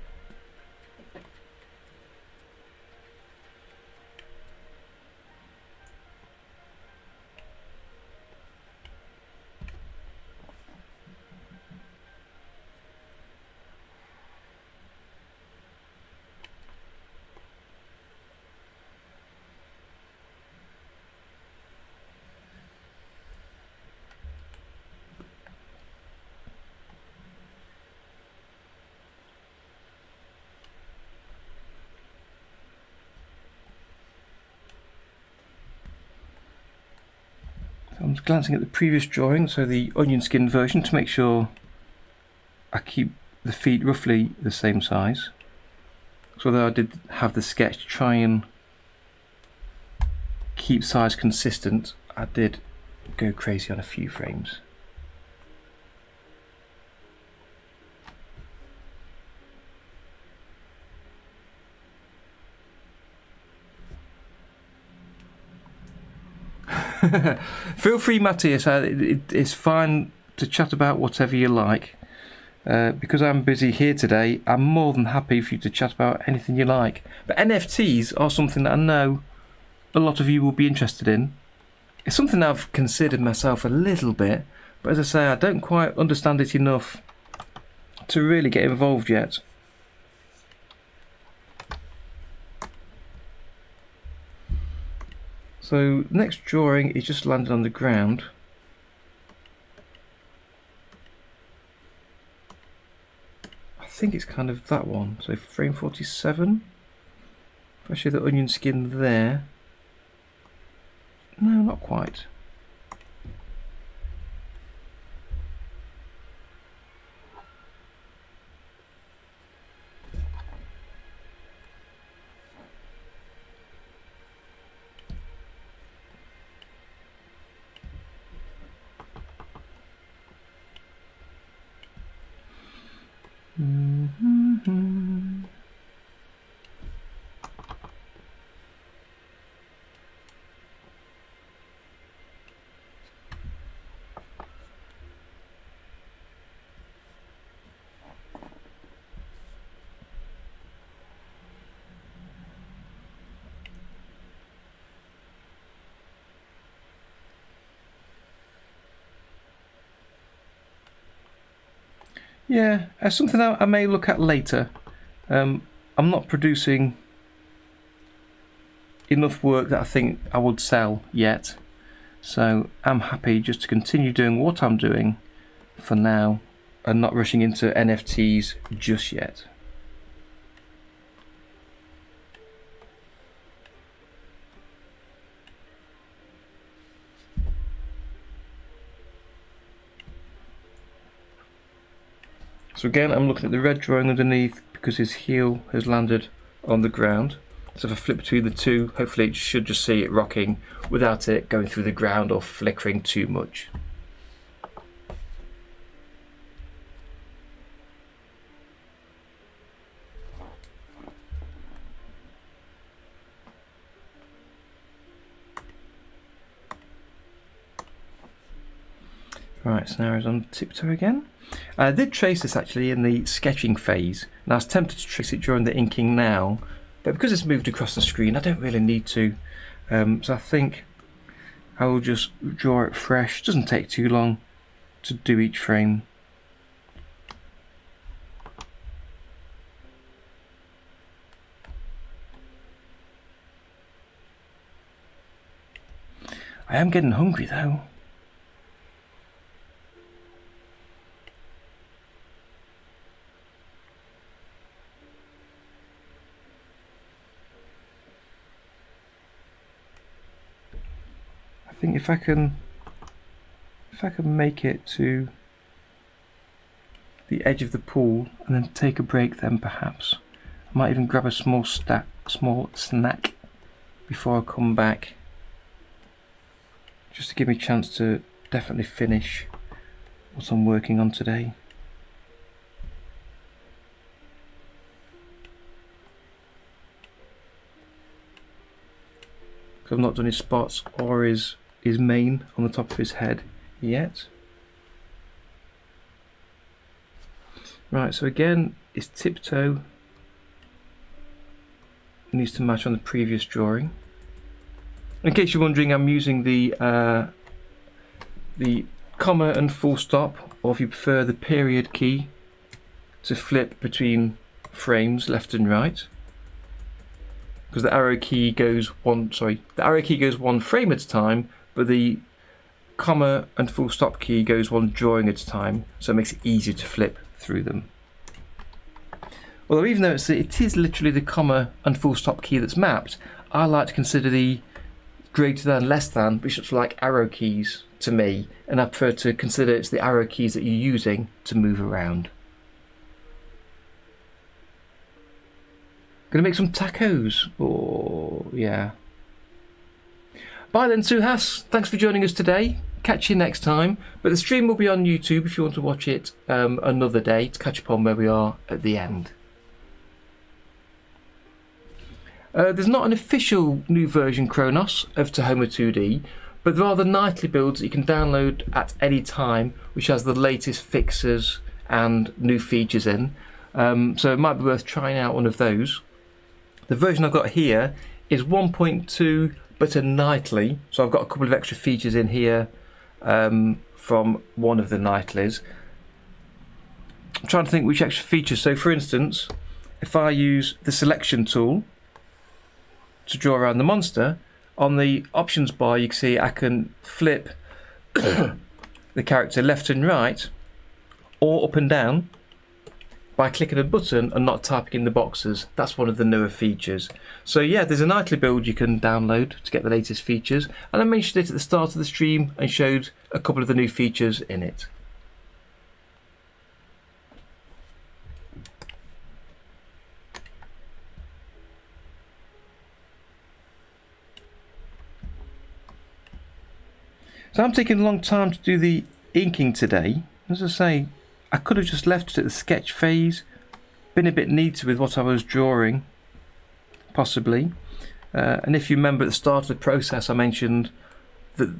S1: I'm just glancing at the previous drawing, so the onion skin version, to make sure I keep the feet roughly the same size. So although I did have the sketch to try and keep size consistent, I did go crazy on a few frames. Feel free, Matthias, it's fine to chat about whatever you like. Because I'm busy here today, I'm more than happy for you to chat about anything you like. But NFTs are something that I know a lot of you will be interested in. It's something I've considered myself a little bit, but as I say, I don't quite understand it enough to really get involved yet. So next drawing is just landed on the ground. I think it's kind of that one. So frame 47. If I show the onion skin there. No, not quite. Yeah, something I may look at later. I'm not producing enough work that I think I would sell yet, so I'm happy just to continue doing what I'm doing for now and not rushing into NFTs just yet. So again, I'm looking at the red drawing underneath because his heel has landed on the ground. So if I flip between the two, hopefully it should just see it rocking without it going through the ground or flickering too much. Right, so now it's on tiptoe again. I did trace this actually in the sketching phase, and I was tempted to trace it during the inking now, but because it's moved across the screen, I don't really need to. So I think I will just draw it fresh. It doesn't take too long to do each frame. I am getting hungry though. I think if I can make it to the edge of the pool and then take a break, then perhaps I might even grab a small snack before I come back, just to give me a chance to definitely finish what I'm working on today. Because I've not done his spots or his mane on the top of his head yet. Right, so again, his tiptoe needs to match on the previous drawing. In case you're wondering, I'm using the comma and full stop, or if you prefer, the period key to flip between frames left and right. Because the arrow key goes one frame at a time, but the comma and full stop key goes one drawing at a time, so it makes it easier to flip through them. Although even though it is literally the comma and full stop key that's mapped, I like to consider the greater than, less than, which looks like arrow keys to me, and I prefer to consider it's the arrow keys that you're using to move around. Gonna make some tacos. Oh yeah. Bye then, Suhas. Thanks for joining us today. Catch you next time. But the stream will be on YouTube if you want to watch it another day to catch up on where we are at the end. There's not an official new version Kronos of Tahoma2D, but there are the nightly builds that you can download at any time, which has the latest fixes and new features in. So it might be worth trying out one of those. The version I've got here is 1.2, but a nightly, so I've got a couple of extra features in here from one of the nightlies. I'm trying to think which extra features. So for instance, if I use the selection tool to draw around the monster, on the options bar you can see I can flip the character left and right or up and down by clicking a button and not typing in the boxes. That's one of the newer features. So yeah, there's a nightly build you can download to get the latest features, and I mentioned it at the start of the stream and showed a couple of the new features in it. So I'm taking a long time to do the inking today. As I say, I could have just left it at the sketch phase, been a bit neater with what I was drawing, possibly. And if you remember at the start of the process, I mentioned that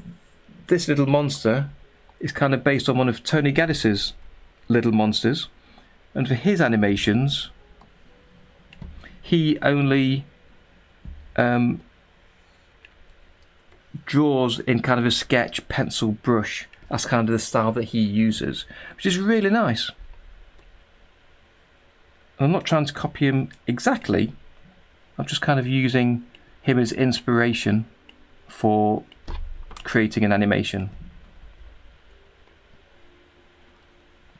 S1: this little monster is kind of based on one of Tony Gaddis's little monsters. And for his animations, he only draws in kind of a sketch pencil brush. That's kind of the style that he uses, which is really nice. I'm not trying to copy him exactly, I'm just kind of using him as inspiration for creating an animation.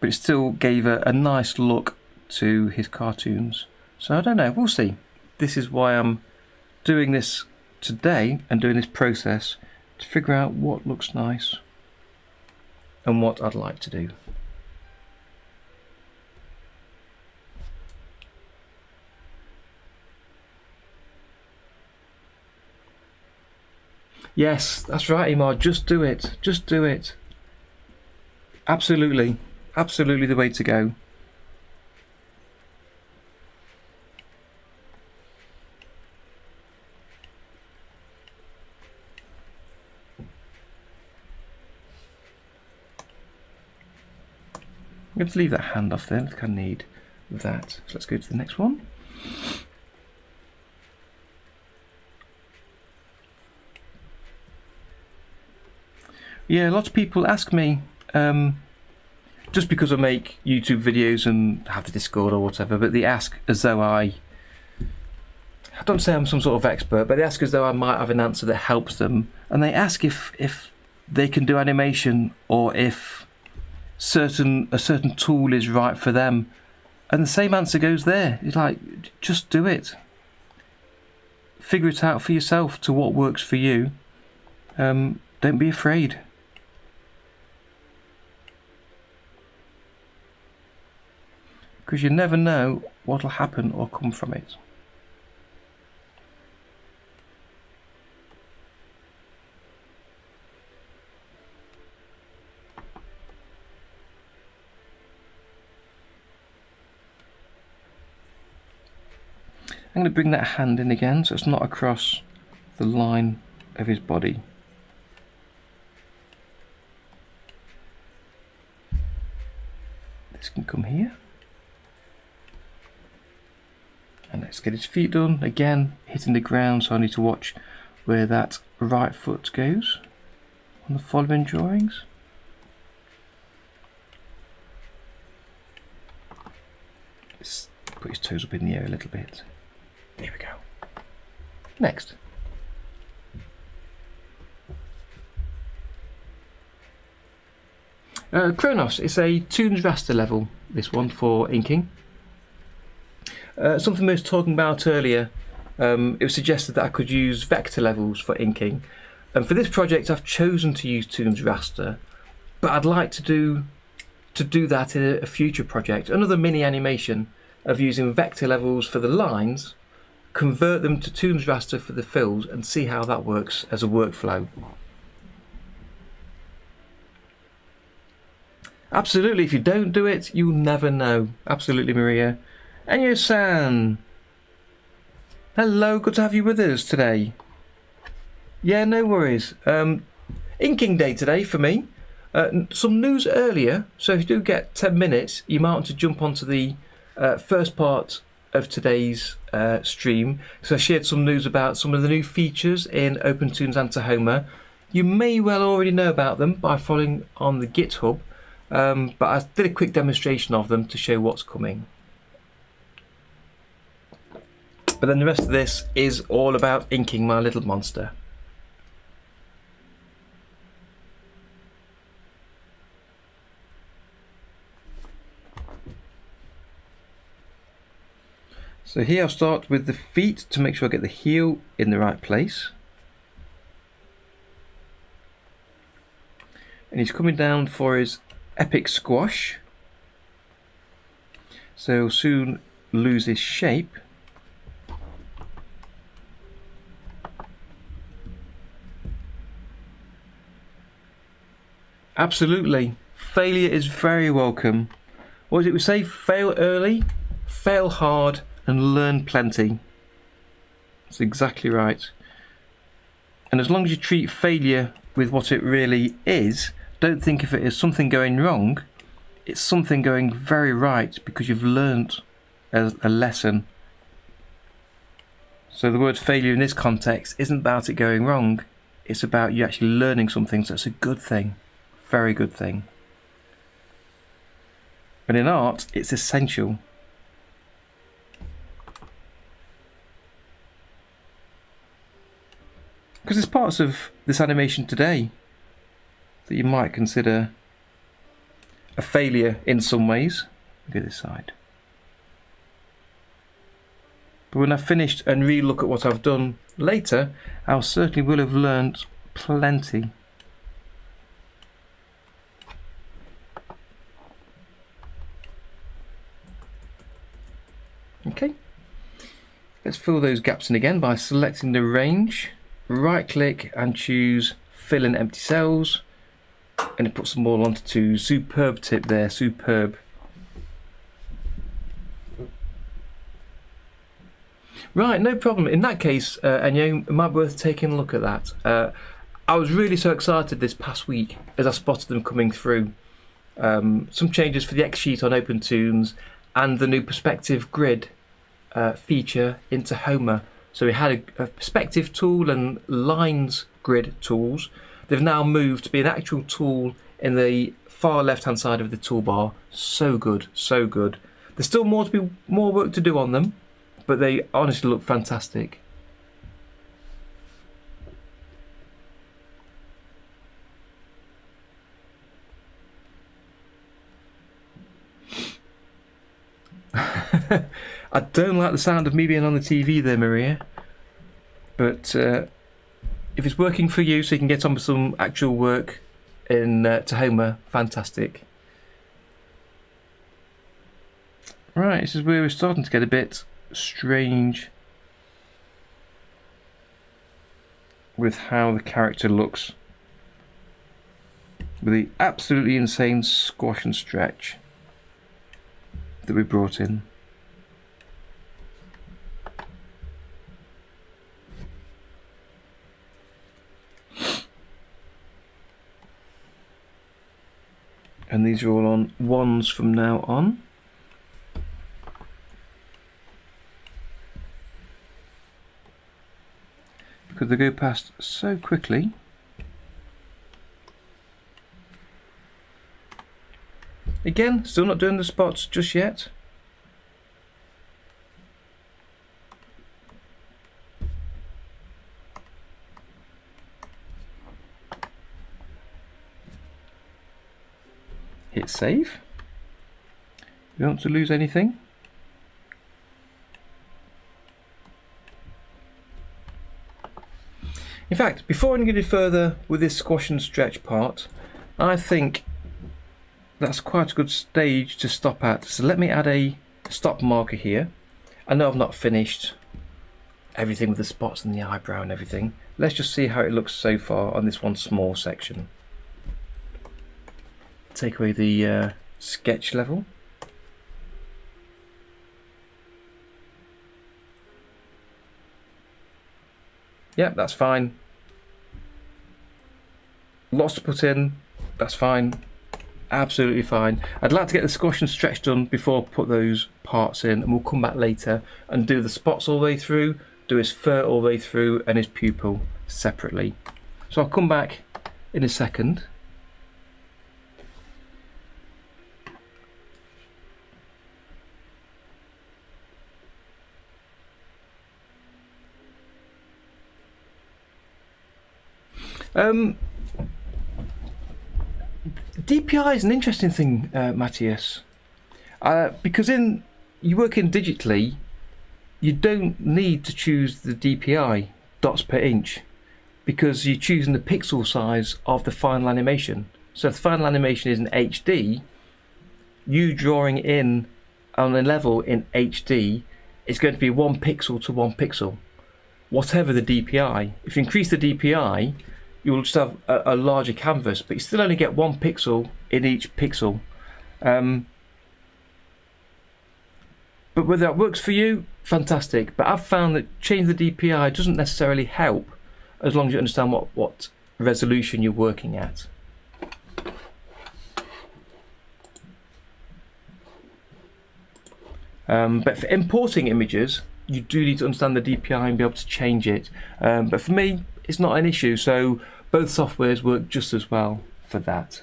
S1: But it still gave a nice look to his cartoons. So I don't know, we'll see. This is why I'm doing this today and doing this process, to figure out what looks nice and what I'd like to do. Yes, that's right, Imar. Just do it. Just do it. Absolutely. Absolutely the way to go. I'm going to leave that hand off there. I think I need that. So let's go to the next one. Yeah, lots of people ask me, just because I make YouTube videos and have the Discord or whatever, but they ask as though I don't say I'm some sort of expert, but they ask as though I might have an answer that helps them. And they ask if they can do animation or if a certain tool is right for them. And the same answer goes there. It's like, just do it. Figure it out for yourself to what works for you. Don't be afraid. Because you never know what will happen or come from it. I'm going to bring that hand in again so it's not across the line of his body. This can come here. And let's get his feet done. Again, hitting the ground, so I need to watch where that right foot goes on the following drawings. Let's put his toes up in the air a little bit. Here we go. Next. Kronos, it's a Toonz raster level, this one, for inking. Something we were talking about earlier, it was suggested that I could use vector levels for inking. And for this project I've chosen to use Toonz raster, but I'd like to do that in a future project, another mini animation of using vector levels for the lines, convert them to Toonz raster for the fills, and see how that works as a workflow. Absolutely, if you don't do it, you'll never know. Absolutely, Maria. Enyo-san! Hello, good to have you with us today. Yeah, no worries. Inking day today for me. Some news earlier, so if you do get 10 minutes, you might want to jump onto the first part of today's stream. So I shared some news about some of the new features in OpenToonz and Tahoma. You may well already know about them by following on the GitHub, but I did a quick demonstration of them to show what's coming. But then the rest of this is all about inking my little monster. So here I'll start with the feet to make sure I get the heel in the right place. And he's coming down for his epic squash. So he'll soon lose his shape. Absolutely. Failure is very welcome. What is it we say? Fail early, fail hard, and learn plenty. That's exactly right. And as long as you treat failure with what it really is, don't think of it as something going wrong. It's something going very right because you've learnt a lesson. So the word failure in this context isn't about it going wrong. It's about you actually learning something, so it's a good thing. Very good thing. But in art, it's essential. Because there's parts of this animation today that you might consider a failure in some ways. Look at this side. But when I've finished and re-look at what I've done later, I certainly will have learnt plenty. Okay, let's fill those gaps in again by selecting the range right click and choose fill in empty cells, and it puts them all onto two. Superb tip there, superb. Right, no problem. In that case, Enyo, it might be worth taking a look at that. I was really so excited this past week as I spotted them coming through. Some changes for the X sheet on OpenToonz and the new perspective grid feature in Tahoma. So we had a perspective tool and lines grid tools. They've now moved to be an actual tool in the far left hand side of the toolbar. So good, so good. There's still more work to do on them, but they honestly look fantastic. I don't like the sound of me being on the TV there, Maria, but if it's working for you so you can get on with some actual work in Tahoma, fantastic. Right, this is where we're starting to get a bit strange with how the character looks, with the absolutely insane squash and stretch that we brought in. And these are all on ones from now on. Because they go past so quickly. Again, still not doing the spots just yet. Hit save. You don't want to lose anything. In fact, before I go any further with this squash and stretch part, I think that's quite a good stage to stop at. So let me add a stop marker here. I know I've not finished everything with the spots and the eyebrow and everything. Let's just see how it looks so far on this one small section. Take away the sketch level. Yep, that's fine. Lots to put in, that's fine. Absolutely fine. I'd like to get the squash and stretch done before I put those parts in, and we'll come back later and do the spots all the way through, do his fur all the way through, and his pupil separately. So I'll come back in a second. DPI is an interesting thing, Matthias, because you work in digitally, you don't need to choose the DPI, dots per inch, because you're choosing the pixel size of the final animation. So if the final animation is in HD, you drawing in on a level in HD is going to be 1 pixel to 1 pixel, whatever the DPI. If you increase the DPI, you'll just have a larger canvas, but you still only get 1 pixel in each pixel. But whether that works for you, fantastic. But I've found that changing the DPI doesn't necessarily help as long as you understand what resolution you're working at. But for importing images, you do need to understand the DPI and be able to change it. But for me, it's not an issue, so both softwares work just as well for that.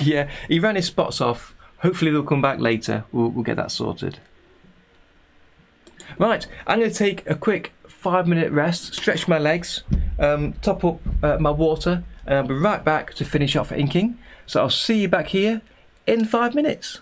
S1: Yeah, he ran his spots off. Hopefully they'll come back later. We'll get that sorted. Right, I'm going to take a quick 5-minute rest, stretch my legs, top up my water, and I'll be right back to finish off inking. So I'll see you back here in 5 minutes.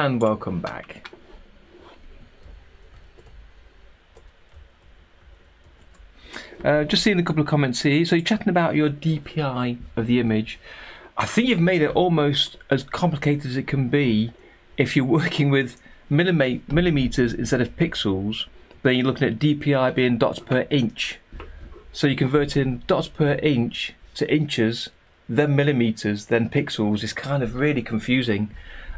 S1: and welcome back. Just seeing a couple of comments here. So you're chatting about your DPI of the image. I think you've made it almost as complicated as it can be if you're working with millimeters instead of pixels. Then you're looking at DPI being dots per inch. So you're converting dots per inch to inches, then millimeters, then pixels. Is kind of really confusing.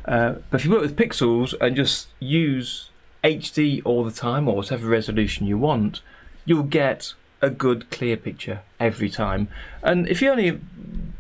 S1: But if you work with pixels and just use HD all the time or whatever resolution you want, you'll get a good clear picture every time. And if you're only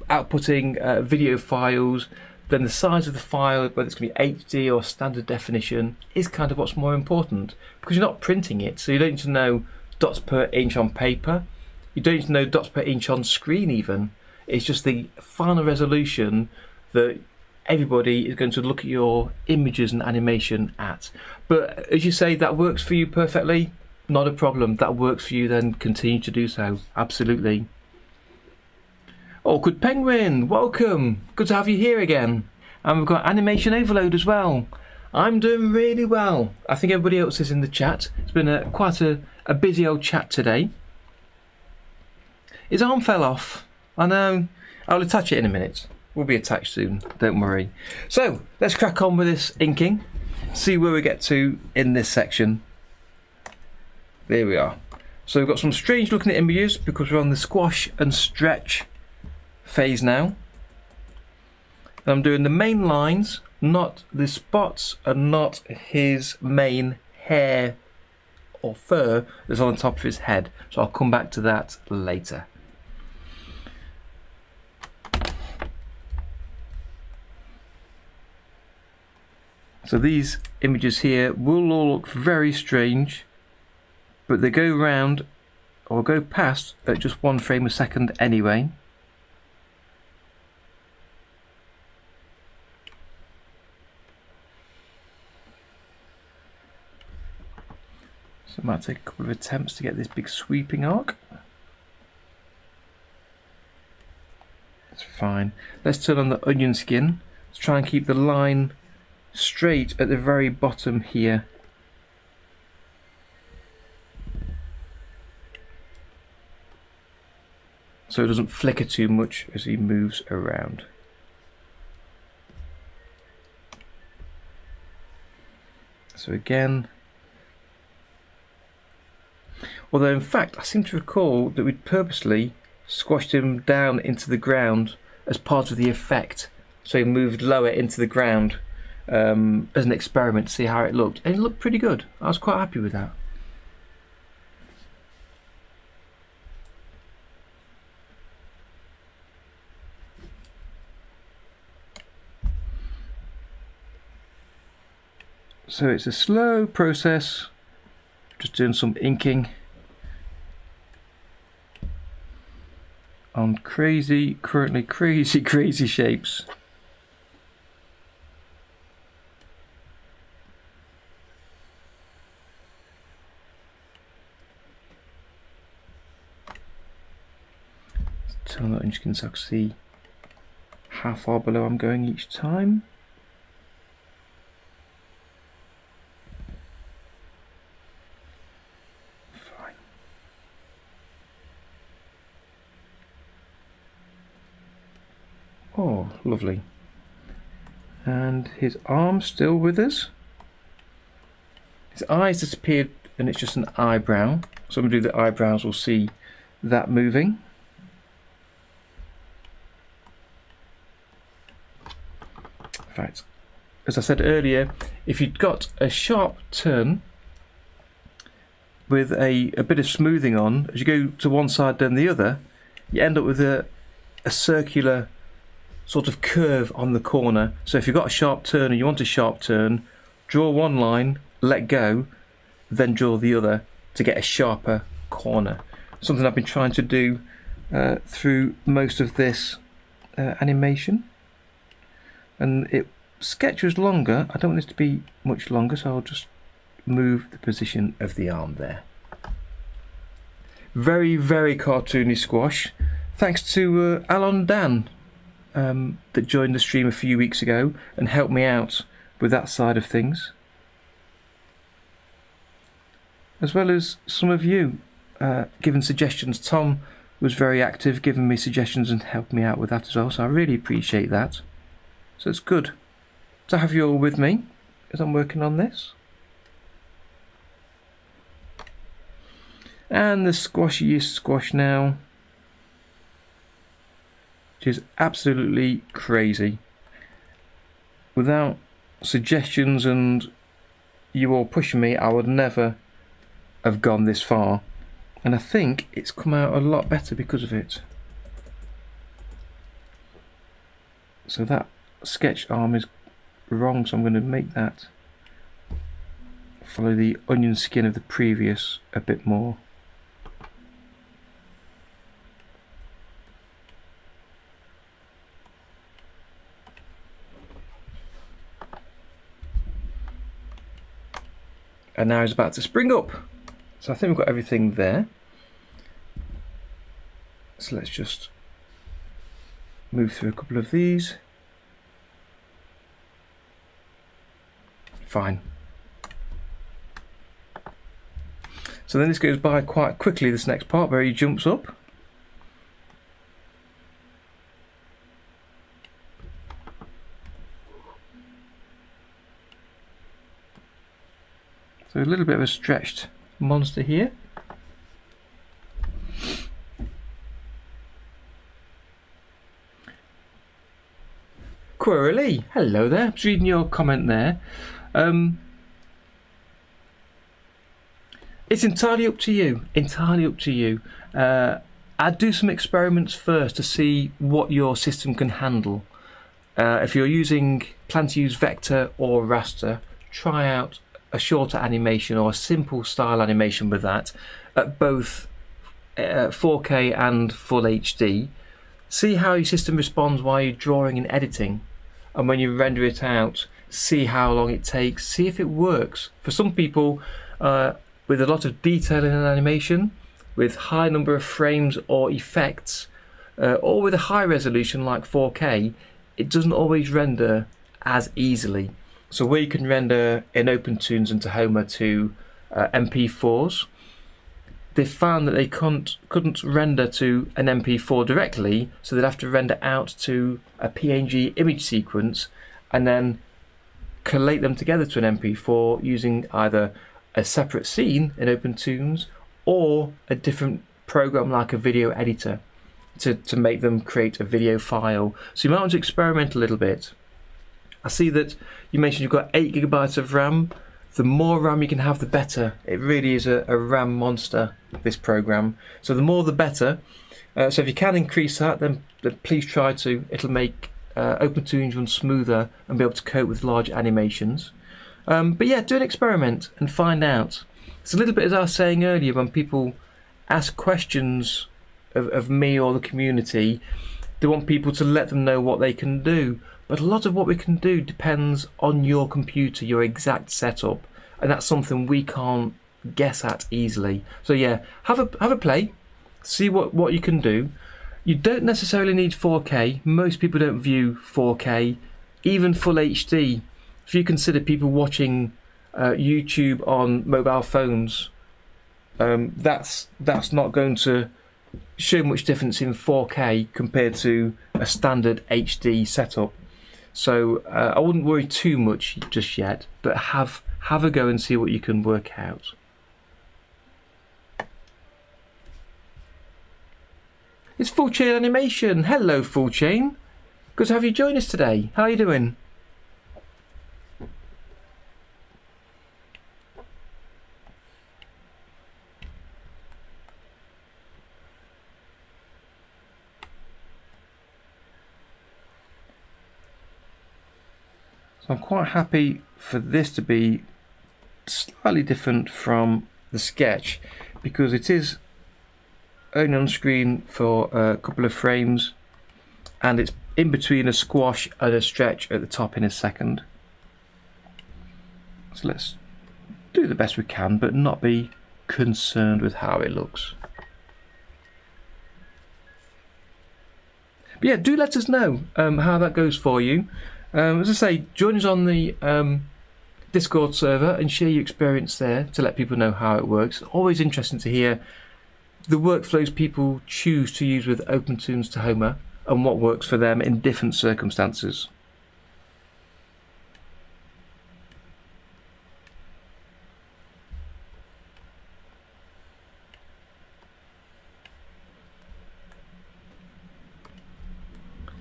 S1: outputting video files, then the size of the file, whether it's going to be HD or standard definition, is kind of what's more important, because you're not printing it, so you don't need to know dots per inch on paper, you don't need to know dots per inch on screen even. It's just the final resolution that everybody is going to look at your images and animation at. But as you say, that works for you perfectly. Not a problem. That works for you, then continue to do so. Absolutely. Oh, good penguin, welcome. Good to have you here again. And we've got animation overload as well. I'm doing really well. I think everybody else is in the chat. It's been quite a busy old chat today. His arm fell off. I know. I'll attach it in a minute. We'll be attached soon, don't worry. So let's crack on with this inking. See where we get to in this section. There we are. So we've got some strange looking images because we're on the squash and stretch phase now. And I'm doing the main lines, not the spots and not his main hair or fur that's on the top of his head. So I'll come back to that later. So these images here will all look very strange, but they go round or go past at just 1 frame a second anyway. So it might take a couple of attempts to get this big sweeping arc. That's fine. Let's turn on the onion skin. Let's try and keep the line straight at the very bottom here. So it doesn't flicker too much as he moves around. So again, although in fact I seem to recall that we'd purposely squashed him down into the ground as part of the effect, so he moved lower into the ground as an experiment to see how it looked, and it looked pretty good. I was quite happy with that. So it's a slow process, just doing some inking on currently crazy shapes. Let's turn that on so I can see how far below I'm going each time. Oh, lovely. And his arm still with us. His eyes disappeared and it's just an eyebrow. So I'm going to do the eyebrows, we'll see that moving. In fact, as I said earlier, if you've got a sharp turn with a bit of smoothing on, as you go to one side then the other, you end up with a circular sort of curve on the corner. So if you've got a sharp turn and you want a sharp turn, draw one line, let go, then draw the other to get a sharper corner. Something I've been trying to do through most of this animation. And sketch was longer. I don't want this to be much longer, so I'll just move the position of the arm there. Very, very cartoony squash. Thanks to Alon Dan that joined the stream a few weeks ago and helped me out with that side of things, as well as some of you giving suggestions. Tom was very active, giving me suggestions and helping me out with that as well, so I really appreciate that. So it's good to have you all with me as I'm working on this. And the squashiest squash now, which is absolutely crazy. Without suggestions and you all pushing me, I would never have gone this far. And I think it's come out a lot better because of it. So that sketch arm is wrong, so I'm going to make that follow the onion skin of the previous a bit more. And now it's about to spring up. So I think we've got everything there. So let's just move through a couple of these. Fine. So then this goes by quite quickly, this next part where he jumps up. So a little bit of a stretched monster here. Quirrelly, hello there. I was reading your comment there. It's entirely up to you. Entirely up to you. I'd do some experiments first to see what your system can handle. If you're plan to use vector or raster, try out a shorter animation or a simple style animation with that at both 4K and full HD. See how your system responds while you're drawing and editing, and when you render it out, see how long it takes, see if it works. For some people with a lot of detail in an animation, with high number of frames or effects, or with a high resolution like 4K, it doesn't always render as easily. So where you can render in OpenToonz and Tahoma to MP4s, they found that they couldn't render to an MP4 directly, so they'd have to render out to a PNG image sequence and then collate them together to an MP4 using either a separate scene in OpenToonz or a different program like a video editor to make them create a video file. So you might want to experiment a little bit. I see that you mentioned you've got 8 GB of RAM. The more RAM you can have, the better. It really is a RAM monster, this program. So the more the better. So if you can increase that, then please try to. It'll make OpenToonz run smoother and be able to cope with large animations. But yeah, do an experiment and find out. It's a little bit as I was saying earlier, when people ask questions of me or the community, they want people to let them know what they can do. But a lot of what we can do depends on your computer, your exact setup, and that's something we can't guess at easily. So yeah, have a play, see what you can do. You don't necessarily need 4K. Most people don't view 4K, even full HD. If you consider people watching YouTube on mobile phones, that's not going to show much difference in 4K compared to a standard HD setup. So I wouldn't worry too much just yet, but have a go and see what you can work out. It's Full Chain Animation. Hello, Full Chain. Good to have you join us today. How are you doing? I'm quite happy for this to be slightly different from the sketch, because it is only on screen for a couple of frames and it's in between a squash and a stretch at the top in a second. So let's do the best we can but not be concerned with how it looks. But yeah, do let us know how that goes for you. As I say, join us on the Discord server and share your experience there to let people know how it works. Always interesting to hear the workflows people choose to use with OpenToonz Tahoma and what works for them in different circumstances.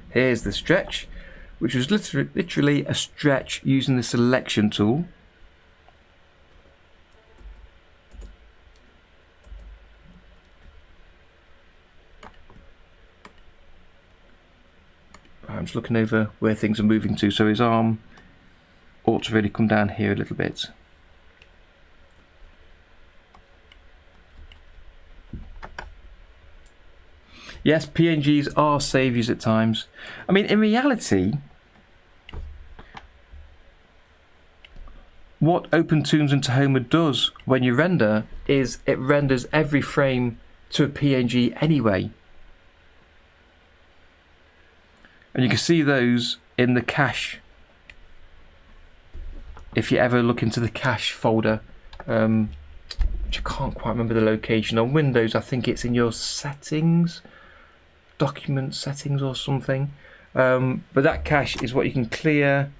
S1: Here's the stretch, which was literally a stretch using the selection tool. I'm just looking over where things are moving to, so his arm ought to really come down here a little bit. Yes, PNGs are saviours at times. I mean, in reality, what OpenToonz and Tahoma does when you render is it renders every frame to a PNG anyway. And you can see those in the cache. If you ever look into the cache folder, which I can't quite remember the location. On Windows, I think it's in your settings, document settings or something. But that cache is what you can clear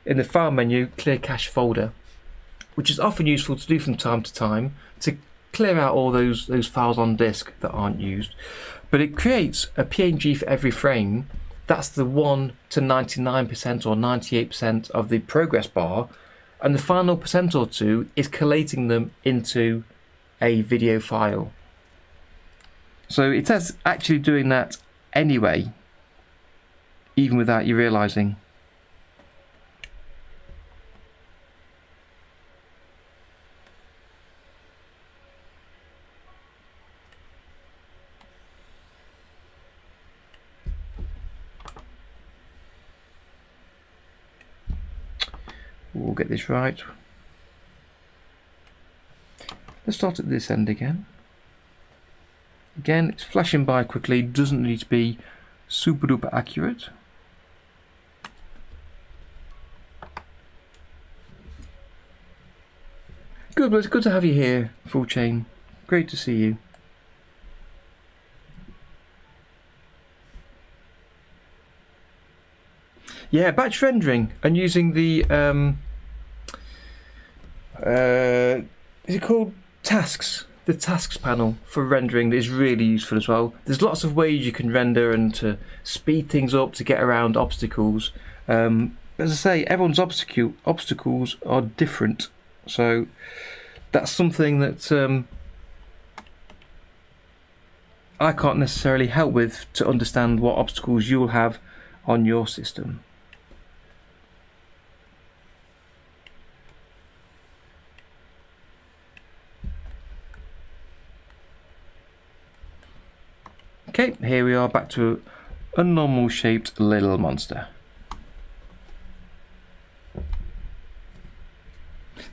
S1: in the file menu, clear cache folder, which is often useful to do from time to time to clear out all those files on disk that aren't used. But it creates a PNG for every frame. That's the 1 to 99% or 98% of the progress bar, and the final percent or two is collating them into a video file. So it is actually doing that anyway, even without you realizing. We'll get this right. Let's start at this end again. Again, it's flashing by quickly, doesn't need to be super duper accurate. Good, well, it's good to have you here, Full Chain. Great to see you. Yeah, batch rendering and using the is it called tasks? The tasks panel for rendering is really useful as well. There's lots of ways you can render and to speed things up to get around obstacles. As I say, everyone's obstacles are different, so that's something that I can't necessarily help with to understand what obstacles you'll have on your system. Okay, here we are back to a normal shaped little monster.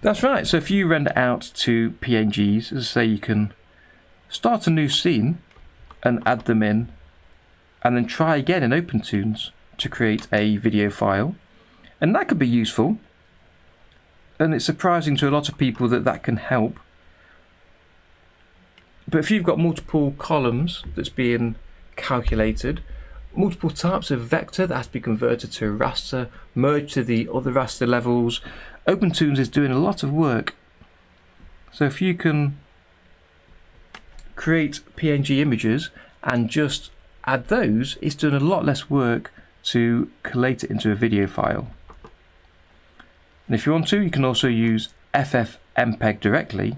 S1: That's right, so if you render out to PNGs, as I say, you can start a new scene and add them in, and then try again in OpenToonz to create a video file, and that could be useful, and it's surprising to a lot of people that that can help. But if you've got multiple columns that's being calculated, multiple types of vector that has to be converted to a raster, merged to the other raster levels, OpenToonz is doing a lot of work. So if you can create PNG images and just add those, it's doing a lot less work to collate it into a video file. And if you want to, you can also use FFmpeg directly.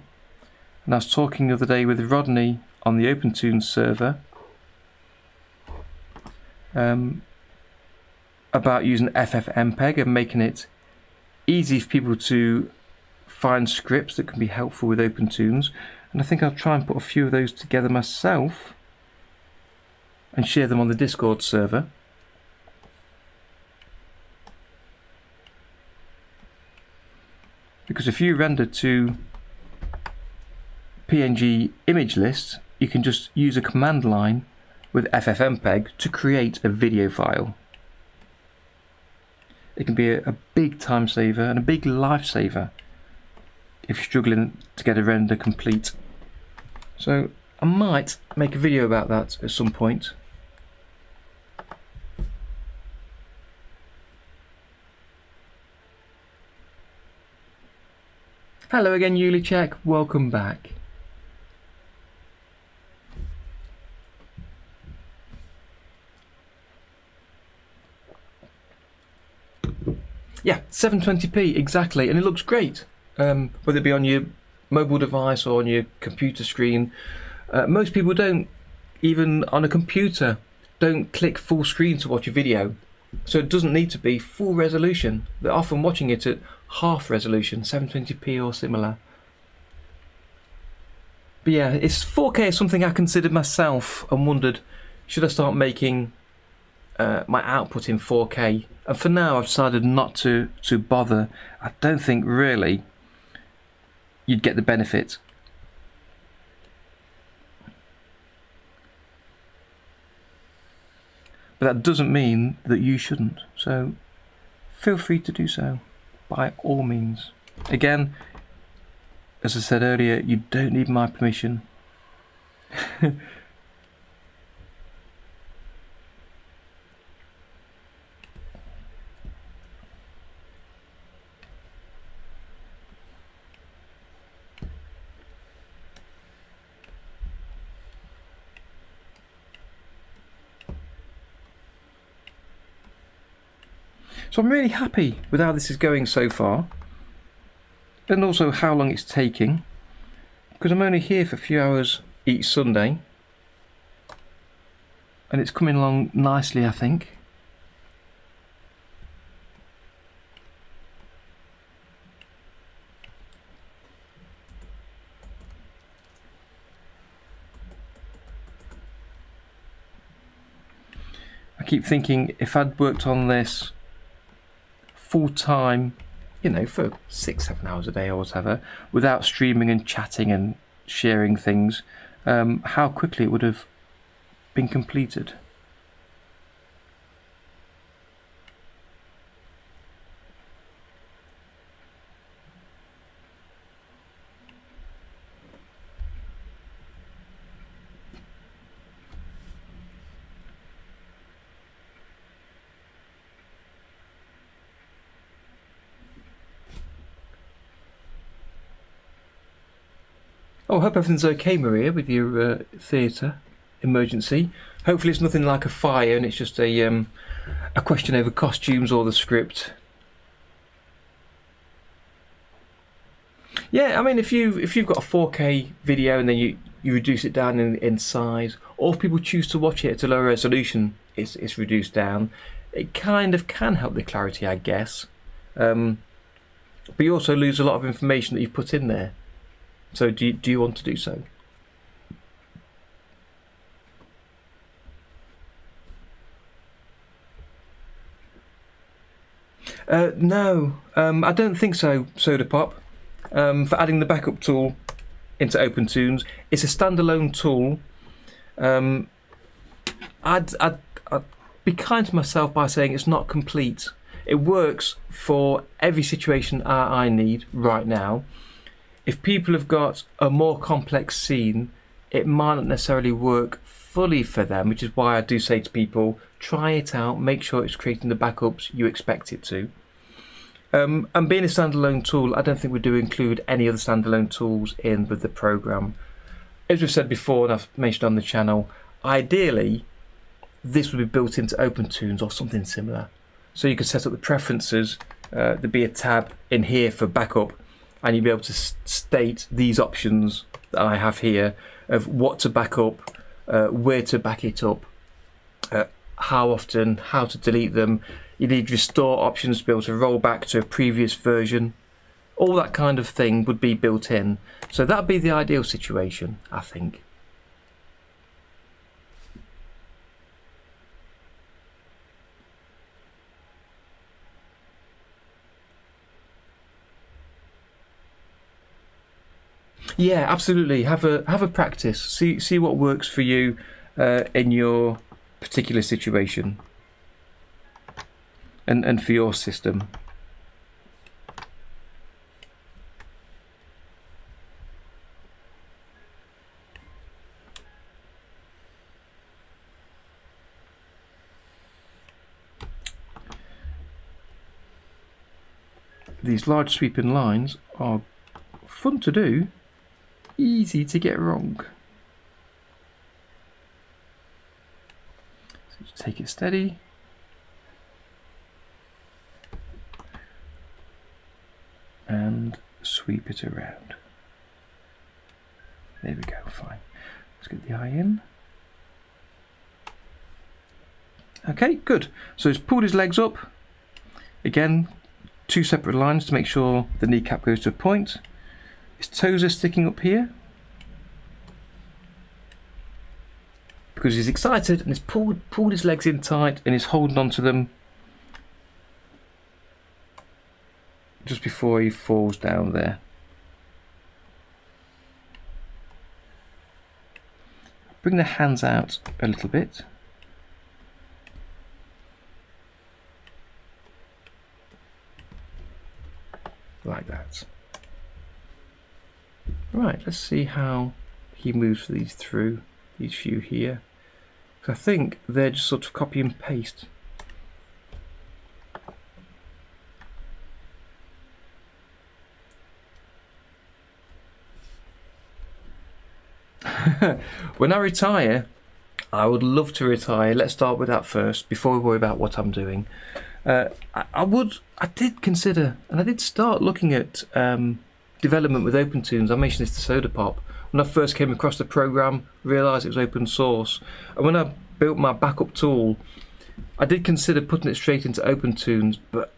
S1: And I was talking the other day with Rodney on the OpenToonz server about using FFmpeg and making it easy for people to find scripts that can be helpful with OpenToonz. And I think I'll try and put a few of those together myself and share them on the Discord server. Because if you render to PNG image list, you can just use a command line with FFmpeg to create a video file. it can be a big time saver and a big life saver if you're struggling to get a render complete. So I might make a video about that at some point. Hello again, Yulichek, welcome back. Yeah, 720p exactly, and it looks great. Whether it be on your mobile device or on your computer screen. Most people don't, even on a computer, don't click full screen to watch a video. So it doesn't need to be full resolution. They're often watching it at half resolution, 720p or similar. But yeah, it's 4K is something I considered myself and wondered, should I start making my output in 4K? And for now I've decided not to bother. I don't think really you'd get the benefit. But that doesn't mean that you shouldn't. So feel free to do so, by all means. Again, as I said earlier, you don't need my permission. So I'm really happy with how this is going so far, and also how long it's taking, because I'm only here for a few hours each Sunday, and it's coming along nicely, I think. I keep thinking if I'd worked on this full time, you know, for 6-7 hours a day or whatever, without streaming and chatting and sharing things, how quickly it would have been completed. Oh, I hope everything's okay, Maria, with your theatre emergency. Hopefully it's nothing like a fire and it's just a question over costumes or the script. Yeah, I mean, if you've got a 4K video and then you reduce it down in size, or if people choose to watch it at a lower resolution, it's reduced down. It kind of can help the clarity, I guess. But you also lose a lot of information that you've put in there. So do you want to do so? No, I don't think so, Soda Pop. For adding the backup tool into OpenToonz, it's a standalone tool. I'd be kind to myself by saying it's not complete. It works for every situation I need right now. If people have got a more complex scene, it might not necessarily work fully for them, which is why I do say to people, try it out, make sure it's creating the backups you expect it to. And being a standalone tool, I don't think we do include any other standalone tools in with the program. As we've said before, and I've mentioned on the channel, ideally this would be built into OpenToonz or something similar. So you could set up the preferences, there'd be a tab in here for backup, and you'll be able to state these options that I have here of what to back up, where to back it up, how often, how to delete them. You need restore options to be able to roll back to a previous version. All that kind of thing would be built in. So that'd be the ideal situation, I think. Yeah, absolutely. Have a practice. See what works for you in your particular situation. and for your system. These large sweeping lines are fun to do, easy to get wrong. So just take it steady. And sweep it around. There we go, fine. Let's get the eye in. Okay, good. So he's pulled his legs up. Again, 2 separate lines to make sure the kneecap goes to a point. His toes are sticking up here because he's excited and he's pulled his legs in tight and he's holding on to them just before he falls down there. Bring the hands out a little bit. Like that. Right, let's see how he moves these through, these few here. So I think they're just sort of copy and paste. When I retire, I would love to retire. Let's start with that first before we worry about what I'm doing. I did consider, and I did start looking at development with OpenToonz. I mentioned this to Soda Pop. When I first came across the program, realised it was open source. And when I built my backup tool, I did consider putting it straight into OpenToonz, but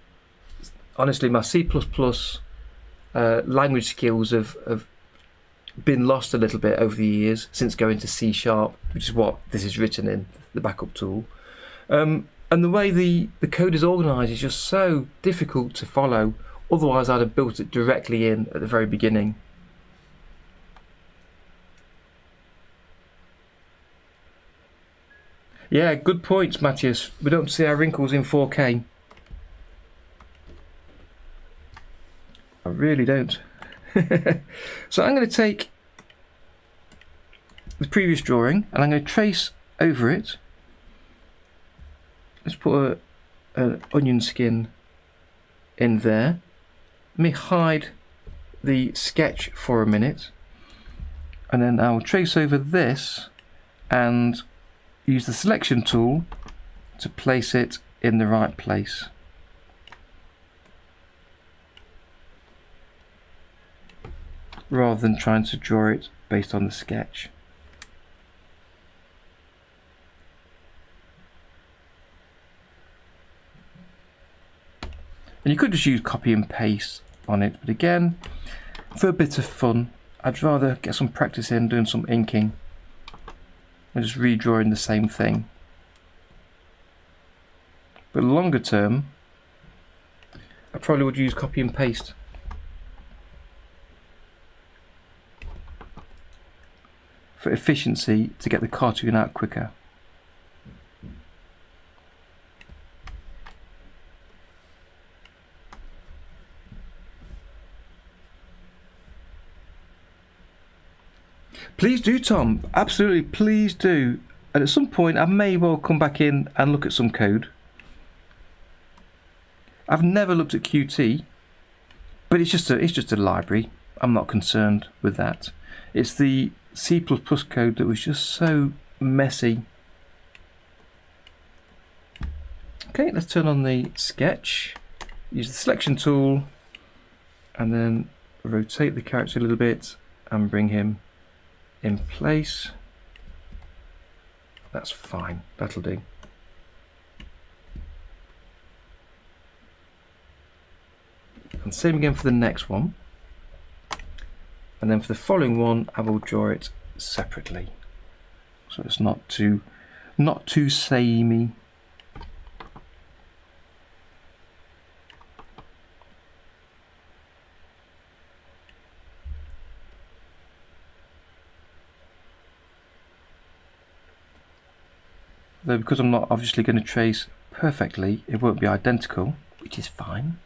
S1: honestly, my C++ language skills have been lost a little bit over the years since going to C#, which is what this is written in, the backup tool. And the way the code is organised is just so difficult to follow. Otherwise, I'd have built it directly in at the very beginning. Yeah, good points, Matthias. We don't see our wrinkles in 4K. I really don't. So I'm going to take the previous drawing and I'm going to trace over it. Let's put an onion skin in there. Let me hide the sketch for a minute, and then I'll trace over this and use the selection tool to place it in the right place. Rather than trying to draw it based on the sketch. And you could just use copy and paste on it, but again, for a bit of fun, I'd rather get some practice in doing some inking and just redrawing the same thing. But longer term, I probably would use copy and paste. For efficiency, to get the cartoon out quicker. Please do, Tom. Absolutely, please do. And at some point, I may well come back in and look at some code. I've never looked at Qt, but it's just a library. I'm not concerned with that. It's the C++ code that was just so messy. Okay, let's turn on the sketch. Use the selection tool, and then rotate the character a little bit and bring him in place. That's fine, that'll do. And same again for the next one. And then for the following one, I will draw it separately, so it's not too samey. Though because I'm not obviously going to trace perfectly, it won't be identical, which is fine.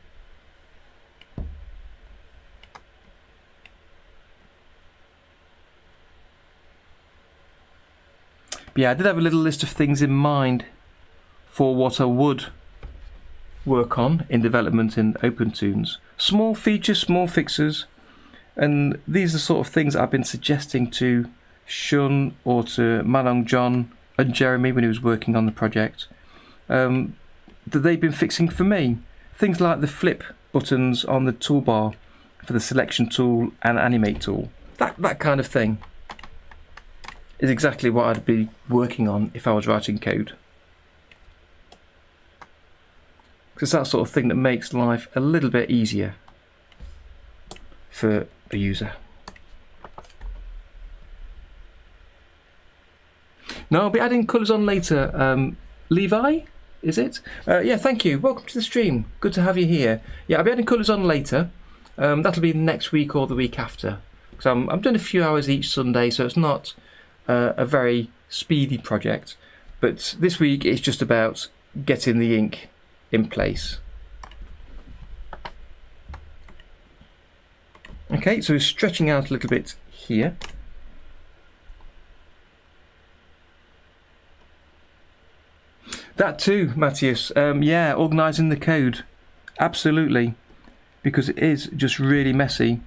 S1: But yeah, I did have a little list of things in mind for what I would work on in development in OpenToonz. Small features, small fixes, and these are sort of things I've been suggesting to Shun or to Manong John and Jeremy when he was working on the project, that they've been fixing for me. Things like the flip buttons on the toolbar for the selection tool and animate tool. That kind of thing is exactly what I'd be working on if I was writing code. Because it's that sort of thing that makes life a little bit easier for a user. Now I'll be adding colours on later. Levi, is it? Yeah, thank you. Welcome to the stream. Good to have you here. Yeah, I'll be adding colours on later. That'll be next week or the week after. Because I'm doing a few hours each Sunday, so it's not a very speedy project. But this week it's just about getting the ink in place. Okay, so we're stretching out a little bit here. That too, Matthias. Yeah, organising the code. Absolutely. Because it is just really messy.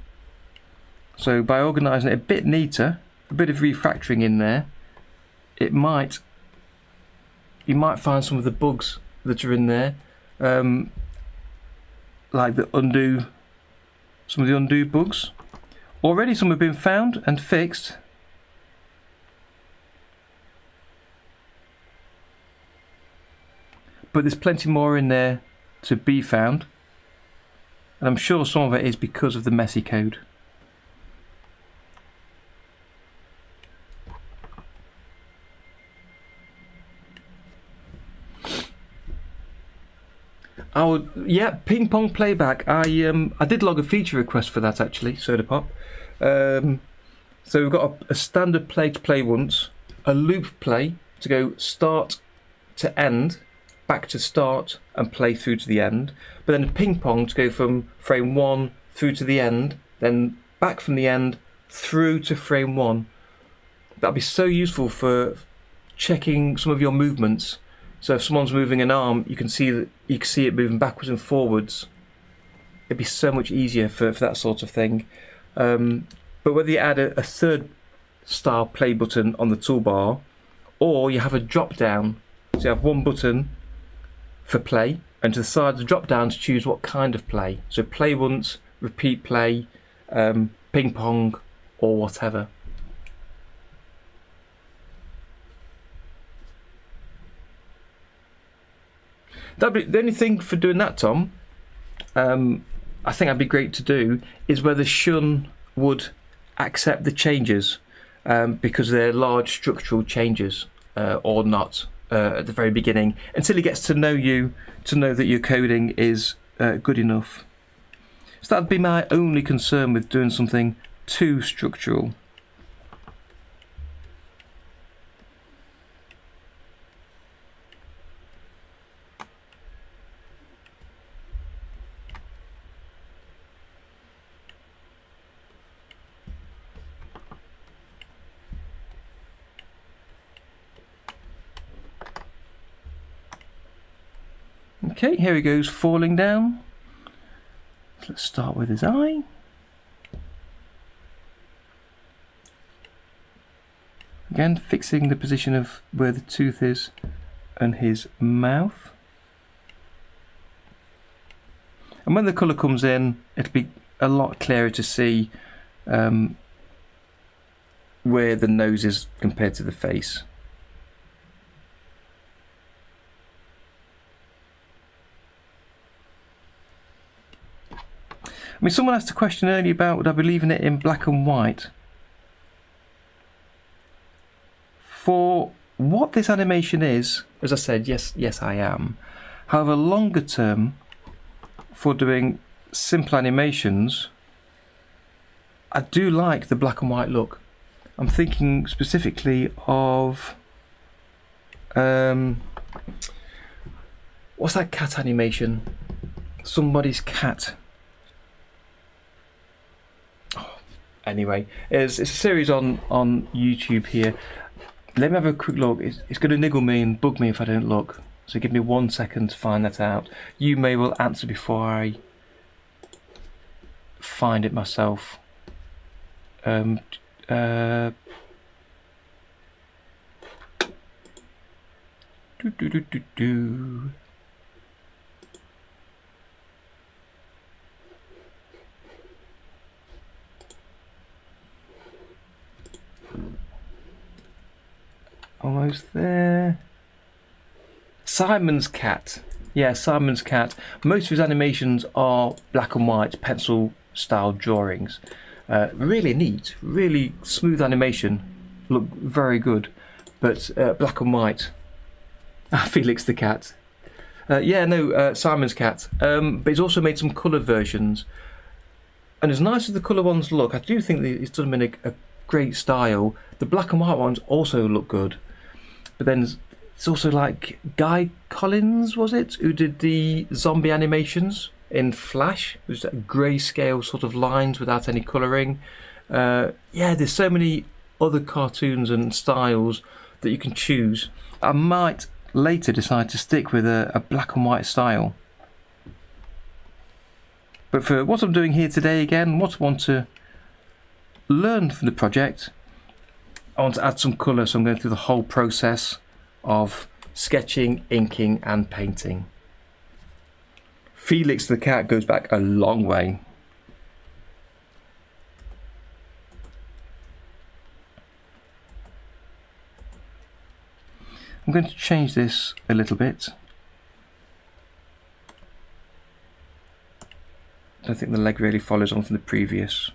S1: So by organising it a bit neater, a bit of refactoring in there, you might find some of the bugs that are in there. Like the undo, some of the undo bugs. Already some have been found and fixed. But there's plenty more in there to be found. And I'm sure some of it is because of the messy code. Yeah, ping pong playback. I did log a feature request for that actually, Soda Pop. So we've got a standard play to play once, a loop play to go start to end, back to start and play through to the end, but then a ping pong to go from frame 1 through to the end, then back from the end through to frame 1. That'd be so useful for checking some of your movements. So if someone's moving an arm, you can see it moving backwards and forwards. It'd be so much easier for that sort of thing. But whether you add a third style play button on the toolbar, or you have a drop down, so you have one button for play, and to the side of the drop down to choose what kind of play. So play once, repeat play, ping pong, or whatever. That'd be the only thing for doing that, Tom. I think that'd be great to do is whether Shun would accept the changes because they're large structural changes or not at the very beginning, until he gets to know you, to know that your coding is good enough. So that'd be my only concern with doing something too structural. Okay, here he goes, falling down. Let's start with his eye. Again, fixing the position of where the tooth is and his mouth. And when the colour comes in, it'll be a lot clearer to see where the nose is compared to the face. I mean, someone asked a question earlier about would I be leaving it in black and white. For what this animation is, as I said, yes I am. However, longer term, for doing simple animations, I do like the black and white look. I'm thinking specifically of What's that cat animation? Somebody's cat. Oh, anyway, it's a series on YouTube here. Let me have a quick look. It's going to niggle me and bug me if I don't look. So give me 1 second to find that out. You may well answer before I find it myself. Almost there. Simon's cat. Yeah, Simon's cat. Most of his animations are black and white pencil style drawings. Really neat, really smooth animation. Look very good, but black and white. Felix the cat. Simon's cat. But he's also made some coloured versions. And as nice as the colour ones look, I do think that he's done them in a great style. The black and white ones also look good. But then it's also like Guy Collins, was it, who did the zombie animations in Flash? It was grayscale sort of lines without any colouring. There's so many other cartoons and styles that you can choose. I might later decide to stick with a black and white style. But for what I'm doing here today, again, what I want to learn from the project, I want to add some colour, so I'm going through the whole process of sketching, inking and painting. Felix the cat goes back a long way. I'm going to change this a little bit. I don't think the leg really follows on from the previous.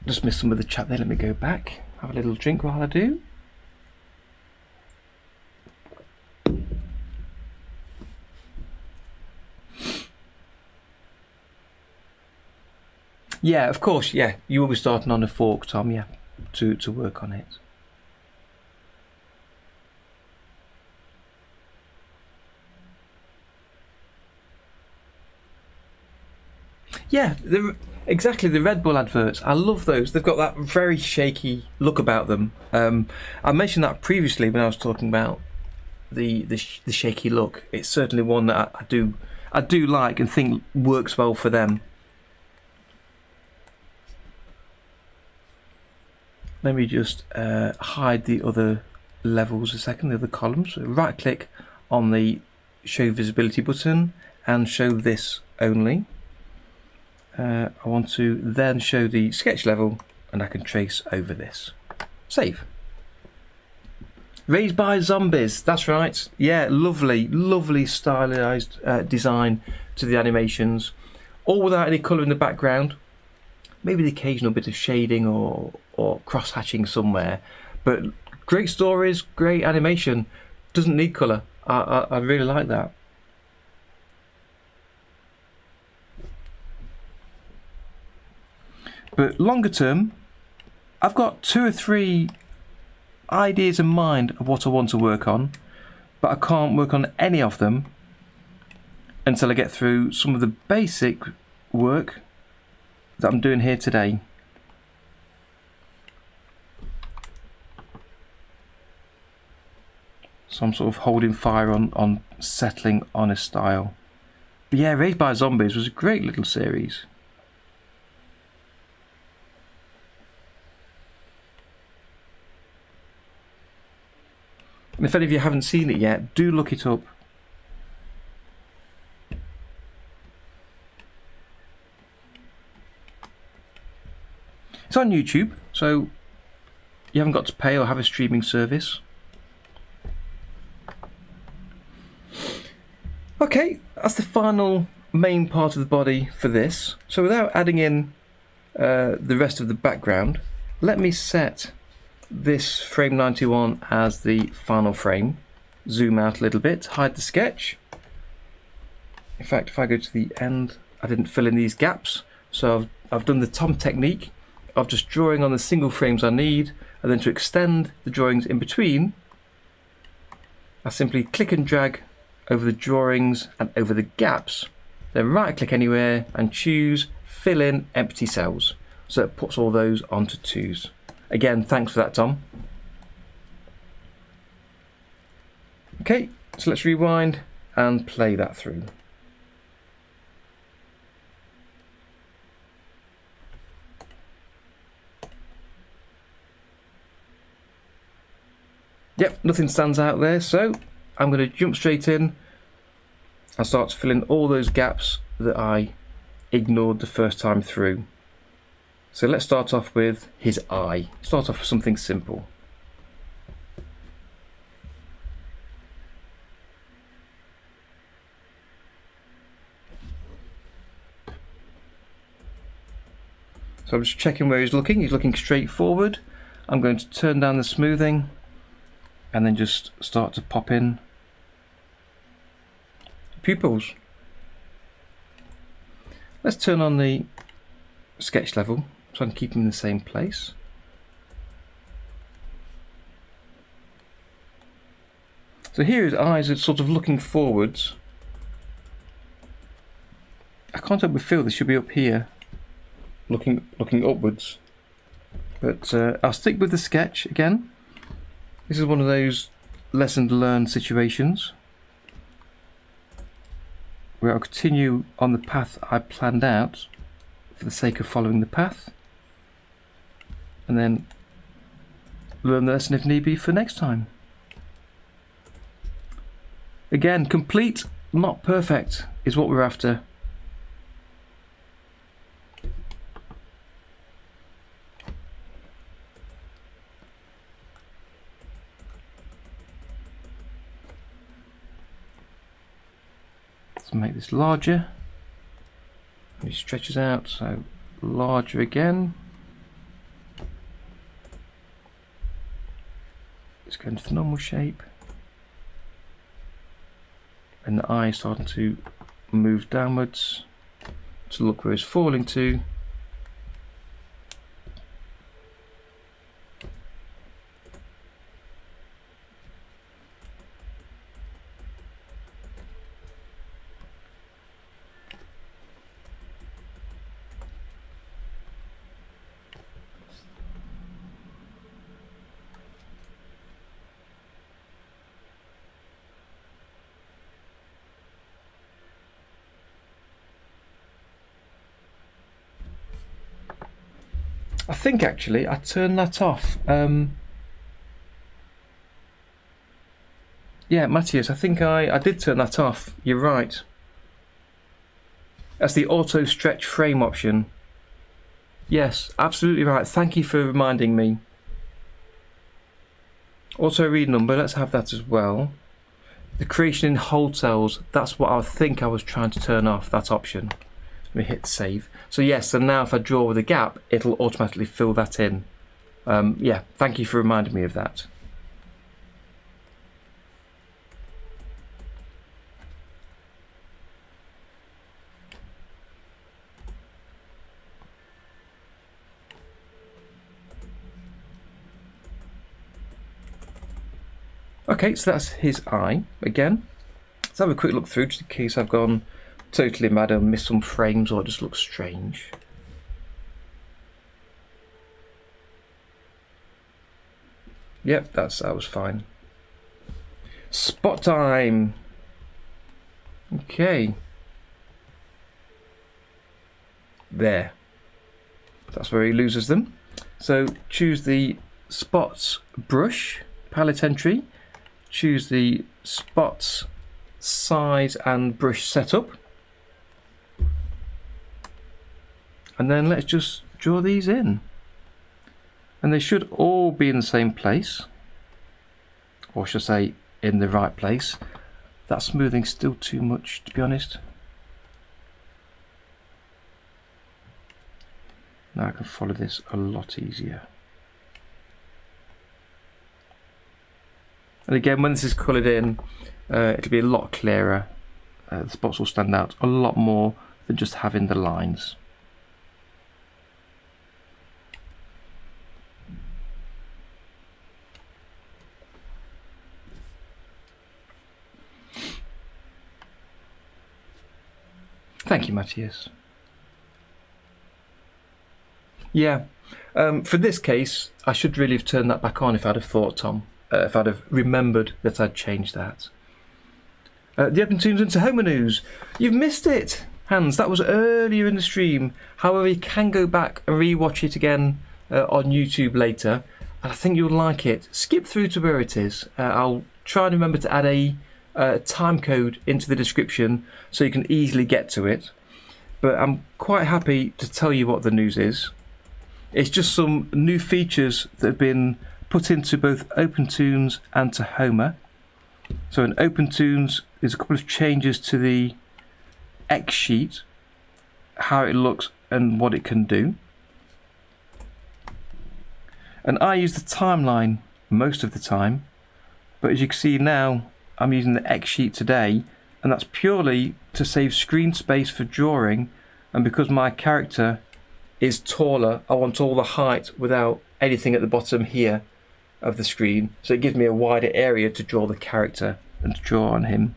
S1: Just missed some of the chat there. Let me go back, have a little drink while I do. Yeah, of course, yeah. You will be starting on a fork, Tom, yeah, to work on it. Yeah, exactly, the Red Bull adverts. I love those. They've got that very shaky look about them. I mentioned that previously when I was talking about the shaky look. It's certainly one that I do like and think works well for them. Let me just hide the other levels a second, the other columns. So right click on the show visibility button and show this only. I want to then show the sketch level and I can trace over this. Save. Raised by Zombies, that's right. Yeah, lovely, lovely stylized design to the animations. All without any colour in the background. Maybe the occasional bit of shading or cross-hatching somewhere. But great stories, great animation. Doesn't need colour. I really like that. But longer term, I've got 2 or 3 ideas in mind of what I want to work on, but I can't work on any of them until I get through some of the basic work that I'm doing here today. So I'm sort of holding fire on settling on a style. But yeah, Raised by Zombies was a great little series. And if any of you haven't seen it yet, do look it up. It's on YouTube, so you haven't got to pay or have a streaming service. Okay, that's the final main part of the body for this. So without adding in the rest of the background, let me set this frame 91 as the final frame. Zoom out a little bit, hide the sketch. In fact, if I go to the end, I didn't fill in these gaps, so I've done the Tom technique of just drawing on the single frames I need, and then to extend the drawings in between, I simply click and drag over the drawings and over the gaps, then right click anywhere and choose fill in empty cells, so it puts all those onto 2s. Again, thanks for that, Tom. Okay, so let's rewind and play that through. Yep, nothing stands out there, so I'm going to jump straight in and start to fill in all those gaps that I ignored the first time through. So let's start off with his eye. Start off with something simple. So I'm just checking where he's looking. He's looking straight forward. I'm going to turn down the smoothing and then just start to pop in pupils. Let's turn on the sketch level so I can keep them in the same place. So here his eyes are sort of looking forwards. I can't help but feel they should be up here, looking upwards. But I'll stick with the sketch again. This is one of those lesson learned situations where I'll continue on the path I planned out for the sake of following the path, and then learn the lesson if need be for next time. Again, complete, not perfect, is what we're after. Let's make this larger. And it stretches out, so larger again. Let's go into the normal shape. And the eye is starting to move downwards to look where it's falling to. I think actually I turned that off. Yeah, Matthias, I think I did turn that off. You're right. That's the auto stretch frame option. Yes, absolutely right. Thank you for reminding me. Auto read number, let's have that as well. The creation in whole cells, that's what I think I was trying to turn off, that option. Let me hit save. So yes, and now if I draw with a gap, it'll automatically fill that in. Yeah, thank you for reminding me of that. Okay, so that's his eye again. Let's have a quick look through just in case I've gone totally mad and missed some frames or it just looks strange. Yep, that was fine. Spot time. Okay. There. That's where he loses them. So choose the spots brush palette entry. Choose the spots size and brush setup. And then let's just draw these in. And they should all be in the same place. Or should I say, in the right place. That smoothing's still too much, to be honest. Now I can follow this a lot easier. And again, when this is coloured in, it'll be a lot clearer. the spots will stand out a lot more than just having the lines. Thank you, Matthias. Yeah, for this case, I should really have turned that back on if I'd have thought, Tom. If I'd have remembered that I'd changed that. The OpenToonz and Tahoma news. You've missed it, Hans. That was earlier in the stream. However, you can go back and re-watch it again on YouTube later. And I think you'll like it. Skip through to where it is. I'll try and remember to add a time code into the description so you can easily get to it. But I'm quite happy to tell you what the news is. It's just some new features that have been put into both OpenToonz and Tahoma. So in OpenToonz, there's a couple of changes to the X sheet, how it looks and what it can do. And I use the timeline most of the time, but as you can see now, I'm using the X sheet today, and that's purely to save screen space for drawing. And because my character is taller, I want all the height without anything at the bottom here of the screen, so it gives me a wider area to draw the character and to draw on him.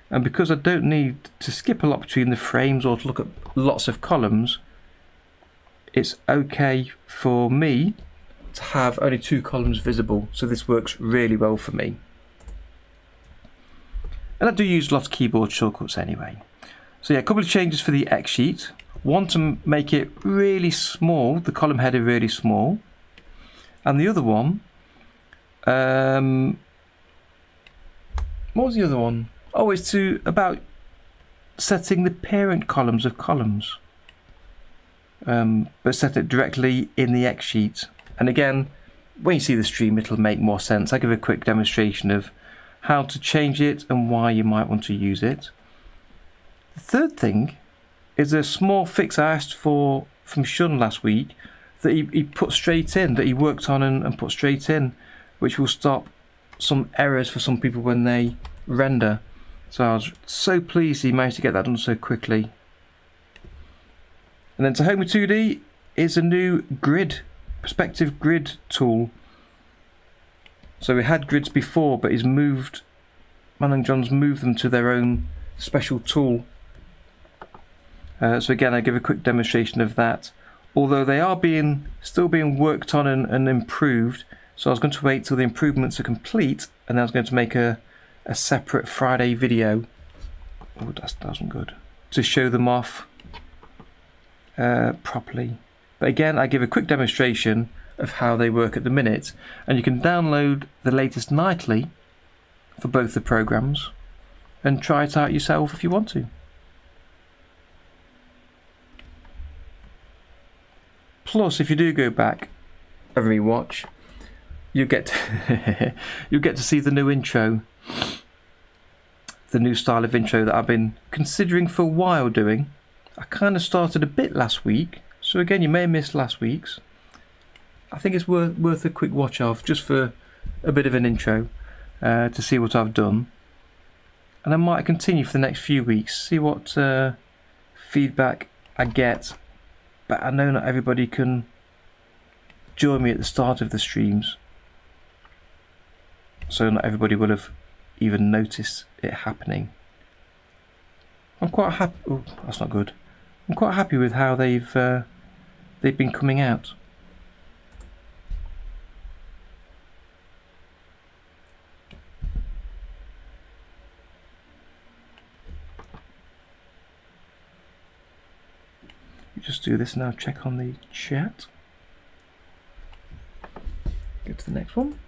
S1: And because I don't need to skip a lot between the frames or to look at lots of columns, it's okay for me to have only 2 columns visible, so this works really well for me. And I do use lots of keyboard shortcuts anyway. So yeah, a couple of changes for the X sheet. One to make it really small, the column header really small. And the other one, what was the other one? Oh, it's about setting the parent columns of columns. But set it directly in the X sheet. And again, when you see the stream, it'll make more sense. I'll give a quick demonstration of how to change it and why you might want to use it. The third thing is a small fix I asked for from Shun last week that he put straight in, that he worked on and put straight in, which will stop some errors for some people when they render. So I was so pleased he managed to get that done so quickly. And then Tahoma2D is a new perspective grid tool. So we had grids before, but he's moved, John's moved them to their own special tool. So again, I give a quick demonstration of that. Although they are still being worked on and improved, so I was going to wait till the improvements are complete, and then I was going to make a separate Friday video. Oh, that wasn't good. To show them off properly. But again, I give a quick demonstration of how they work at the minute, and you can download the latest nightly for both the programs and try it out yourself if you want to. Plus, if you do go back and rewatch, you get to see the new intro, the new style of intro that I've been considering for a while doing. I kind of started a bit last week, so again, you may have missed last week's. I think it's worth a quick watch of, just for a bit of an intro to see what I've done. And I might continue for the next few weeks, see what feedback I get. But I know not everybody can join me at the start of the streams, so not everybody will have even noticed it happening. I'm quite happy. Oh, that's not good. I'm quite happy with how they've been coming out. Just do this now, check on the chat. Go to the next one.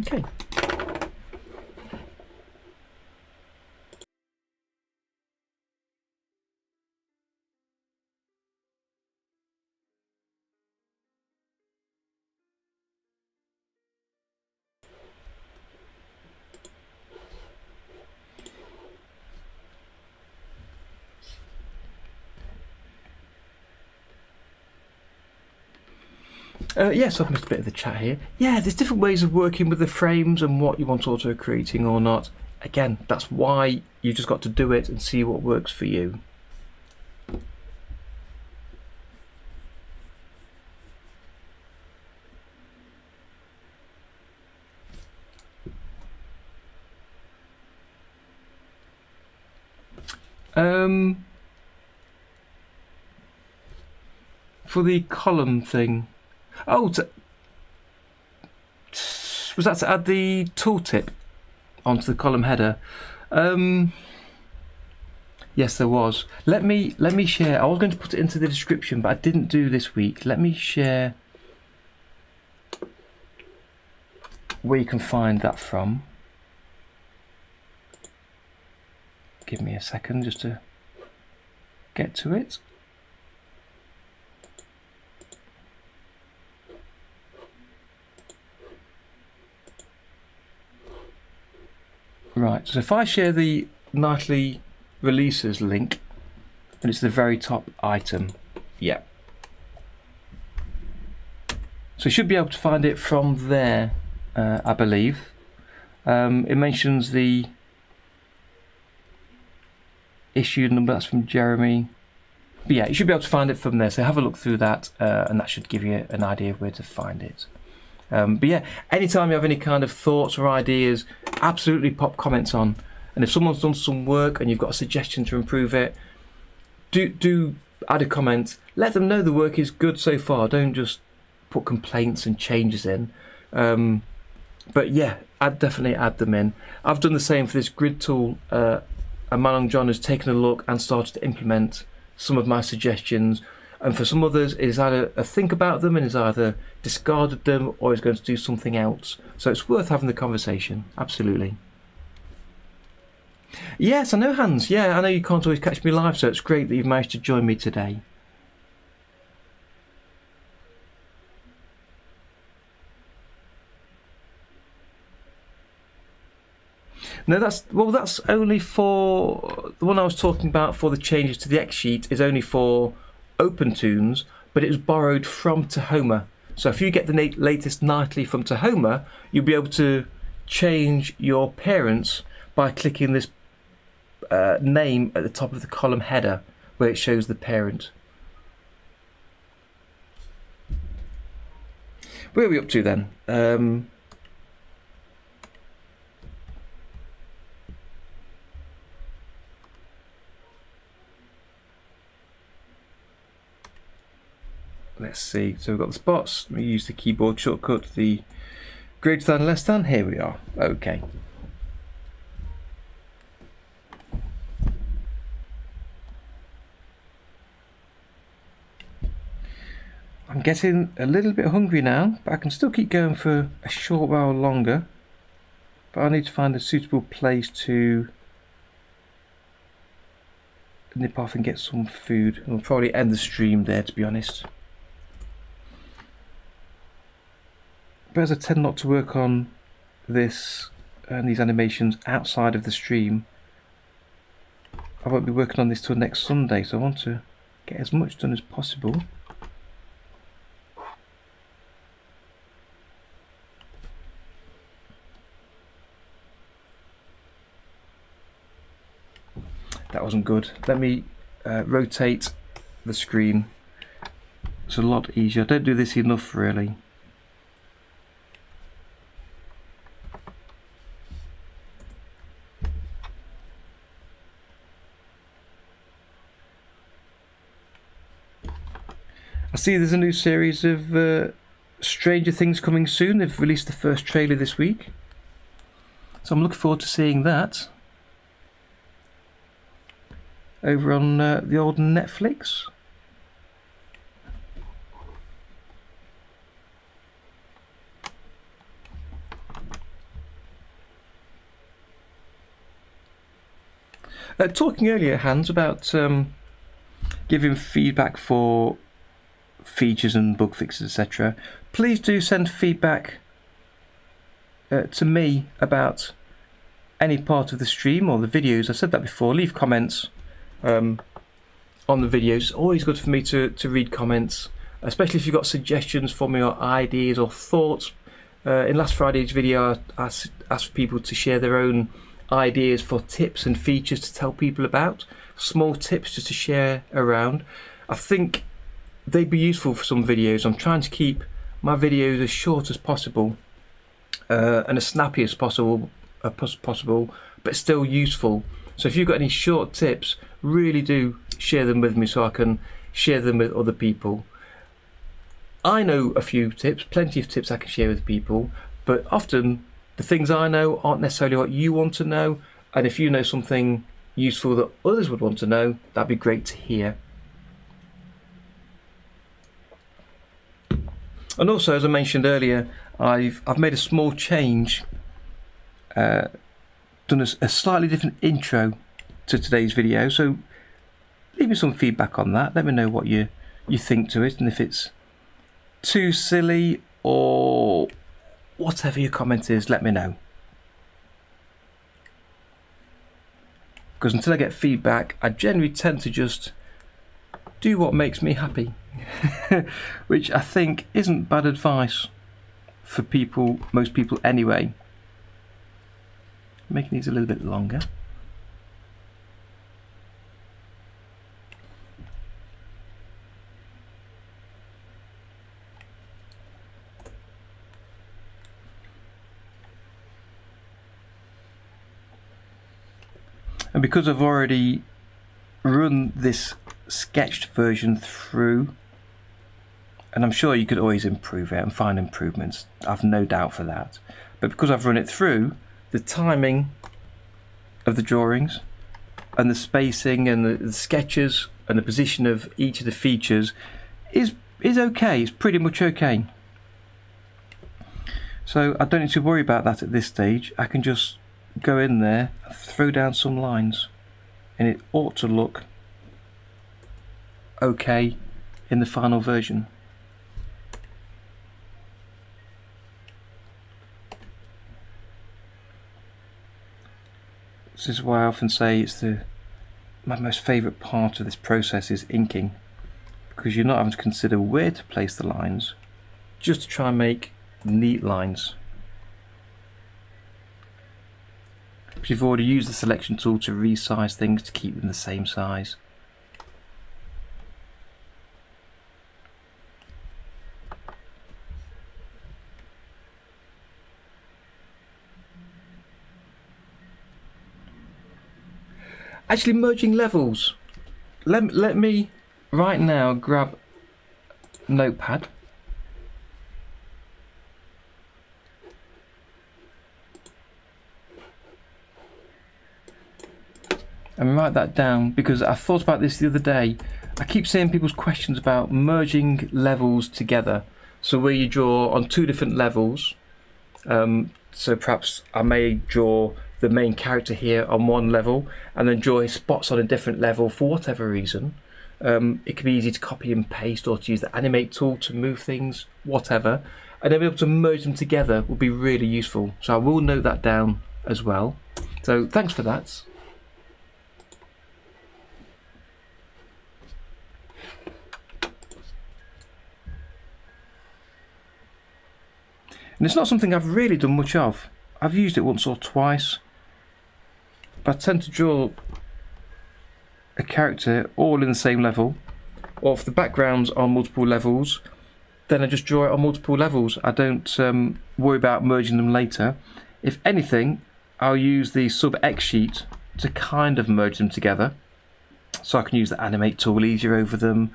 S1: Okay. Yes, I've missed a bit of the chat here. Yeah, there's different ways of working with the frames and what you want auto-creating or not. again, that's why you just got to do it and see what works for you. For the column thing, was that to add the tooltip onto the column header? Yes, there was. Let me share. I was going to put it into the description, but I didn't do this week. Let me share where you can find that from. Give me a second just to get to it. Right, so if I share the nightly releases link, and it's the very top item, yeah. So you should be able to find it from there, I believe. It mentions the issue number, that's from Jeremy. But yeah, you should be able to find it from there, so have a look through that, and that should give you an idea of where to find it. But yeah, anytime you have any kind of thoughts or ideas, absolutely pop comments on. And if someone's done some work and you've got a suggestion to improve it, do add a comment. Let them know the work is good so far. Don't just put complaints and changes in. But yeah, I'd definitely add them in. I've done the same for this grid tool. And Manong John has taken a look and started to implement some of my suggestions. And for some others, it is either a think about them and is either discarded them or is going to do something else. So it's worth having the conversation, absolutely. Yes, I know, Hans. Yeah, I know you can't always catch me live, so it's great that you've managed to join me today. No, that's only for the one I was talking about for the changes to the X sheet is only for OpenToonz, but it was borrowed from Tahoma. So if you get the latest nightly from Tahoma, you'll be able to change your parents by clicking this name at the top of the column header where it shows the parent. Where are we up to then? Let's see, so we've got the spots. We use the keyboard shortcut, the greater than, less than. Here we are. Okay. I'm getting a little bit hungry now, but I can still keep going for a short while longer. But I need to find a suitable place to nip off and get some food. We'll probably end the stream there, to be honest. But as I tend not to work on this and these animations outside of the stream, I won't be working on this till next Sunday, so I want to get as much done as possible. That wasn't good. Let me rotate the screen. It's a lot easier. I don't do this enough, really. I see there's a new series of Stranger Things coming soon. They've released the first trailer this week, so I'm looking forward to seeing that over on the old Netflix. Talking earlier, Hans, about giving feedback for features and bug fixes, etc. Please do send feedback to me about any part of the stream or the videos. I said that before. Leave comments on the videos. It's always good for me to read comments, especially if you've got suggestions for me or ideas or thoughts. In last Friday's video, I asked people to share their own ideas for tips and features to tell people about, small tips just to share around. I think they'd be useful for some videos. I'm trying to keep my videos as short as possible and as snappy as possible, but still useful. So if you've got any short tips, really do share them with me so I can share them with other people. I know a few tips, plenty of tips I can share with people, but often the things I know aren't necessarily what you want to know, and if you know something useful that others would want to know, that'd be great to hear. And also, as I mentioned earlier, I've made a small change, done a slightly different intro to today's video, so leave me some feedback on that. Let me know what you think to it, and if it's too silly or whatever your comment is, let me know. Because until I get feedback, I generally tend to just do what makes me happy, which I think isn't bad advice for people, most people anyway. Making these a little bit longer. And because I've already run this sketched version through, and I'm sure you could always improve it and find improvements, I've no doubt for that, but because I've run it through, the timing of the drawings and the spacing and the sketches and the position of each of the features is okay. It's pretty much okay. So I don't need to worry about that at this stage. I can just go in there and throw down some lines, and it ought to look okay in the final version. This is why I often say it's my most favourite part of this process is inking, because you're not having to consider where to place the lines, just to try and make neat lines. Because you've already used the selection tool to resize things to keep them the same size. Actually, merging levels. Let me right now grab Notepad. And write that down, because I thought about this the other day. I keep seeing people's questions about merging levels together. So where you draw on two different levels. So perhaps I may draw the main character here on one level and then draw his spots on a different level for whatever reason. It can be easy to copy and paste or to use the Animate tool to move things, whatever. And then be able to merge them together would be really useful. So I will note that down as well. So thanks for that. And it's not something I've really done much of. I've used it once or twice, but I tend to draw a character all in the same level, or if the background's on multiple levels, then I just draw it on multiple levels. I don't worry about merging them later. If anything, I'll use the sub X sheet to kind of merge them together, so I can use the Animate tool easier over them.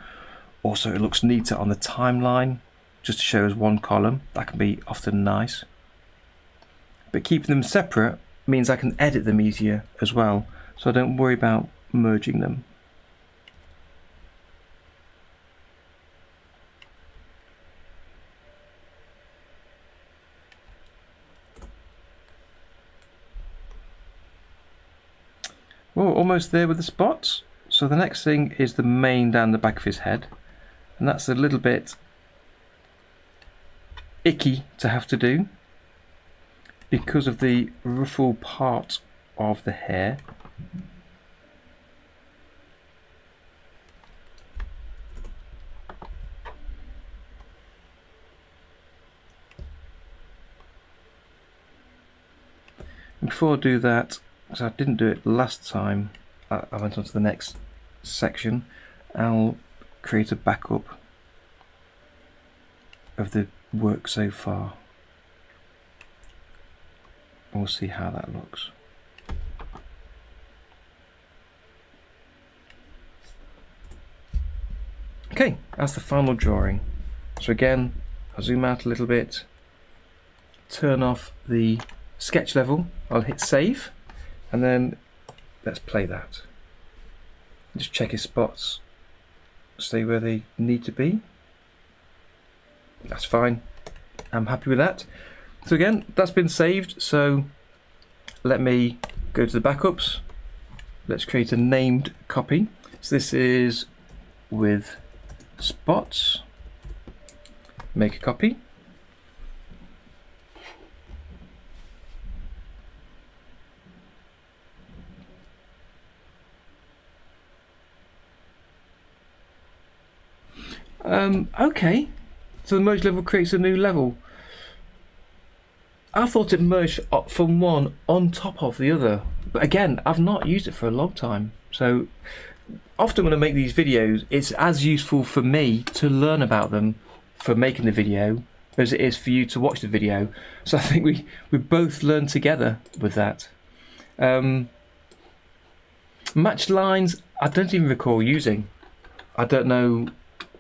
S1: Also, it looks neater on the timeline, just to show as one column. That can be often nice. But keeping them separate means I can edit them easier as well, so I don't worry about merging them. Well, we're almost there with the spots. So the next thing is the mane down the back of his head, and that's a little bit icky to have to do because of the ruffle part of the hair. And before I do that, so I didn't do it last time I went on to the next section. I'll create a backup of the work so far. We'll see how that looks. Okay, that's the final drawing. So again, I'll zoom out a little bit, turn off the sketch level, I'll hit save, and then let's play that. Just check his spots, stay where they need to be. That's fine, I'm happy with that. So again, that's been saved, so let me go to the backups. Let's create a named copy. So this is with spots, make a copy. Okay, so the merge level creates a new level. I thought it merged from one on top of the other, but again, I've not used it for a long time. So often when I make these videos, it's as useful for me to learn about them for making the video as it is for you to watch the video. So I think we both learn together with that. Match lines, I don't even recall using. I don't know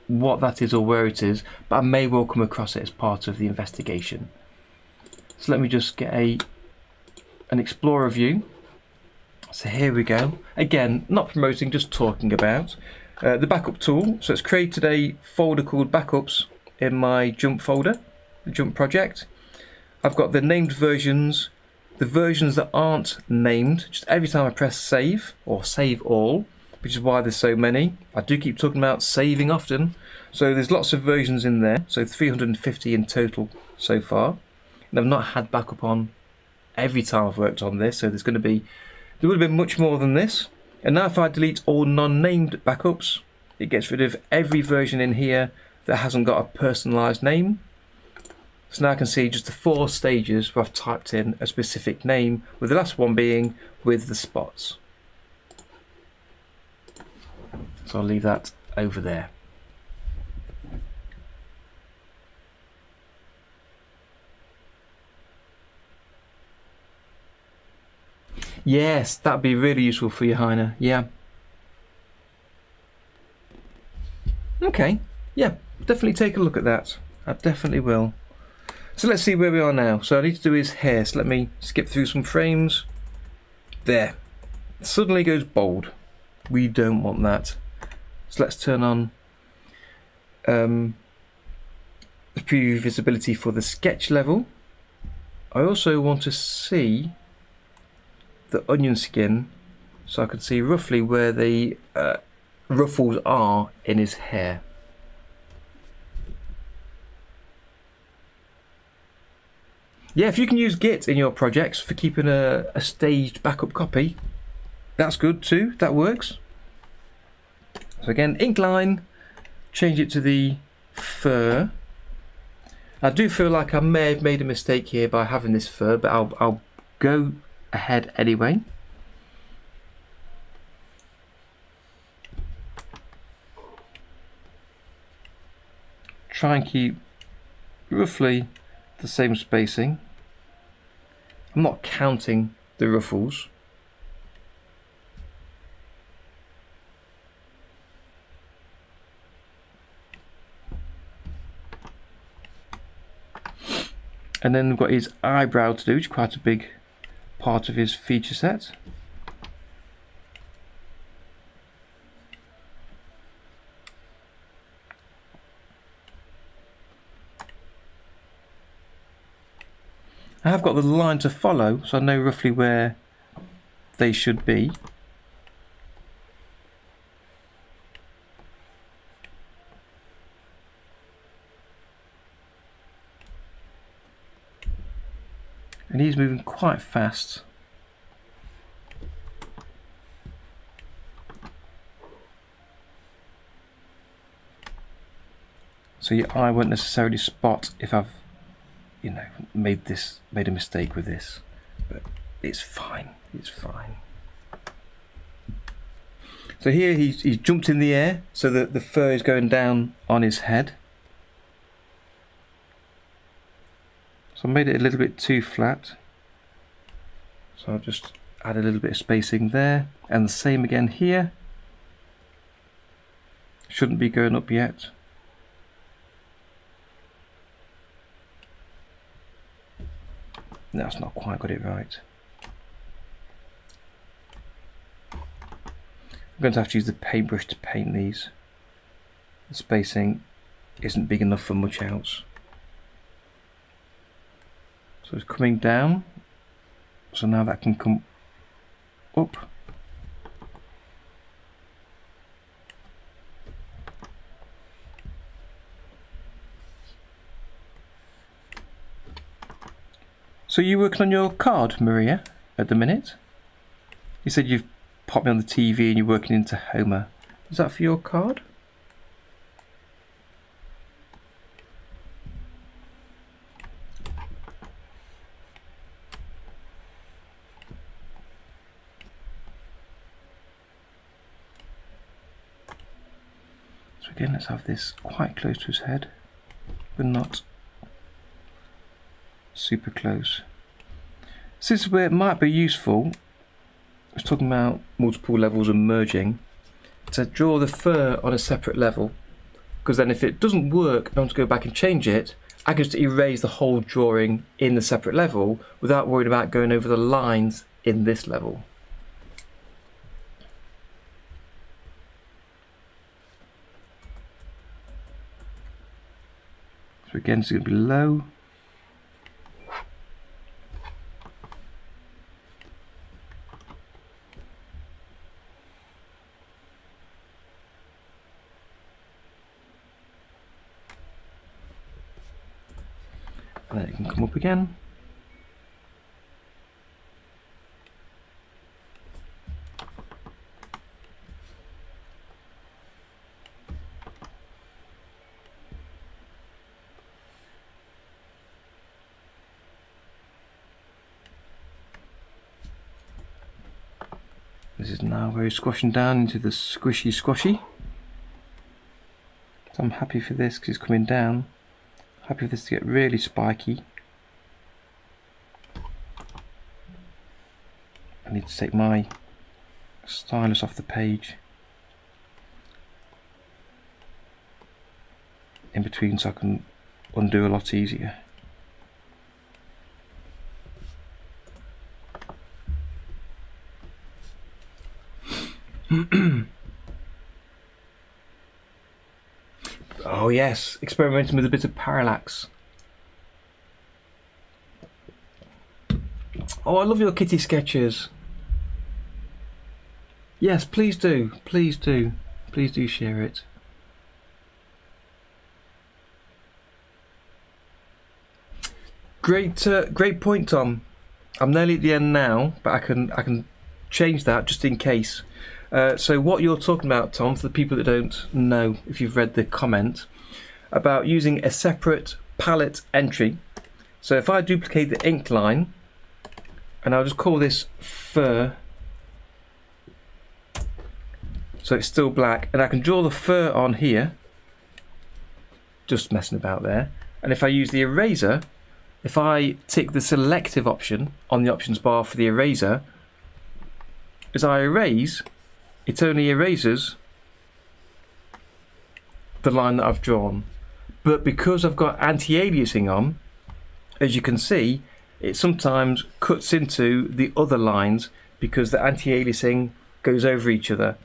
S1: what that is or where it is, but I may well come across it as part of the investigation. So let me just get an Explorer view. So here we go. Again, not promoting, just talking about the backup tool. So it's created a folder called backups in my jump folder, the jump project. I've got the named versions, the versions that aren't named. Just every time I press save or save all, which is why there's so many. I do keep talking about saving often. So there's lots of versions in there. So 350 in total so far. And I've not had backup on every time I've worked on this. So there would have been much more than this. And now if I delete all non-named backups, it gets rid of every version in here that hasn't got a personalized name. So now I can see just the 4 stages where I've typed in a specific name, with the last one being with the spots. So I'll leave that over there. Yes, that'd be really useful for you, Heiner. Yeah. Okay. Yeah, definitely take a look at that. I definitely will. So let's see where we are now. So I need to do his hair. So let me skip through some frames. There. It suddenly goes bold. We don't want that. So let's turn on the preview visibility for the sketch level. I also want to see the onion skin, so I can see roughly where the ruffles are in his hair. Yeah, if you can use Git in your projects for keeping a staged backup copy, that's good too, that works. So again, ink line, change it to the fur. I do feel like I may have made a mistake here by having this fur, but I'll go ahead anyway. Try and keep roughly the same spacing. I'm not counting the ruffles. And then we've got his eyebrow to do, which is quite a big part of his feature set. I have got the line to follow, so I know roughly where they should be. And he's moving quite fast. So your eye won't necessarily spot if I've, made a mistake with this. But it's fine. It's fine. So here he's jumped in the air, so that the fur is going down on his head. So I made it a little bit too flat. So I'll just add a little bit of spacing there, and the same again here. Shouldn't be going up yet. That's not quite got it right. I'm going to have to use the paintbrush to paint these. The spacing isn't big enough for much else. So it's coming down. So now that can come up. So you're working on your card, Maria, at the minute? You said you've popped me on the TV and you're working in Tahoma. Is that for your card? So again, let's have this quite close to his head, but not super close. So this is where it might be useful, I was talking about multiple levels and merging, to draw the fur on a separate level, because then if it doesn't work and I want to go back and change it, I can just erase the whole drawing in the separate level without worrying about going over the lines in this level. So again, it's going to be low. And then it can come up again. This is now very squashing down into the squishy. So I'm happy for this because it's coming down. Happy for this to get really spiky. I need to take my stylus off the page in between so I can undo a lot easier. Oh yes, experimenting with a bit of parallax. Oh, I love your kitty sketches. Yes, please do, please do, please do share it. Great point, Tom. I'm nearly at the end now, but I can change that just in case. So what you're talking about, Tom, for the people that don't know, if you've read the comment, about using a separate palette entry. So if I duplicate the ink line, and I'll just call this fur, so it's still black, and I can draw the fur on here, just messing about there. And if I use the eraser, if I tick the selective option on the options bar for the eraser, as I erase, it only erases the line that I've drawn. But because I've got anti-aliasing on, as you can see, it sometimes cuts into the other lines because the anti-aliasing goes over each other.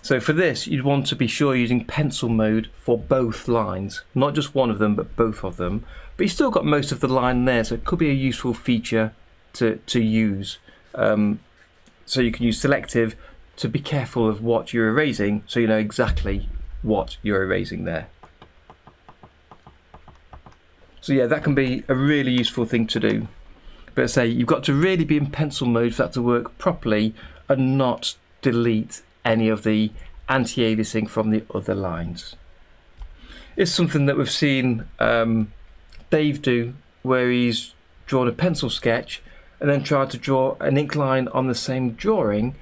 S1: So for this, you'd want to be sure you're using pencil mode for both lines, not just one of them, but both of them. But you still got most of the line there, so it could be a useful feature to use. So you can use selective to be careful of what you're erasing, so you know exactly what you're erasing there. So yeah, that can be a really useful thing to do. But say you've got to really be in pencil mode for that to work properly and not delete any of the anti-aliasing from the other lines. It's something that we've seen Dave do, where he's drawn a pencil sketch and then try to draw an incline on the same drawing,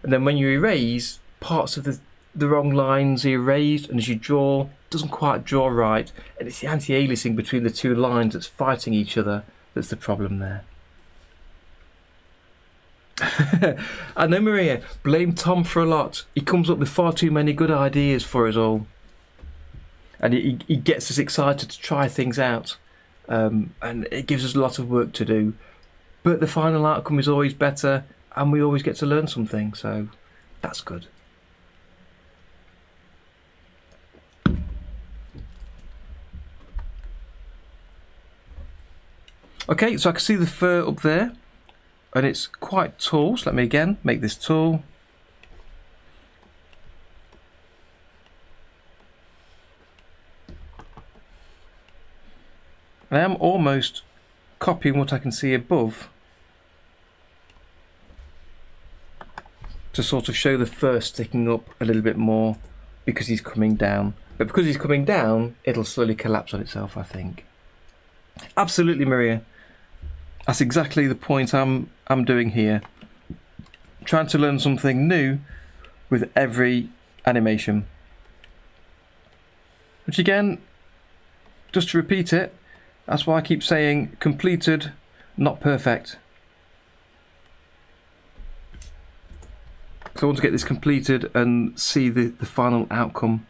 S1: and then when you erase, parts of the wrong lines are erased, and as you draw, it doesn't quite draw right, and it's the anti-aliasing between the two lines that's fighting each other that's the problem there. I know, Maria, blame Tom for a lot. He comes up with far too many good ideas for us all, and he gets us excited to try things out, and it gives us a lot of work to do, but the final outcome is always better, and we always get to learn something, so that's good. Okay, so I can see the fur up there, and it's quite tall, so let me again make this tall. I am almost copying what I can see above to sort of show the fur sticking up a little bit more because he's coming down. But because he's coming down, it'll slowly collapse on itself, I think. Absolutely, Maria. That's exactly the point I'm doing here. Trying to learn something new with every animation. Which again, just to repeat it, that's why I keep saying completed, not perfect. So I want to get this completed and see the final outcome.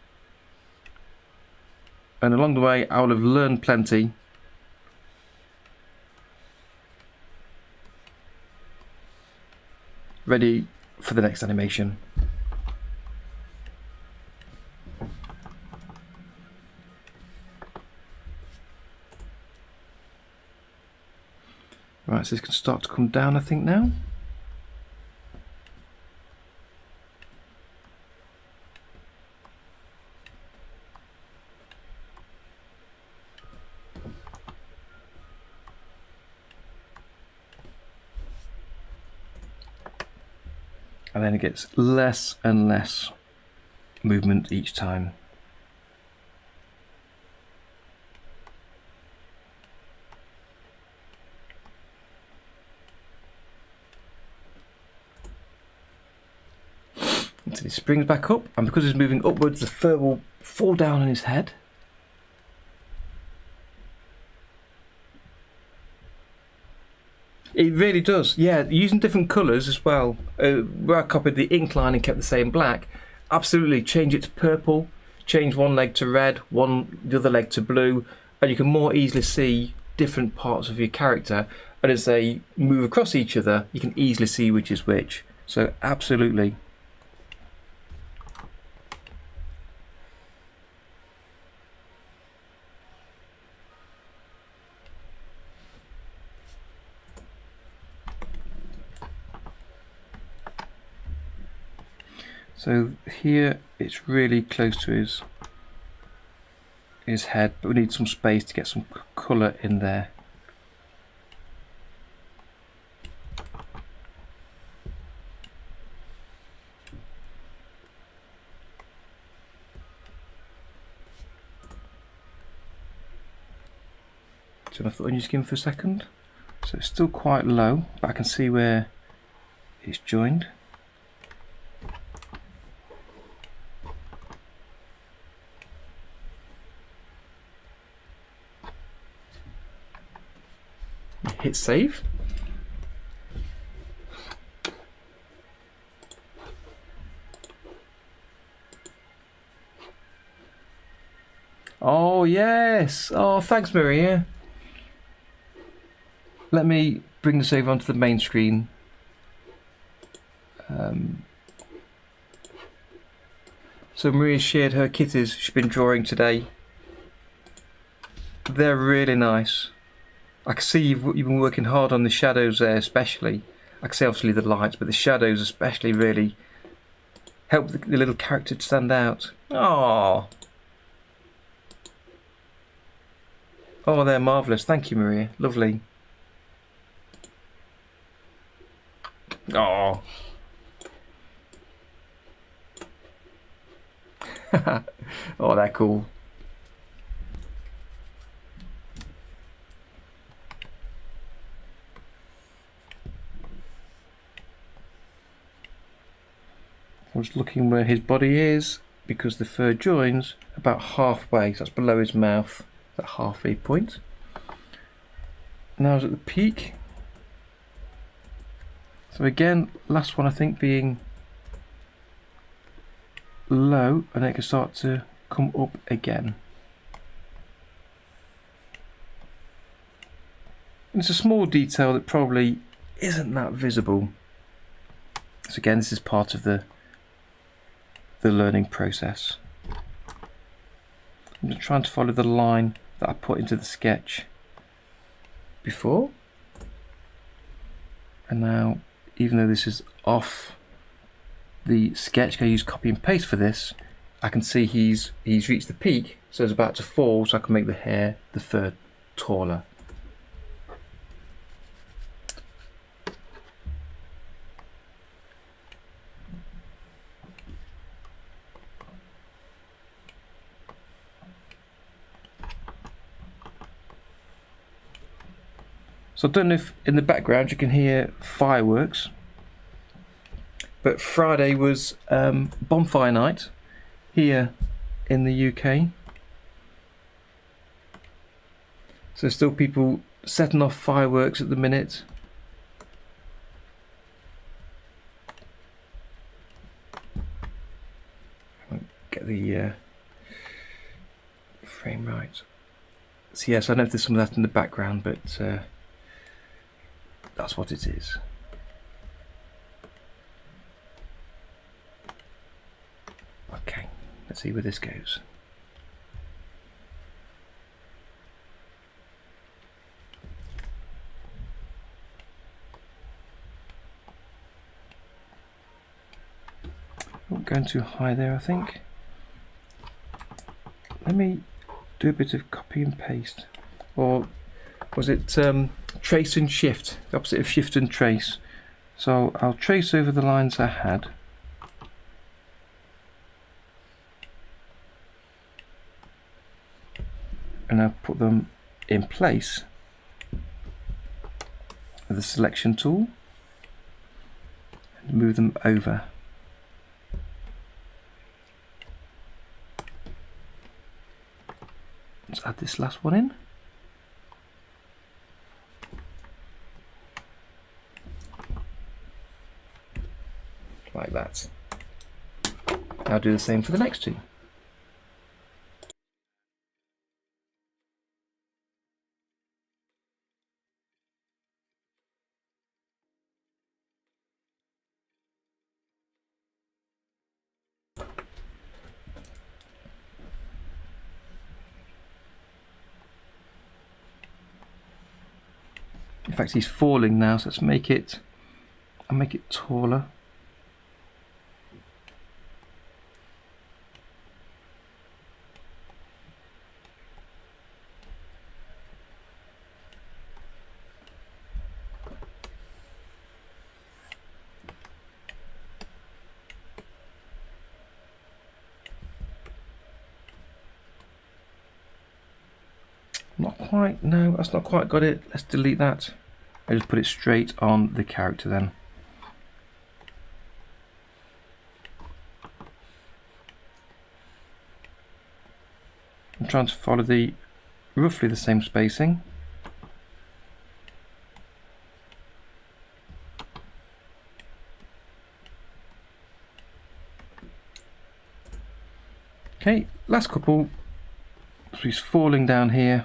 S1: And along the way, I will have learned plenty. Ready for the next animation. Right, so this can start to come down, I think, now. And then it gets less and less movement each time. Until he springs back up, and because he's moving upwards, the fur will fall down on his head. It really does, yeah, using different colours as well. Where I copied the ink line and kept the same black, absolutely change it to purple, change one leg to red, the other leg to blue, and you can more easily see different parts of your character, and as they move across each other, you can easily see which is which. So absolutely. So here it's really close to his head, but we need some space to get some colour in there. Turn off the onion skin for a second. So it's still quite low, but I can see where it's joined. Hit save. Oh yes, oh thanks Maria. Let me bring this over onto the main screen. So Maria shared her kitties she's been drawing today. They're really nice. I can see you've been working hard on the shadows there especially. I can see obviously the lights, but the shadows especially really help the little character to stand out. Oh, oh, they're marvellous. Thank you, Maria. Lovely. Oh. Oh, they're cool. I was looking where his body is, because the fur joins about halfway, so that's below his mouth, that halfway point. Now I was at the peak. So again, last one I think being low, and it can start to come up again. And it's a small detail that probably isn't that visible. So again, this is part of the learning process. I'm just trying to follow the line that I put into the sketch before. And now, even though this is off the sketch, I use copy and paste for this, I can see he's reached the peak, so it's about to fall, so I can make the fur taller. So I don't know if in the background you can hear fireworks, but Friday was bonfire night here in the UK. So still people setting off fireworks at the minute. I won't get the frame right. So yes, I know if there's some of that in the background, but that's what it is. Okay, let's see where this goes. Oh, going too high there, I think. Let me do a bit of copy and paste. Or was it trace and shift, the opposite of shift and trace? So I'll trace over the lines I had, and I'll put them in place with the selection tool and move them over. Let's add this last one in. Like that. I'll do the same for the next two. In fact, he's falling now, so let's make it, I'll make it taller. Not quite, no, that's not quite got it. Let's delete that. I just put it straight on the character then. I'm trying to follow roughly the same spacing. Okay, last couple. So he's falling down here.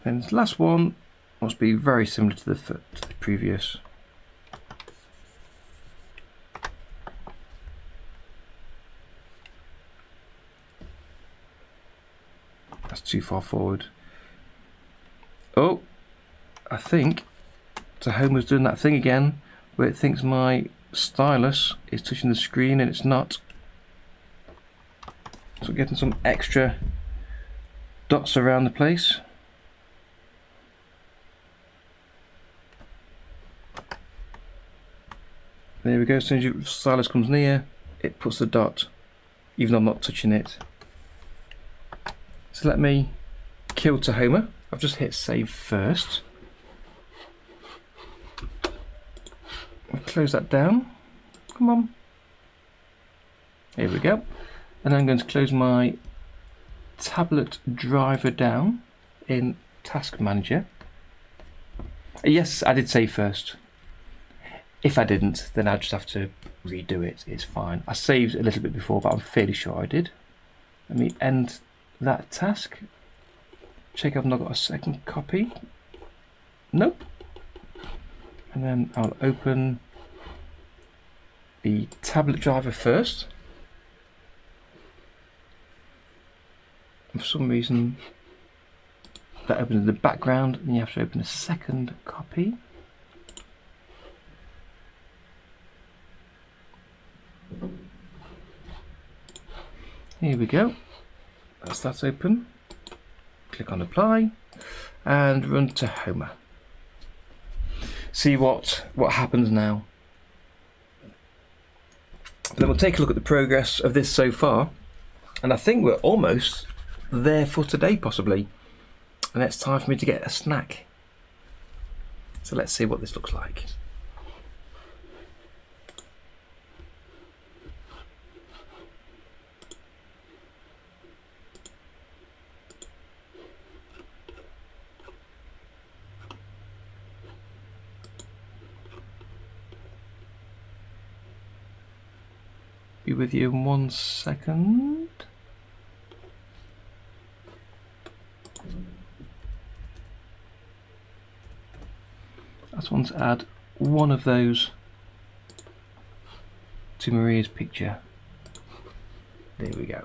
S1: And this last one must be very similar to the previous. That's too far forward. Oh, I think Tahoma's doing that thing again where it thinks my stylus is touching the screen and it's not. So we're getting some extra dots around the place. There we go. As soon as your stylus comes near, it puts the dot, even though I'm not touching it. So let me kill Tahoma. I've just hit save first. I'll close that down. Come on. Here we go. And I'm going to close my tablet driver down in Task Manager. Yes, I did save first. If I didn't, then I'd just have to redo it. It's fine. I saved a little bit before, but I'm fairly sure I did. Let me end that task. Check I've not got a second copy. Nope. And then I'll open the tablet driver first. And for some reason that opens in the background, and you have to open a second copy. Here we go. That's open. Click on apply and run Tahoma. See what happens now. Then we'll take a look at the progress of this so far, and I think we're almost there for today possibly, and it's time for me to get a snack. So let's see what this looks like. Be with you in 1 second. I just want to add one of those to Maria's picture. There we go.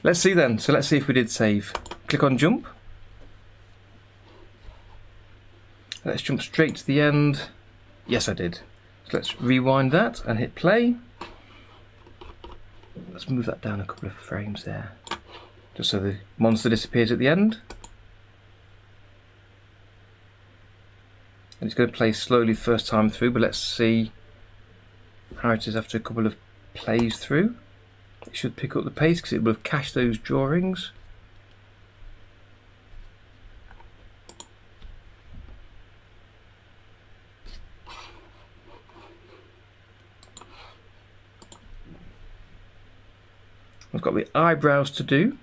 S1: Let's see then. So let's see if we did save. Click on jump. Let's jump straight to the end. Yes, I did. So let's rewind that and hit play. Let's move that down a couple of frames there, just so the monster disappears at the end. And it's going to play slowly first time through, but let's see how it is after a couple of plays through. It should pick up the pace because it will have cached those drawings. I've got the eyebrows to do.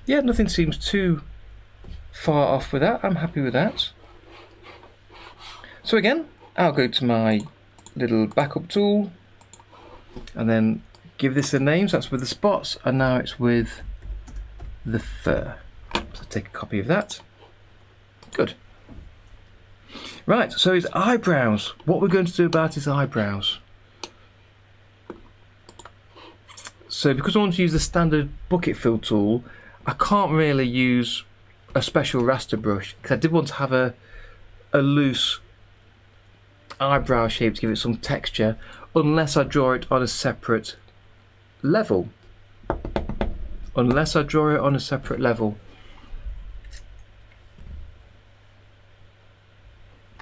S1: Yeah, nothing seems too far off with that. I'm happy with that. So again, I'll go to my little backup tool and then give this a name. So that's with the spots, and now it's with the fur. So take a copy of that. Good. Right, so his eyebrows. What we're going to do about his eyebrows. So because I want to use the standard bucket fill tool, I can't really use a special raster brush because I did want to have a loose eyebrow shape to give it some texture, unless I draw it on a separate level.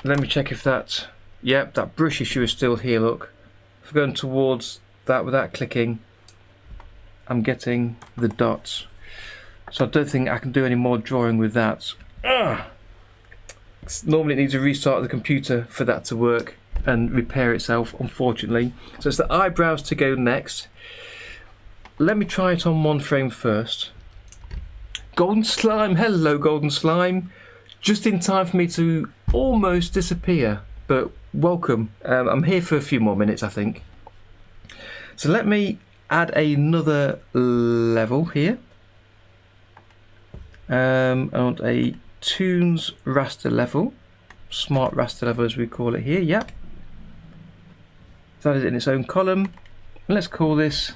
S1: Let me check if that, yep, that brush issue is still here, look. If we're going towards that without clicking, I'm getting the dots. So I don't think I can do any more drawing with that. Normally it needs a restart of the computer for that to work and repair itself, unfortunately. So it's the eyebrows to go next. Let me try it on one frame first. Golden slime, hello golden slime. Just in time for me to almost disappear, but welcome. I'm here for a few more minutes, I think. So let me add another level here. I want a Toonz raster level, smart raster level as we call it here, yeah. That is in its own column. And let's call this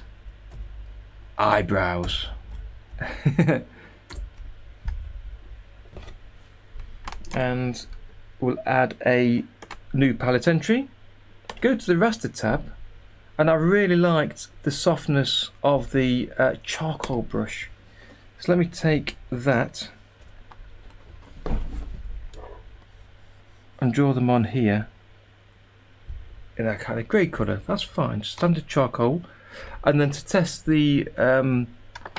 S1: eyebrows. And we'll add a new palette entry. Go to the raster tab, and I really liked the softness of the charcoal brush. So let me take that and draw them on here. in that kind of grey colour. That's fine, standard charcoal. And then to test the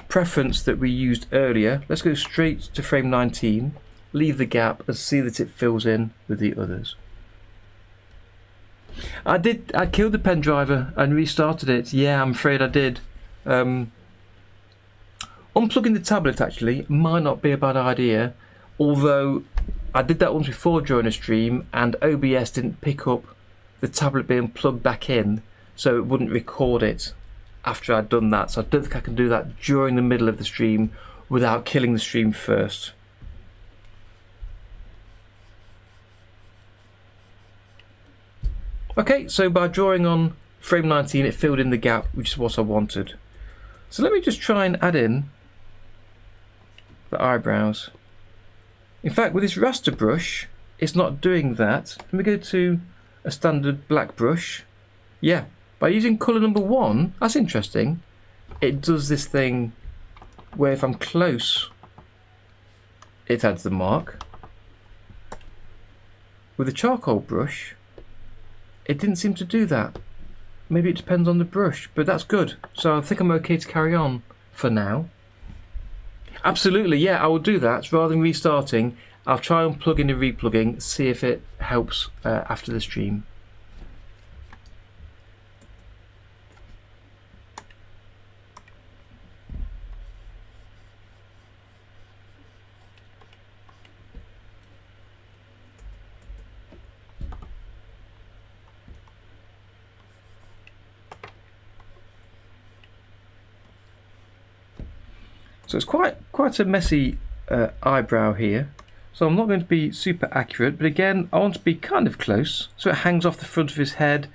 S1: preference that we used earlier, let's go straight to frame 19, leave the gap and see that it fills in with the others. I killed the pen driver and restarted it. Yeah, I'm afraid I did. Unplugging the tablet actually might not be a bad idea, although I did that once before during a stream and OBS didn't pick up the tablet being plugged back in, so it wouldn't record it after I'd done that. So I don't think I can do that during the middle of the stream without killing the stream first. Okay, so by drawing on frame 19 it filled in the gap, which is what I wanted. So let me just try and add in the eyebrows. In fact, with this raster brush it's not doing that. Let me go to a standard black brush. Yeah, by using colour number 1, that's interesting. It does this thing where if I'm close it adds the mark. With a charcoal brush it didn't seem to do that. Maybe it depends on the brush, but that's good. So I think I'm okay to carry on for now. Absolutely, yeah, I will do that. Rather than restarting, I'll try unplugging and replugging, see if it helps after the stream. So it's quite a messy eyebrow here. So I'm not going to be super accurate, but again, I want to be kind of close. So it hangs off the front of his head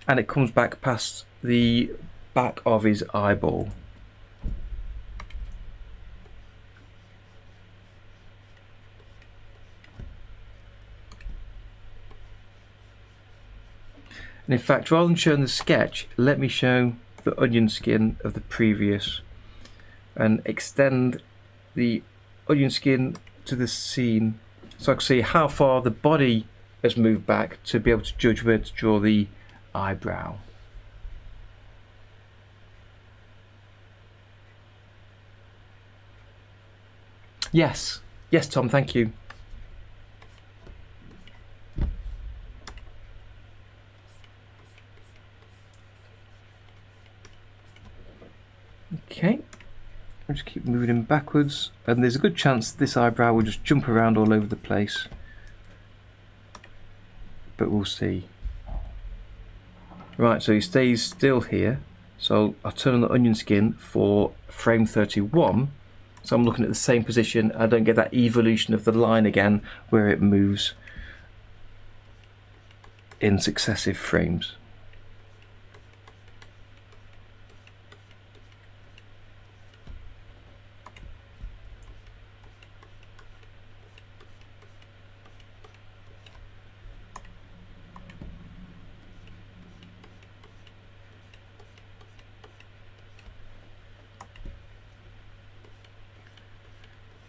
S1: and it comes back past the back of his eyeball. And in fact, rather than showing the sketch, let me show the onion skin of the previous and extend the onion skin to the scene so I can see how far the body has moved back to be able to judge where to draw the eyebrow. Yes, Tom, thank you. Okay. I'll just keep moving him backwards, and there's a good chance this eyebrow will just jump around all over the place, but we'll see. Right, so he stays still here, so I'll turn on the onion skin for frame 31, so I'm looking at the same position. I don't get that evolution of the line again where it moves in successive frames.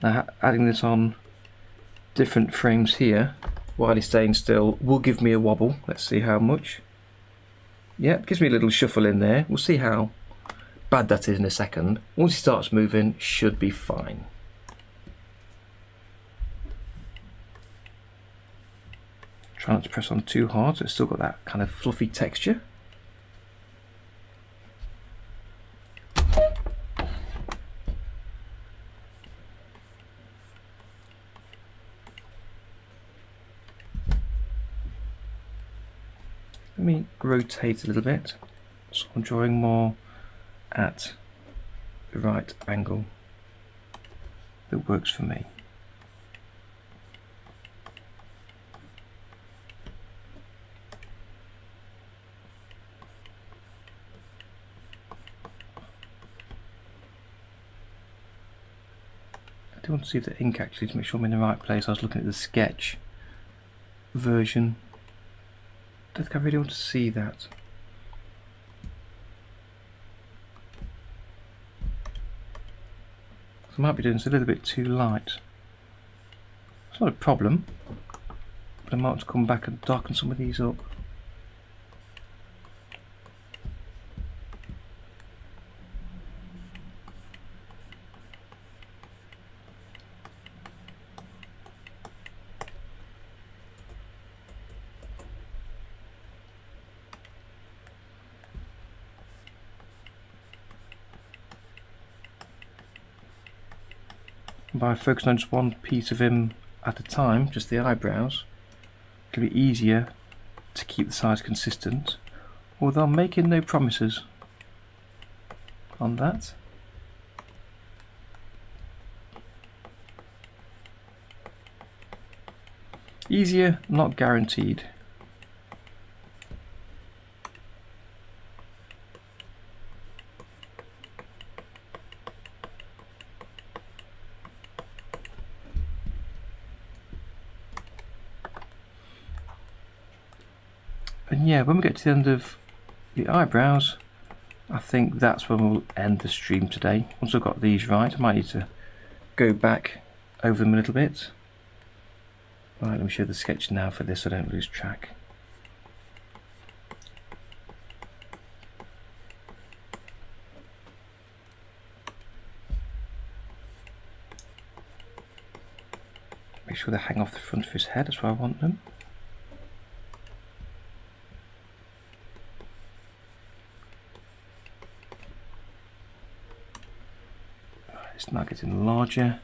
S1: Now adding this on different frames here while he's staying still will give me a wobble. Let's see how much. Yeah, it gives me a little shuffle in there. We'll see how bad that is in a second. Once he starts moving, should be fine. Try not to press on too hard so it's still got that kind of fluffy texture. Let me rotate a little bit so I'm drawing more at the right angle that works for me. I do want to see the ink actually to make sure I'm in the right place. I was looking at the sketch version. I don't think I really want to see that. So I might be doing this a little bit too light. It's not a problem, but I might want to come back and darken some of these up. By focusing on just one piece of him at a time, just the eyebrows, it'll be easier to keep the size consistent, although I'm making no promises on that. Easier, not guaranteed. And yeah, when we get to the end of the eyebrows, I think that's when we'll end the stream today. Once I've got these right, I might need to go back over them a little bit. Right, let me show the sketch now for this so I don't lose track. Make sure they hang off the front of his head, that's where I want them. It's now getting larger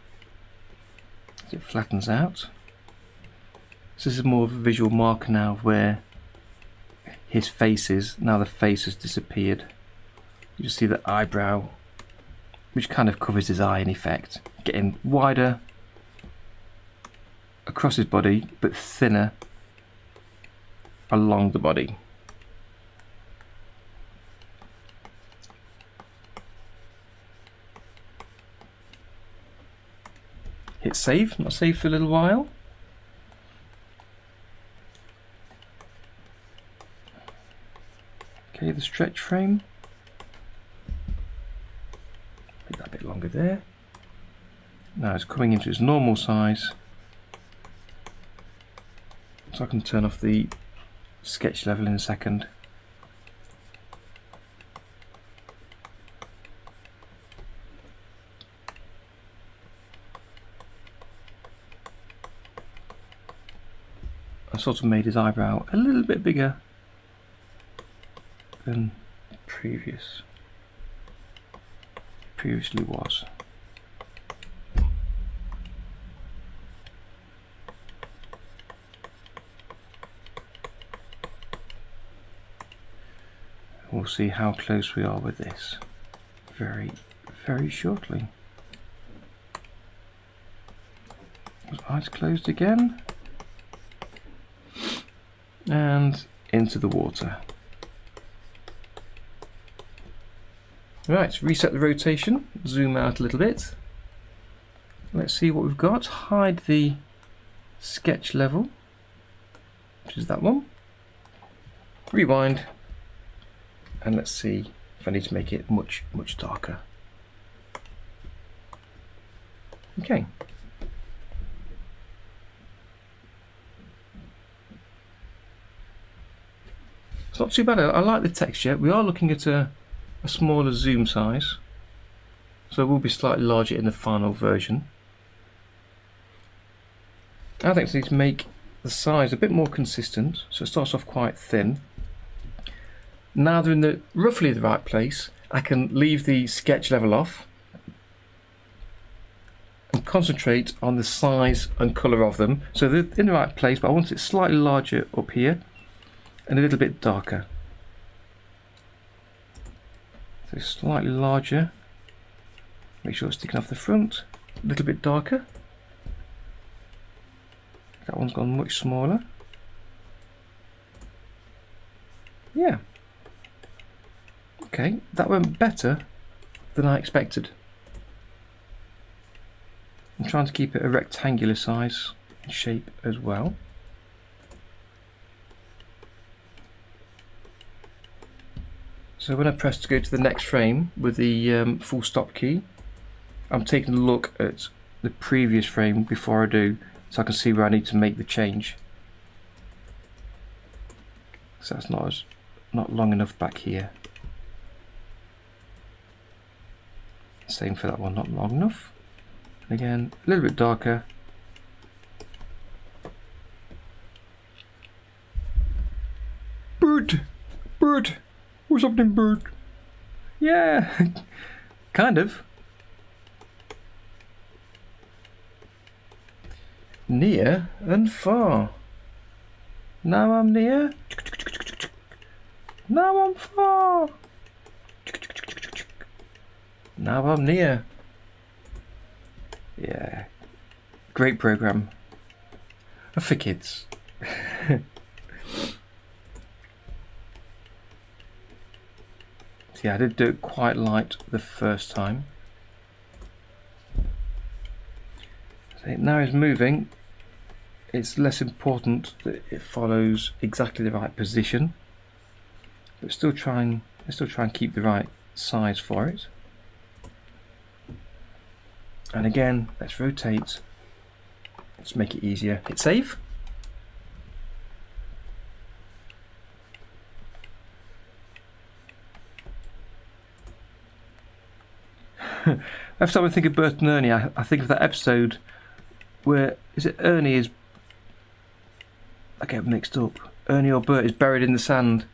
S1: as it flattens out. So this is more of a visual marker now of where his face is. Now the face has disappeared. You just see the eyebrow, which kind of covers his eye in effect, getting wider across his body but thinner along the body. Hit save, not save for a little while. Okay, the stretch frame. Make that a bit longer there. Now it's coming into its normal size. So I can turn off the sketch level in a second. I sort of made his eyebrow a little bit bigger than previously was. We'll see how close we are with this very, very shortly. His eyes closed again. And into the water. Right, reset the rotation, zoom out a little bit. Let's see what we've got. Hide the sketch level, which is that one. Rewind, and let's see if I need to make it much, much darker. Okay. It's not too bad. I like the texture. We are looking at a smaller zoom size, so it will be slightly larger in the final version. I think I need to make the size a bit more consistent, so it starts off quite thin. Now they're in the roughly the right place, I can leave the sketch level off and concentrate on the size and colour of them. So they're in the right place, but I want it slightly larger up here and a little bit darker. So slightly larger, make sure it's sticking off the front, a little bit darker. That one's gone much smaller. Yeah. Okay, that went better than I expected. I'm trying to keep it a rectangular size and shape as well. So when I press to go to the next frame with the full stop key, I'm taking a look at the previous frame before I do, so I can see where I need to make the change. So that's not long enough back here. Same for that one, not long enough. Again, a little bit darker. Bird! Bird! What's happening, bird? Yeah, kind of. near and far. Now I'm near. Now I'm far. Now I'm near. Yeah. Great program. For kids. Yeah, I did do it quite light the first time. So now it's moving. It's less important that it follows exactly the right position, but still try and keep the right size for it. And again, let's rotate. Let's make it easier. Hit save. Every time I think of Bert and Ernie, I think of that episode where, is it Ernie is, I get mixed up, Ernie or Bert is buried in the sand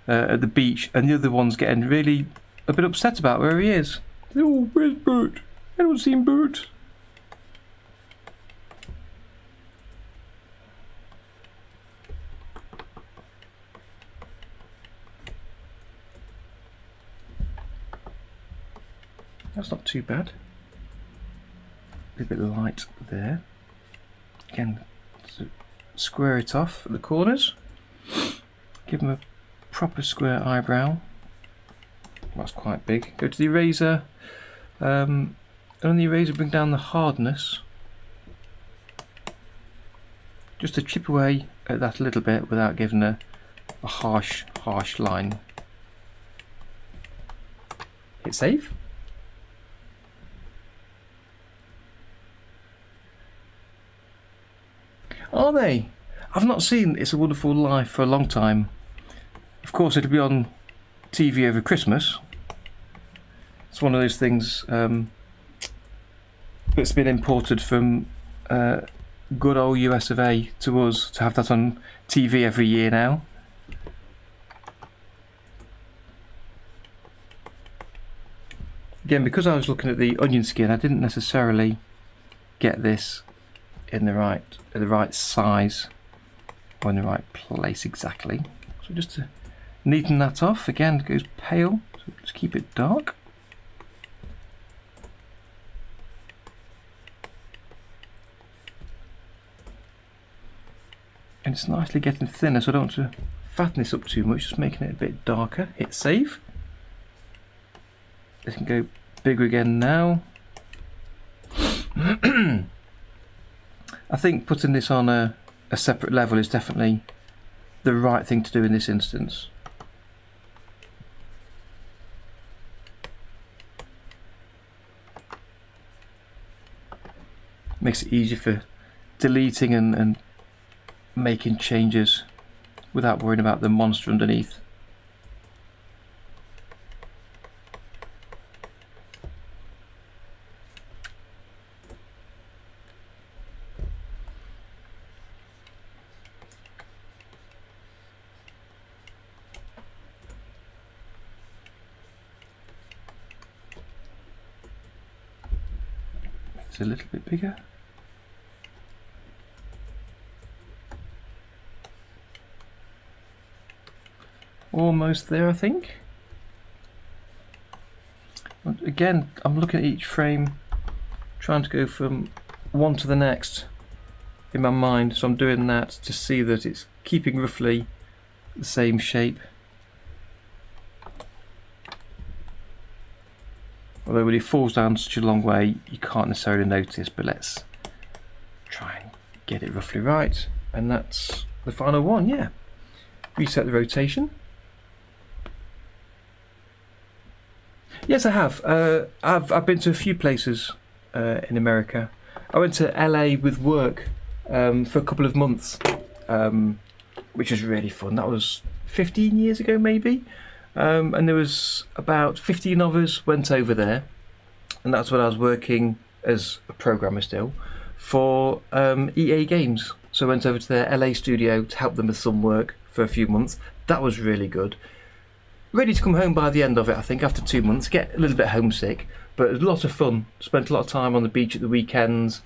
S1: at the beach, and the other one's getting really a bit upset about where he is. Oh, where's Bert? I don't see Bert. That's not too bad. A bit light there. Again, square it off at the corners. Give them a proper square eyebrow. That's quite big. Go to the eraser. And on the eraser, bring down the hardness. Just to chip away at that a little bit without giving a harsh line. Hit save. Are they? I've not seen It's a Wonderful Life for a long time. Of course, it'll be on TV over Christmas. It's one of those things that's been imported from good old US of A to us to have that on TV every year now. Again, because I was looking at the onion skin, I didn't necessarily get this in the right size or in the right place exactly. So just to neaten that off, again it goes pale, so just keep it dark. And it's nicely getting thinner, so I don't want to fatten this up too much, just making it a bit darker. Hit save. This can go bigger again now. I think putting this on a separate level is definitely the right thing to do in this instance. Makes it easier for deleting and making changes without worrying about the monster underneath. A little bit bigger. Almost there, I think. Again, I'm looking at each frame, trying to go from one to the next in my mind, so I'm doing that to see that it's keeping roughly the same shape. Although when it falls down such a long way, you can't necessarily notice, but let's try and get it roughly right. And that's the final one, yeah. Reset the rotation. Yes, I have. I've been to a few places in America. I went to LA with work for a couple of months, which was really fun. That was 15 years ago, maybe. And there was about 15 of us went over there, and that's when I was working as a programmer still for EA Games. So I went over to their LA studio to help them with some work for a few months. That was really good. Ready to come home by the end of it, I think, after 2 months. Get a little bit homesick, but it was a lot of fun. Spent a lot of time on the beach at the weekends.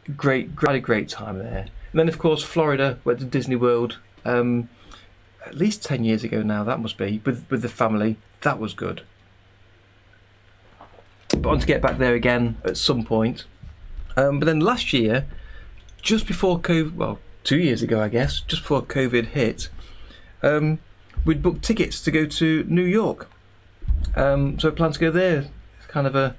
S1: had a great time there. And then of course Florida, went to Disney World at least 10 years ago now, that must be, with the family. That was good. But I want to get back there again at some point. But then last year, just before COVID, well, 2 years ago I guess, just before COVID hit, we'd booked tickets to go to New York. So I plan to go there. It's kind of a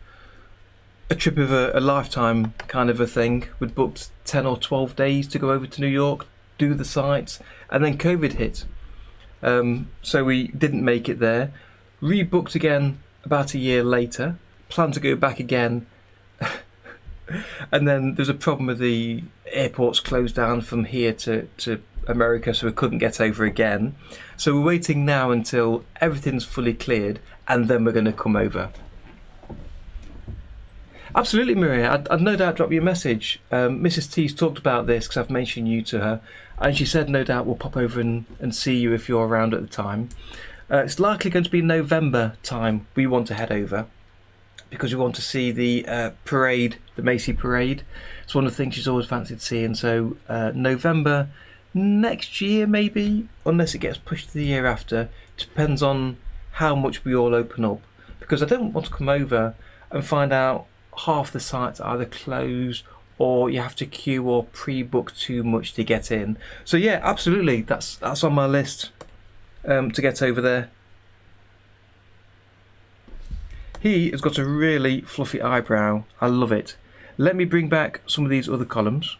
S1: trip of a lifetime kind of a thing. We'd booked 10 or 12 days to go over to New York, do the sights, and then COVID hit. So we didn't make it there. Rebooked again about a year later. Plan to go back again. And then there's a problem with the airports closed down from here to America, so we couldn't get over again. So we're waiting now until everything's fully cleared, and then we're going to come over. Absolutely, Maria. I'd no doubt drop you a message. Mrs. T's talked about this because I've mentioned you to her, and she said no doubt we'll pop over and see you if you're around at the time. It's likely going to be November time we want to head over, because we want to see the parade, the Macy parade. It's one of the things she's always fancied seeing. So November next year maybe, unless it gets pushed to the year after. Depends on how much we all open up, because I don't want to come over and find out half the sites are either closed or you have to queue or pre-book too much to get in. So yeah, absolutely, that's on my list to get over there. He has got a really fluffy eyebrow. I love it. Let me bring back some of these other columns.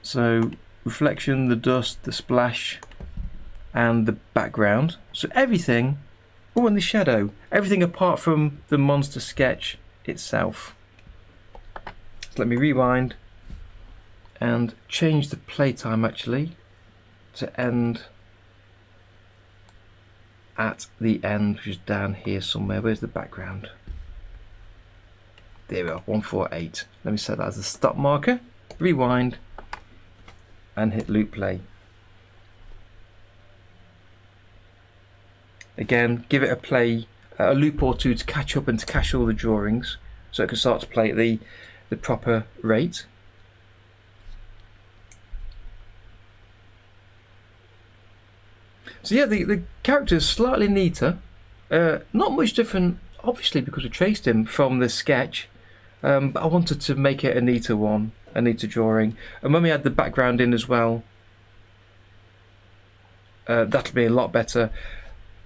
S1: So reflection, the dust, the splash, and the background. So everything, oh, and the shadow. Everything apart from the monster sketch itself. So let me rewind and change the playtime actually to end at the end, which is down here somewhere. Where's the background? There we are, 148. Let me set that as a stop marker, rewind, and hit loop play. Again, give it a play, a loop or two to catch up and to cache all the drawings, so it can start to play at the proper rate. So yeah, the character is slightly neater, not much different, obviously, because we traced him from the sketch, but I wanted to make it a neater one, a neater drawing. And when we add the background in as well, that'll be a lot better.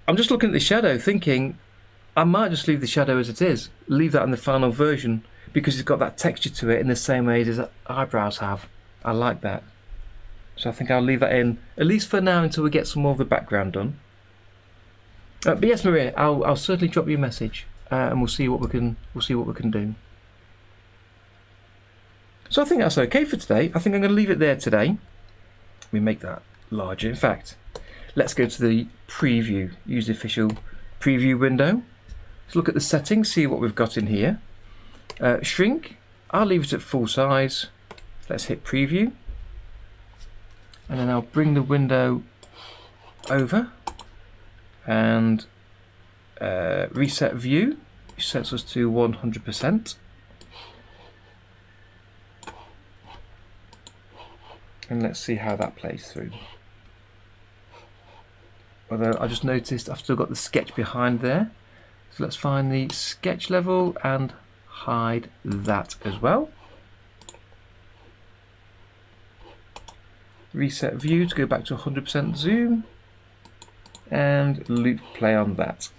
S1: I'm just looking at the shadow thinking I might just leave the shadow as it is, leave that in the final version, because it's got that texture to it in the same way as his eyebrows have. I like that. So I think I'll leave that in, at least for now, until we get some more of the background done. But yes, Maria, I'll certainly drop you a message, and we'll see what we can do. So I think that's okay for today. I think I'm going to leave it there today. Let me make that larger. In fact, let's go to the preview. Use the official preview window. Let's look at the settings, see what we've got in here. Shrink, I'll leave it at full size. Let's hit preview. And then I'll bring the window over and reset view, which sets us to 100%. And let's see how that plays through. Although I just noticed I've still got the sketch behind there. So let's find the sketch level and hide that as well. Reset view to go back to 100% zoom and loop play on that.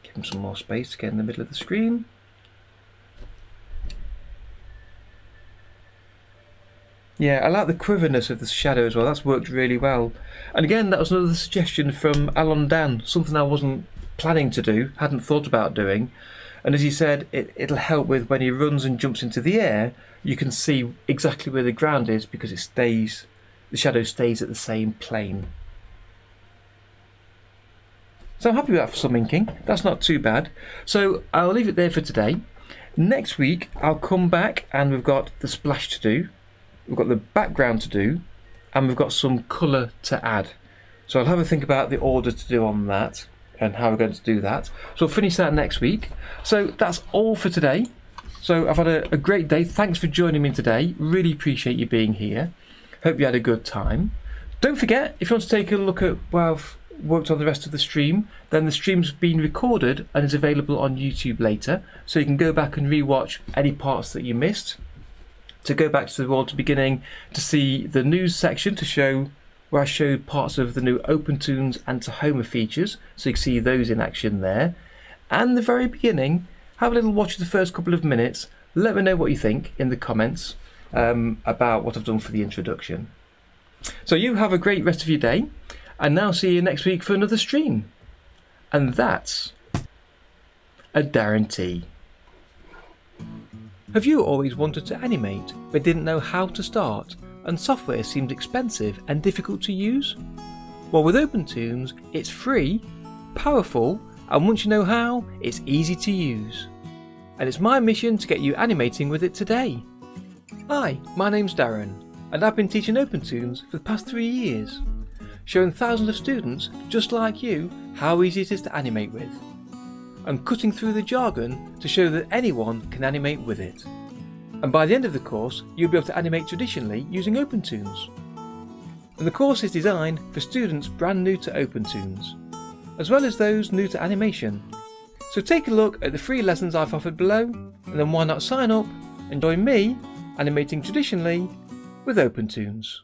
S1: Give him some more space to get in the middle of the screen. Yeah, I like the quiverness of the shadow as well. That's worked really well. And again, that was another suggestion from Alon Dan, something I wasn't planning to do, hadn't thought about doing. And as he said, it'll help with when he runs and jumps into the air, you can see exactly where the ground is because the shadow stays at the same plane. So I'm happy with that for some inking. That's not too bad. So I'll leave it there for today. Next week, I'll come back and we've got the splash to do. We've got the background to do, and we've got some colour to add. So I'll have a think about the order to do on that. and how we're going to do that. So we'll finish that next week. So that's all for today. So I've had a great day. Thanks for joining me today. Really appreciate you being here. Hope you had a good time. Don't forget, if you want to take a look at where I've worked on the rest of the stream, then the stream's been recorded and is available on YouTube later, so you can go back and re-watch any parts that you missed. To go back to the world to beginning to see the news section to show where I showed parts of the new OpenToonz and Tahoma features, so you can see those in action there. And the very beginning, have a little watch of the first couple of minutes. Let me know what you think in the comments about what I've done for the introduction. So you have a great rest of your day, and now see you next week for another stream. And that's a Darren Tea. Have you always wanted to animate but didn't know how to start, and software seemed expensive and difficult to use? Well, with OpenToonz, it's free, powerful, and once you know how, it's easy to use. And it's my mission to get you animating with it today. Hi, my name's Darren, and I've been teaching OpenToonz for the past 3 years, showing thousands of students just like you how easy it is to animate with. I'm cutting through the jargon to show that anyone can animate with it. And by the end of the course, you'll be able to animate traditionally using OpenToonz. And the course is designed for students brand new to OpenToonz, as well as those new to animation. So take a look at the free lessons I've offered below, and then why not sign up and join me animating traditionally with OpenToonz.